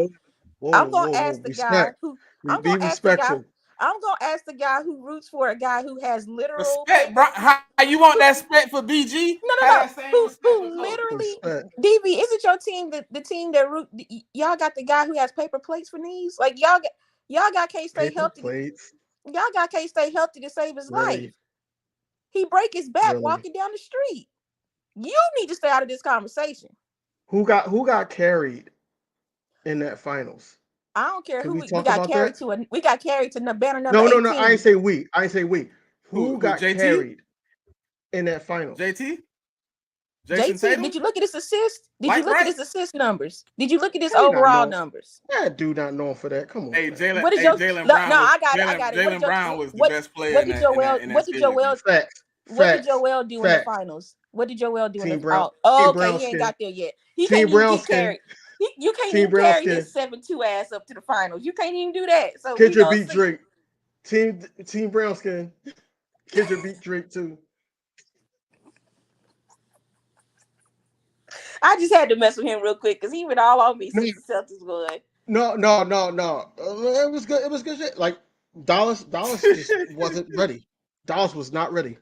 I'm going to ask the guy who. I'm going to ask the guy who roots for a guy who has literal respect, bro. How you want that respect for BG? No. Who literally DV, is it your team the team that y'all got the guy who has paper plates for knees? Like y'all can't stay healthy. Y'all can't stay healthy to save his life. He break his back walking down the street. You need to stay out of this conversation. Who got carried in that finals? I don't care who we got carried to. We got carried to banner number 18. No. I ain't say we. Who got carried in that finals? JT, did you look at his assist? Did you look at his assist numbers? Did you look at his overall numbers? That dude not known for that. Come on. Hey, Jalen Brown. No, I got it. Jalen Brown was the best player. What did Joel do in the finals? What did Joel do in the finals? Okay, he ain't got there yet. He can't even get carried. You can't even carry his 7-2 ass up to the finals. You can't even do that. So Kendrick beat Drake. Team Brown skin. Kendrick beat Drake too. I just had to mess with him real quick because he went all on me since the Celtics won. No. It was good. It was good shit. Like Dallas just wasn't ready. Dallas was not ready.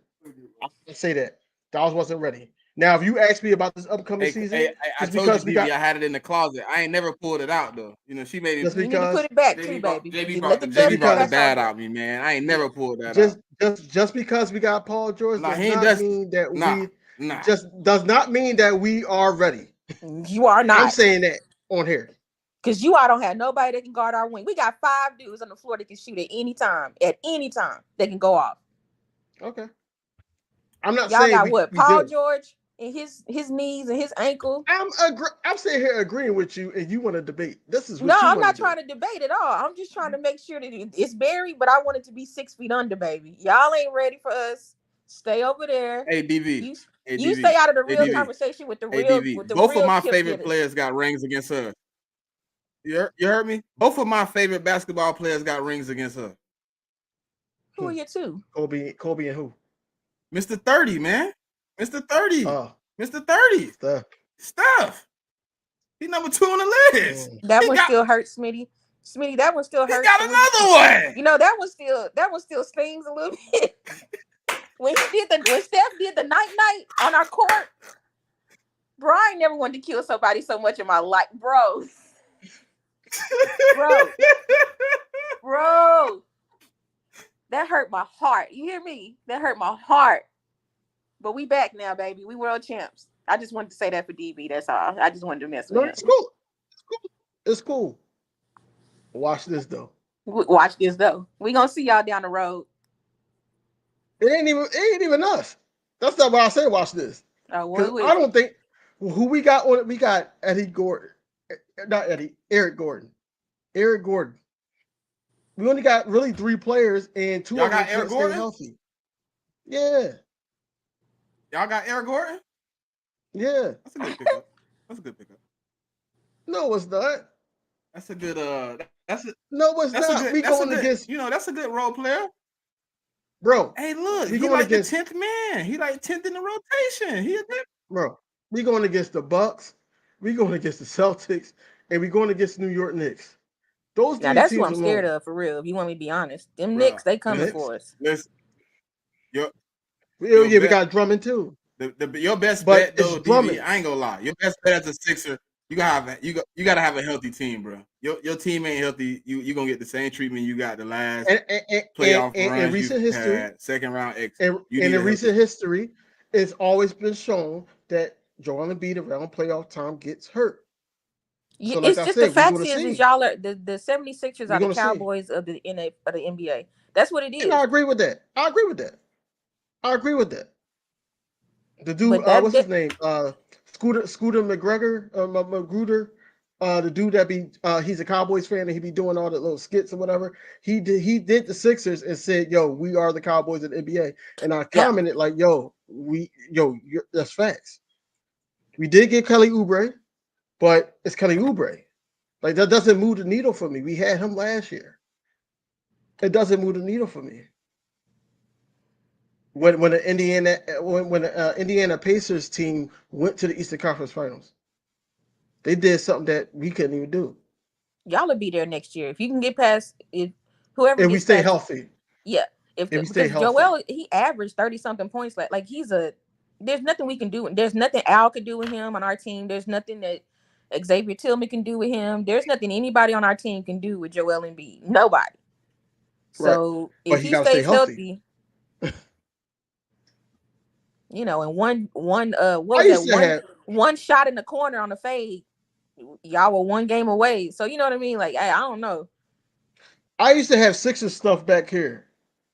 I say that. Dallas wasn't ready. Now, if you ask me about this upcoming season, I told you, DB, I had it in the closet. I ain't never pulled it out though. You know, she made it. Just You need to because put it back JB too, brought, baby. JB Let brought, the JB brought the dust bad out out of me, man. I ain't never pulled that out. just because we got Paul George Nah, does he ain't not dusty. mean that Nah. just does not mean that we are ready. You are not. I'm saying that on here. Because you all don't have nobody that can guard our wing. We got 5 dudes on the floor that can shoot at any time. At any time, they can go off. Okay. I'm not Y'all saying got we Paul do. George and his knees and his ankle. I'm sitting here agreeing with you, and you want to debate. This is what No, you I'm want not to trying to debate at all. I'm just trying to make sure that it's buried, but I want it to be 6 feet under, baby. Y'all ain't ready for us. Stay over there. Hey, DV. You stay out of the real DV. conversation with the Hey, real DV. with the Both real of my chip favorite hitters. players got rings against her. You heard me? Both of my favorite basketball players got rings against her. Who are you two? Kobe and who? Mr. 30, man. Mr. 30. Mr. 30. Steph. He's number 2 on the list. That one still hurts, Smitty. Smitty, that one still hurts. He got another one. You know, that one still stings a little bit. When Steph did the night on our court, bro, I ain't never wanted to kill somebody so much in my life, bro. Bro, that hurt my heart. You hear me? That hurt my heart. But we back now, baby. We world champs. I just wanted to say that for DB. That's all. I just wanted to mess with him. It's cool. It's cool. Watch this though. Watch this though. We gonna see y'all down the road. It ain't even us. That's not why I say watch this. Oh, what I don't think who we got on it. We got Eric Gordon. Eric Gordon. We only got really 3 players, and 2 Y'all of them got Eric can't stay Gordon? healthy. Yeah. Y'all got Eric Gordon? Yeah. That's a good pickup. That's a good pickup. No, it's not. That's a good No, it's not. We going against, that's a good role player. Bro. Hey, look, we he like the 10th man. He like 10th in the rotation. Bro, we going against the Bucks, we going against the Celtics, and we going against New York Knicks. Those now that's what I'm scared of, for real. If you want me to be honest, them Knicks, they coming for us. Listen, we got Drummond too. Your best bet though, DB, I ain't gonna lie. Your best bet as a Sixer, you gotta have a healthy team, bro. Your team ain't healthy. You gonna get the same treatment you got the last playoff run in recent history. Had, second round exit. In recent history, it's always been shown that Joel Embiid around playoff time gets hurt. So it's just the fact is y'all are the 76ers are the Cowboys of the NBA. That's what it is. And I agree with that. The dude, what's his name? Scooter Magruder. The dude that he's a Cowboys fan and he be doing all the little skits or whatever. He did the Sixers and said, "Yo, we are the Cowboys of the NBA." And I commented like, that's facts. We did get Kelly Oubre, but it's Kelly Oubre. Like that doesn't move the needle for me. We had him last year. It doesn't move the needle for me. When the Indiana Pacers team went to the Eastern Conference Finals, they did something that we couldn't even do. Y'all will be there next year if you can get past whoever. If we stay healthy, yeah. If we stay healthy, Joel, he averaged 30-something points. Like there's nothing we can do. There's nothing Al could do with him on our team. There's nothing that Xavier Tillman can do with him. There's nothing anybody on our team can do with Joel Embiid. Nobody. So if he stays healthy. And one shot in the corner on the fade, y'all were 1 game away. So you know what I mean? Like I don't know. I used to have Sixers stuff back here.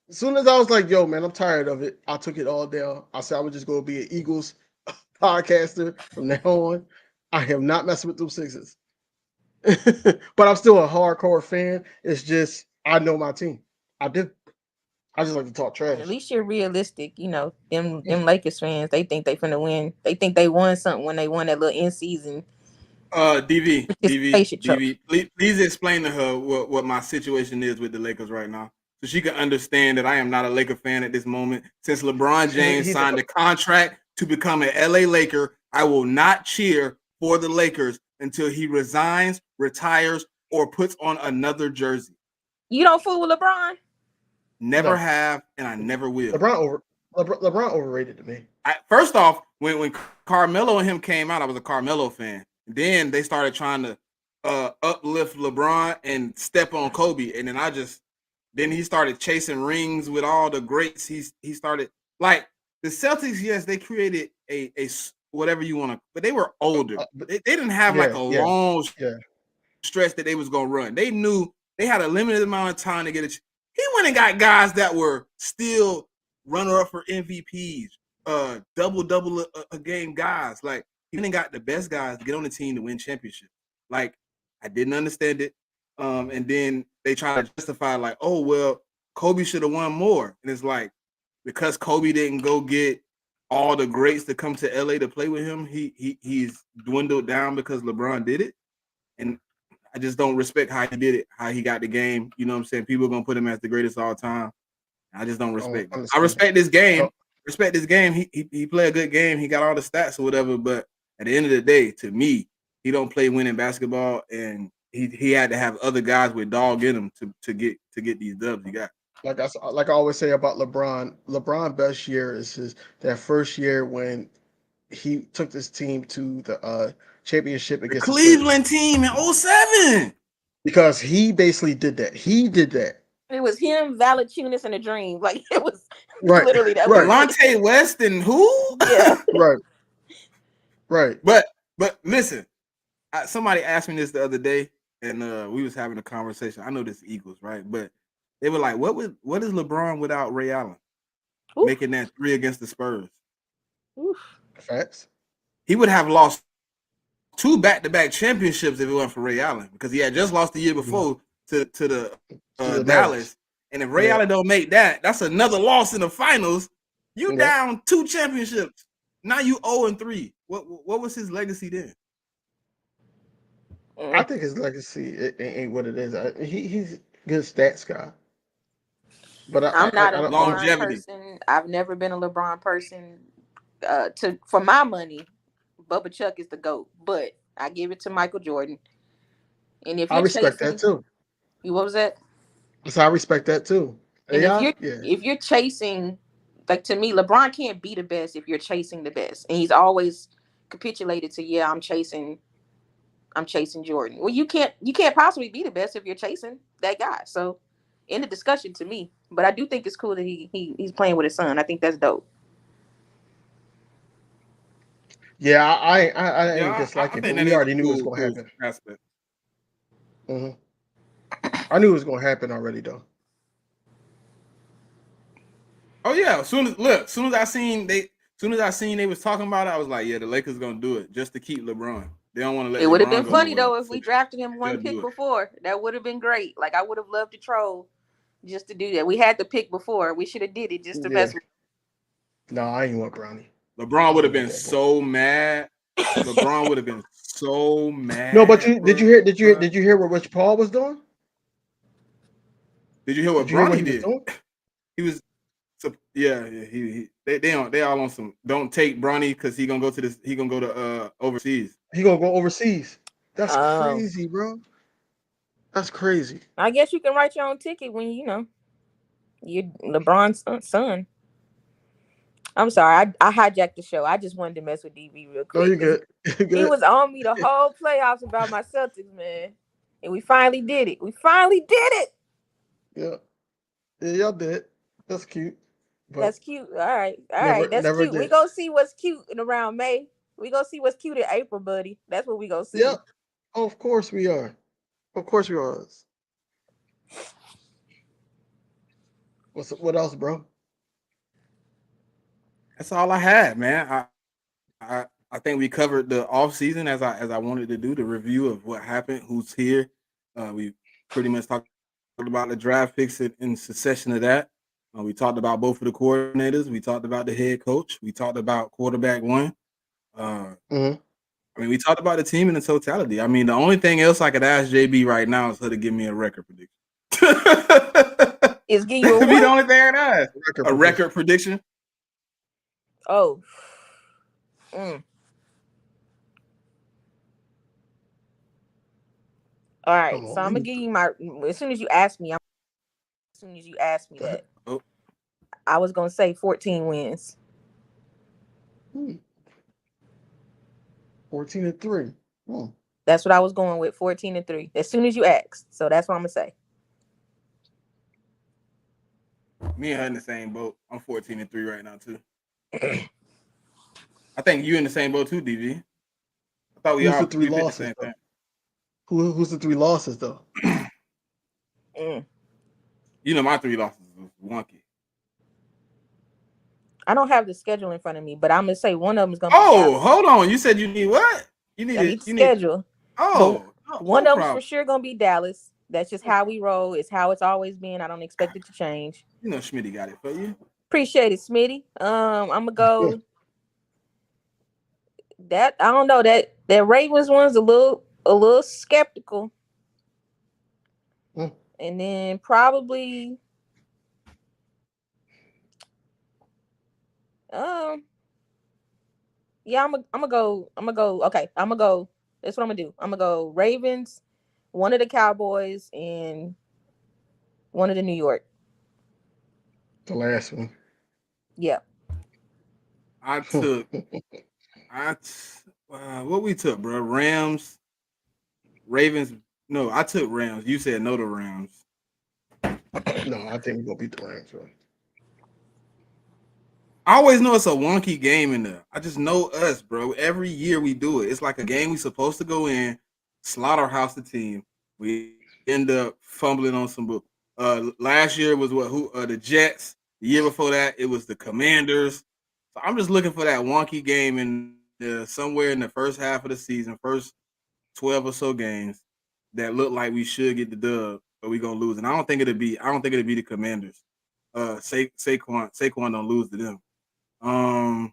As soon as I was like, "Yo, man, I'm tired of it," I took it all down. I said, "I'm just gonna be an Eagles podcaster from now on." I have not messed with those Sixers, but I'm still a hardcore fan. It's just I know my team. I do. I just like to talk trash. At least you're realistic. Them Lakers fans, they think they finna win. They think they won something when they won that little in-season. DV, please explain to her what my situation is with the Lakers right now, so she can understand that I am not a Laker fan at this moment. Since LeBron James signed a contract to become an LA Laker, I will not cheer for the Lakers until he resigns, retires, or puts on another jersey. You don't fool with LeBron? Never have, and I never will. LeBron overrated to me. First off, when Carmelo and him came out, I was a Carmelo fan. Then they started trying to uplift LeBron and step on Kobe, and then he started chasing rings with all the greats. He started like the Celtics. Yes, they created a whatever you want to, but they were older. They didn't have like a long stretch that they was gonna run. They knew they had a limited amount of time to get it. He went and got guys that were still runner-up for MVPs, double a game guys. Like he went and got the best guys to get on the team to win championship. Like I didn't understand it. And then they try to justify like, oh well, Kobe should have won more. And it's like because Kobe didn't go get all the greats to come to LA to play with him, he's dwindled down because LeBron did it. And I just don't respect how he did it, how he got the game. You know what I'm saying? People are gonna put him as the greatest of all time. I just don't respect it. I respect this game. Respect this game. He played a good game. He got all the stats or whatever. But at the end of the day, to me, he don't play winning basketball, and he had to have other guys with dog in him to get these dubs he got. Like I always say about LeBron. LeBron's best year is that first year when he took this team to the championship against the Cleveland team in 2007. Because he basically did that. He did that. It was him, Valanciunas, and a dream. Like it was literally that. Right. Delonte West and who? Yeah. Right. But listen, somebody asked me this the other day, and we was having a conversation. I know this Eagles, right? But they were like, "What is LeBron without Ray Allen making that 3 against the Spurs?" Oof. Facts. He would have lost 2 back-to-back championships if it weren't for Ray Allen, because he had just lost the year before to the Dallas. And if Ray Allen don't make that, that's another loss in the finals. You down 2 championships. Now you 0-3. What was his legacy then? I think his legacy ain't what it is. He's a good stats guy. But I'm not a LeBron person. I've never been a LeBron person. For my money, Bubba Chuck is the GOAT, but I give it to Michael Jordan. And if I respect that too. What was that? So I respect that too. And if you're chasing, like to me, LeBron can't be the best if you're chasing the best. And he's always capitulated to, I'm chasing Jordan. Well, you can't possibly be the best if you're chasing that guy. So in the discussion to me. But I do think it's cool that he's playing with his son. I think that's dope. Yeah, I ain't dislike it, but we already knew it was going to happen. I knew it was going to happen already, though. Oh yeah, as soon as I seen they was talking about it, I was like, yeah, the Lakers gonna do it just to keep LeBron. They don't want to let. It would have been funny though if we drafted him one pick before. That would have been great. Like I would have loved to troll just to do that. We had the pick before. We should have did it just to mess with. No, I ain't want Brownie. LeBron would have been so mad. LeBron would have been so mad. No, but did you hear what Rich Paul was doing? Did you hear what Bronny did? He was. They all on some don't take Bronny because he gonna go to overseas. He gonna go overseas. That's crazy, bro. That's crazy. I guess you can write your own ticket when you're LeBron's son. I'm sorry, I hijacked the show. I just wanted to mess with DV real quick. No, you're good. He was on me the whole playoffs about my Celtics, man. And we finally did it. Yeah, y'all did. That's cute. That's cute. All right. That's cute. We gonna see what's cute in around May. We gonna see what's cute in April, buddy. That's what we gonna see. Yeah. Oh, of course we are. What else, bro? That's all I had, man. I think we covered the offseason as I wanted to do, the review of what happened, who's here. We pretty much talked about the draft picks in succession of that. We talked about both of the coordinators. We talked about the head coach. We talked about quarterback 1. I mean, we talked about the team in the totality. I mean, the only thing else I could ask JB right now is her to give me a record prediction. Is give you be the only thing I ask. A record prediction. Oh. All right. So I'm gonna give you as soon as you ask me that, I was gonna say 14 wins. 14-3. That's what I was going with. 14-3. As soon as you asked, so that's what I'm gonna say. Me and her in the same boat. I'm 14-3 right now too. I think you in the same boat too, DV. I thought we Who's all the 3 picked the losses same though? thing. Who's the 3 losses though? You know my 3 losses was wonky. I don't have the schedule in front of me, but I'm gonna say one of them is gonna be Dallas. Hold on. You said you need what? You need I need the schedule. One of them's for sure gonna be Dallas. That's just how we roll. It's how it's always been. I don't expect it to change. You know Schmitty got it for you. Appreciate it, Smitty. I'm gonna go. That I don't know, that Ravens one's a little skeptical. And then probably yeah, I'm gonna go. Okay, I'm gonna go. That's what I'm gonna do. I'm gonna go Ravens, one of the Cowboys, and one of the New York. The last one. Yep. I took what we took, bro? Rams, Ravens. No, I took Rams. You said no to Rams. No, I think we're gonna beat the Rams, bro. I always know it's a wonky game in there. I just know us, bro. Every year we do it. It's like a game we supposed to go in, slaughterhouse the team. We end up fumbling on some. Last year was the Jets. The year before that, it was the Commanders. So I'm just looking for that wonky game in somewhere in the first half of the season, first 12 or so games that look like we should get the dub, but we're gonna lose. And I don't think it'll be the Commanders. Saquon don't lose to them. I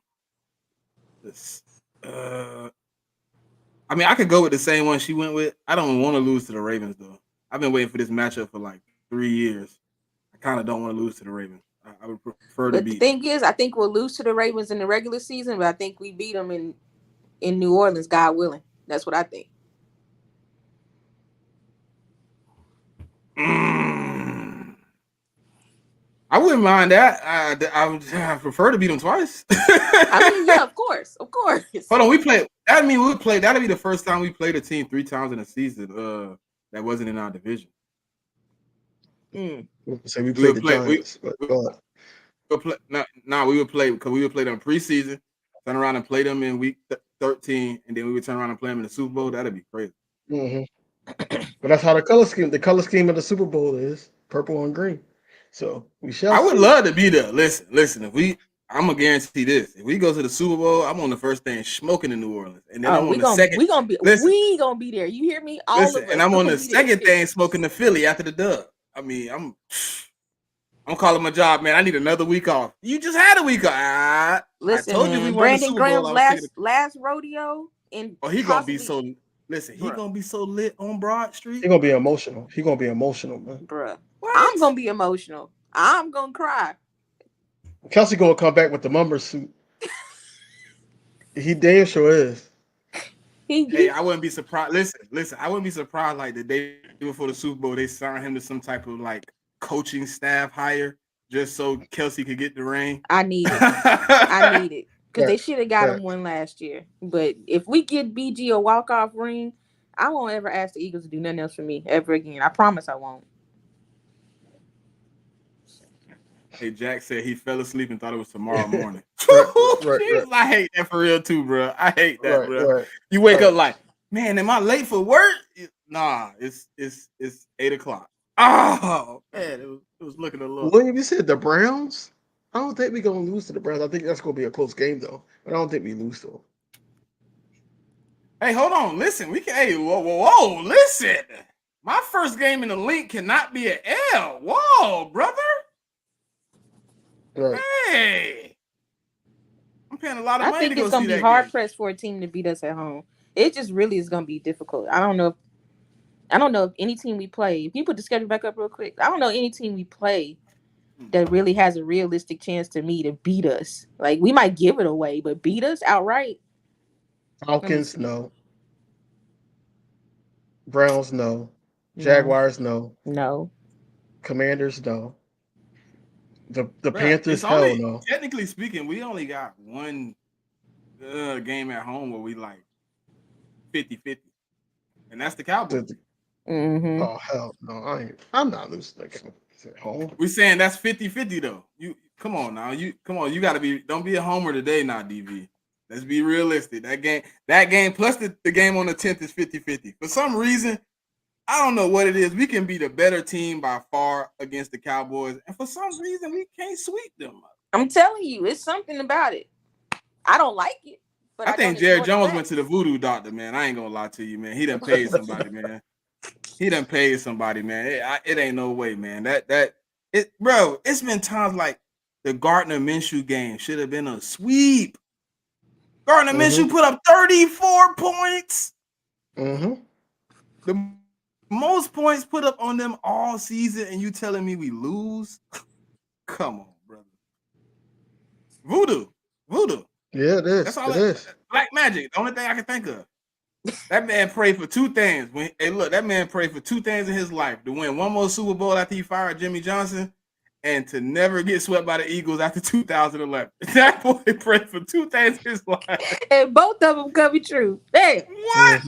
mean, I could go with the same one she went with. I don't want to lose to the Ravens though. I've been waiting for this matchup for like 3 years. I kind of don't want to lose to the Ravens. I would prefer to beat. The thing is, I think we'll lose to the Ravens in the regular season, but I think we beat them in New Orleans, God willing. That's what I think. I wouldn't mind that. I prefer to beat them twice. I mean, yeah, of course. Hold on, we play. That mean we play. That'll be the first time we played a team 3 times in a season. That wasn't in our division. So we played the Giants. We would play because we would play them preseason, turn around and play them in week 13, and then we would turn around and play them in the Super Bowl. That'd be crazy. But that's how the color scheme of the Super Bowl is purple and green. So we shall. I would love to be there. Listen. I'm gonna guarantee this. If we go to the Super Bowl, I'm on the first thing smoking in New Orleans, and then I'm on the second. We gonna be there. You hear me? All of us. And I'm on the second thing smoking the Philly after the dub. I mean, I'm calling my job, man. I need another week off. You just had a week off. Listen, I told you we won Brandon the Super Bowl. Graham's last rodeo, and he gonna be so. Listen, he gonna be so lit on Broad Street. He gonna be emotional. He gonna be emotional, man. Bruh. I'm gonna be emotional. I'm gonna cry. Kelsey gonna come back with the Mummer suit. He damn sure is. Hey, I wouldn't be surprised. Listen. I wouldn't be surprised like the day before the Super Bowl they signed him to some type of like coaching staff hire just so Kelsey could get the ring. I need it. Because they should have got him one last year. But if we get BG a walk-off ring, I won't ever ask the Eagles to do nothing else for me ever again. I promise I won't. Hey, Jack said he fell asleep and thought it was tomorrow morning. Right. I hate that for real too, bro. I hate that, bro. Right. You wake up like, man, am I late for work? Nah, it's 8:00. Oh man, it was looking a little. William, you said the Browns? I don't think we're gonna lose to the Browns. I think that's gonna be a close game though. But I don't think we lose to them. Hey, hold on. Listen, we can. Hey, whoa, listen. My first game in the link cannot be an L. Whoa, brother. Right. Hey, I'm paying a lot of money. I think it's gonna be hard pressed for a team to beat us at home. It just really is gonna be difficult. I don't know if any team we play. If you put the schedule back up real quick, I don't know any team we play that really has a realistic chance to beat us. Like we might give it away, but beat us outright. Falcons, no. Browns, no. Jaguars, no. No. Commanders, no. The Bruh, Panthers, it's only, hell no. technically speaking, we only got one game at home where we like 50-50. And that's the Cowboys. Mm-hmm. Oh hell no! I'm not losing that game at home. We saying that's 50-50 though. You come on now. You gotta be, don't be a homer today now, DV. Let's be realistic. That game plus the game on the 10th is 50-50. For some reason, I don't know what it is. We can be the better team by far against the Cowboys, and for some reason we can't sweep them. I'm telling you, it's something about it. I don't like it, but I think Jared Jones went to the voodoo doctor, man. I ain't gonna lie to you, man. He done paid somebody, man. He done paid somebody, man. It ain't no way, man. Bro, it's been times like the Gardner Minshew game should have been a sweep. Gardner Minshew put up 34 points. The most points put up on them all season, and you telling me we lose? Come on, brother. Voodoo. Yeah, it is. That's all it is. Black magic. The only thing I can think of. That man prayed for two things. That man prayed for two things in his life: to win one more Super Bowl after he fired Jimmy Johnson, and to never get swept by the Eagles after 2011. That boy prayed for two things in his life, and both of them coming true. Hey, what?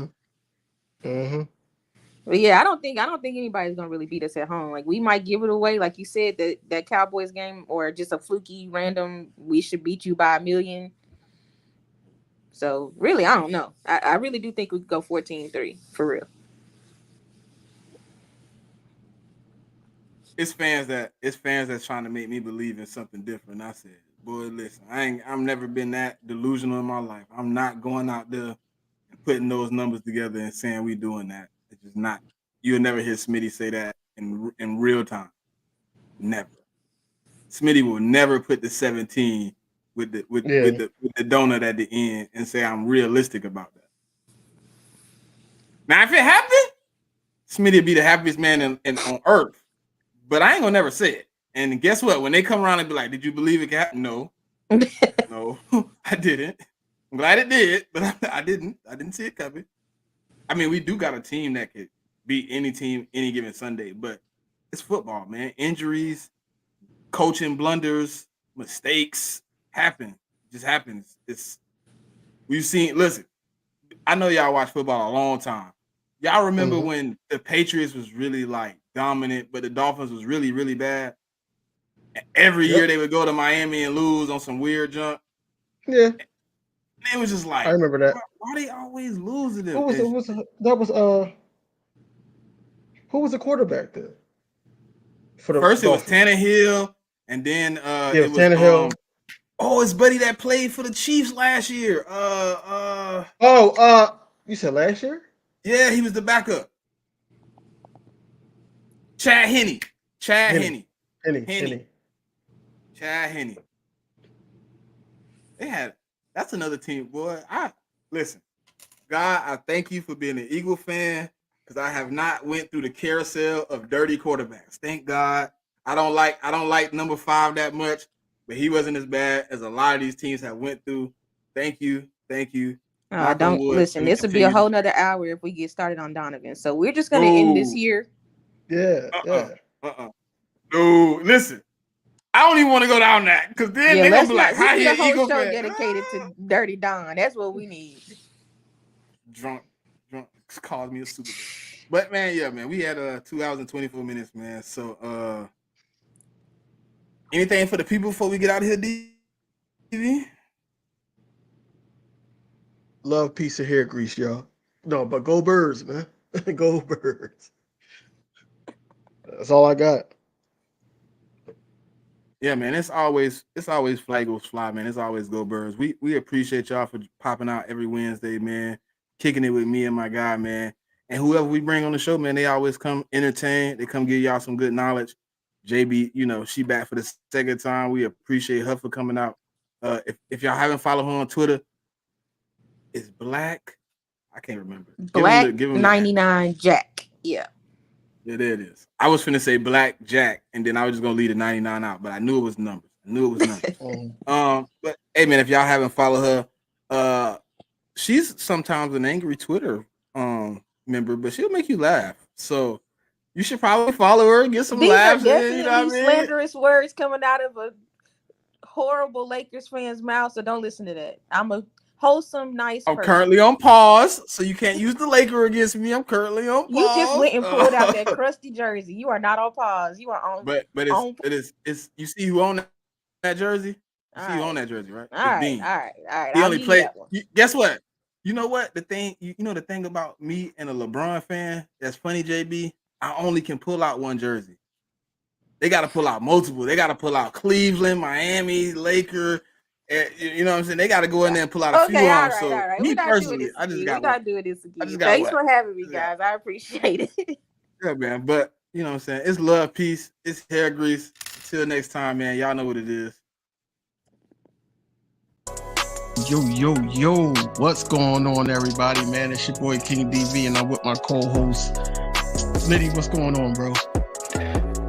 But yeah, I don't think anybody's gonna really beat us at home. Like, we might give it away, like you said, that Cowboys game, or just a fluky random. We should beat you by 1 million. So really, I don't know. I really do think we could go 14-3 for real. It's fans that's trying to make me believe in something different. I said, boy, listen, I've never been that delusional in my life. I'm not going out there and putting those numbers together and saying we doing that. It's just not. You'll never hear Smitty say that in real time. Never. Smitty will never put the 17 with the donut at the end and say I'm realistic about that. Now, if it happened, Smitty would be the happiest man on earth. But I ain't gonna never say it. And guess what? When they come around and be like, "Did you believe it happened?" No, no, I didn't. I'm glad it did, but I didn't. I didn't see it coming. I mean, we do got a team that could beat any team any given Sunday, but it's football, man. Injuries, coaching blunders, mistakes happen. It just happens. We've seen. Listen, I know y'all watch football a long time. Y'all remember when the Patriots was really like dominant, but the Dolphins was really, really bad? And every year they would go to Miami and lose on some weird junk. Yeah. And it was just like, I remember that. Why they always lose to them? Who was the quarterback then? First, it was Tannehill, and then it was Tannehill. His buddy that played for the Chiefs last year. You said last year? Yeah, he was the backup. Chad Henne. Chad Henne. That's another team, boy. Listen, God, I thank you for being an Eagle fan, because I have not went through the carousel of dirty quarterbacks. Thank God. I don't like number 5 that much, but he wasn't as bad as a lot of these teams have went through. Thank you. Don't listen. This would be a whole nother hour if we get started on Donovan. So we're just gonna end this here. Yeah. No, listen. I don't even want to go down that, because then they're gonna be like, "How he an Eagle fan?" Dedicated to Dirty Don. That's what we need. Drunk calls me a super. But man, we had 2 hours and 24 minutes, man. So anything for the people before we get out of here, DV? Love, piece of hair grease, y'all. No, but go Birds, man. Go Birds. That's all I got. Yeah, man. It's always flag goes fly, man. It's always go Birds. We appreciate y'all for popping out every Wednesday, man. Kicking it with me and my guy, man. And whoever we bring on the show, man, they always come entertain. They come give y'all some good knowledge. JB, she back for the second time. We appreciate her for coming out. If y'all haven't followed her on Twitter, it's Black. I can't remember. Black 99 Jack. Yeah. Yeah, there it is. I was finna say Black Jack, and then I was just gonna leave the 99 out, but I knew it was numbers. But hey, man, if y'all haven't followed her, she's sometimes an angry Twitter member, but she'll make you laugh. So You should probably follow her, get some These laughs. are definitely You know what I mean? slanderous words coming out of a horrible Lakers fan's mouth, so don't listen to that. I'm a wholesome, nice I'm person. currently on pause, so you can't use the Laker against me. I'm currently on pause. You just went and pulled out that crusty jersey. You are not on pause. You are on. But it's you see who own that jersey? You see who own that jersey, right? All right. He only played. Guess what? You know what? The thing, you know the thing about me and a LeBron fan that's funny, JB. I only can pull out one jersey. They got to pull out multiple. They got to pull out Cleveland, Miami, Laker. You know what I'm saying? They got to go in there and pull out a few on. All right. Me We're personally, I just got. We're not doing this again. I just got Thanks for having me, guys. I appreciate it. Yeah, man. But you know what I'm saying? It's love, peace. It's hair grease. Until next time, man. Y'all know what it is. Yo, what's going on, everybody, man? It's your boy King DV, and I'm with my co-host Liddy. What's going on, bro?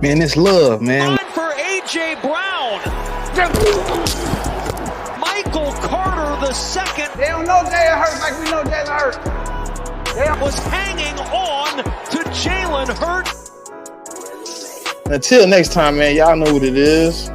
Man, it's love, man. Time for A.J. Brown. Michael Carter II. They don't know Jalen Hurts like we know Jalen Hurts. They was hanging on to Jalen Hurts. Until next time, man, y'all know what it is.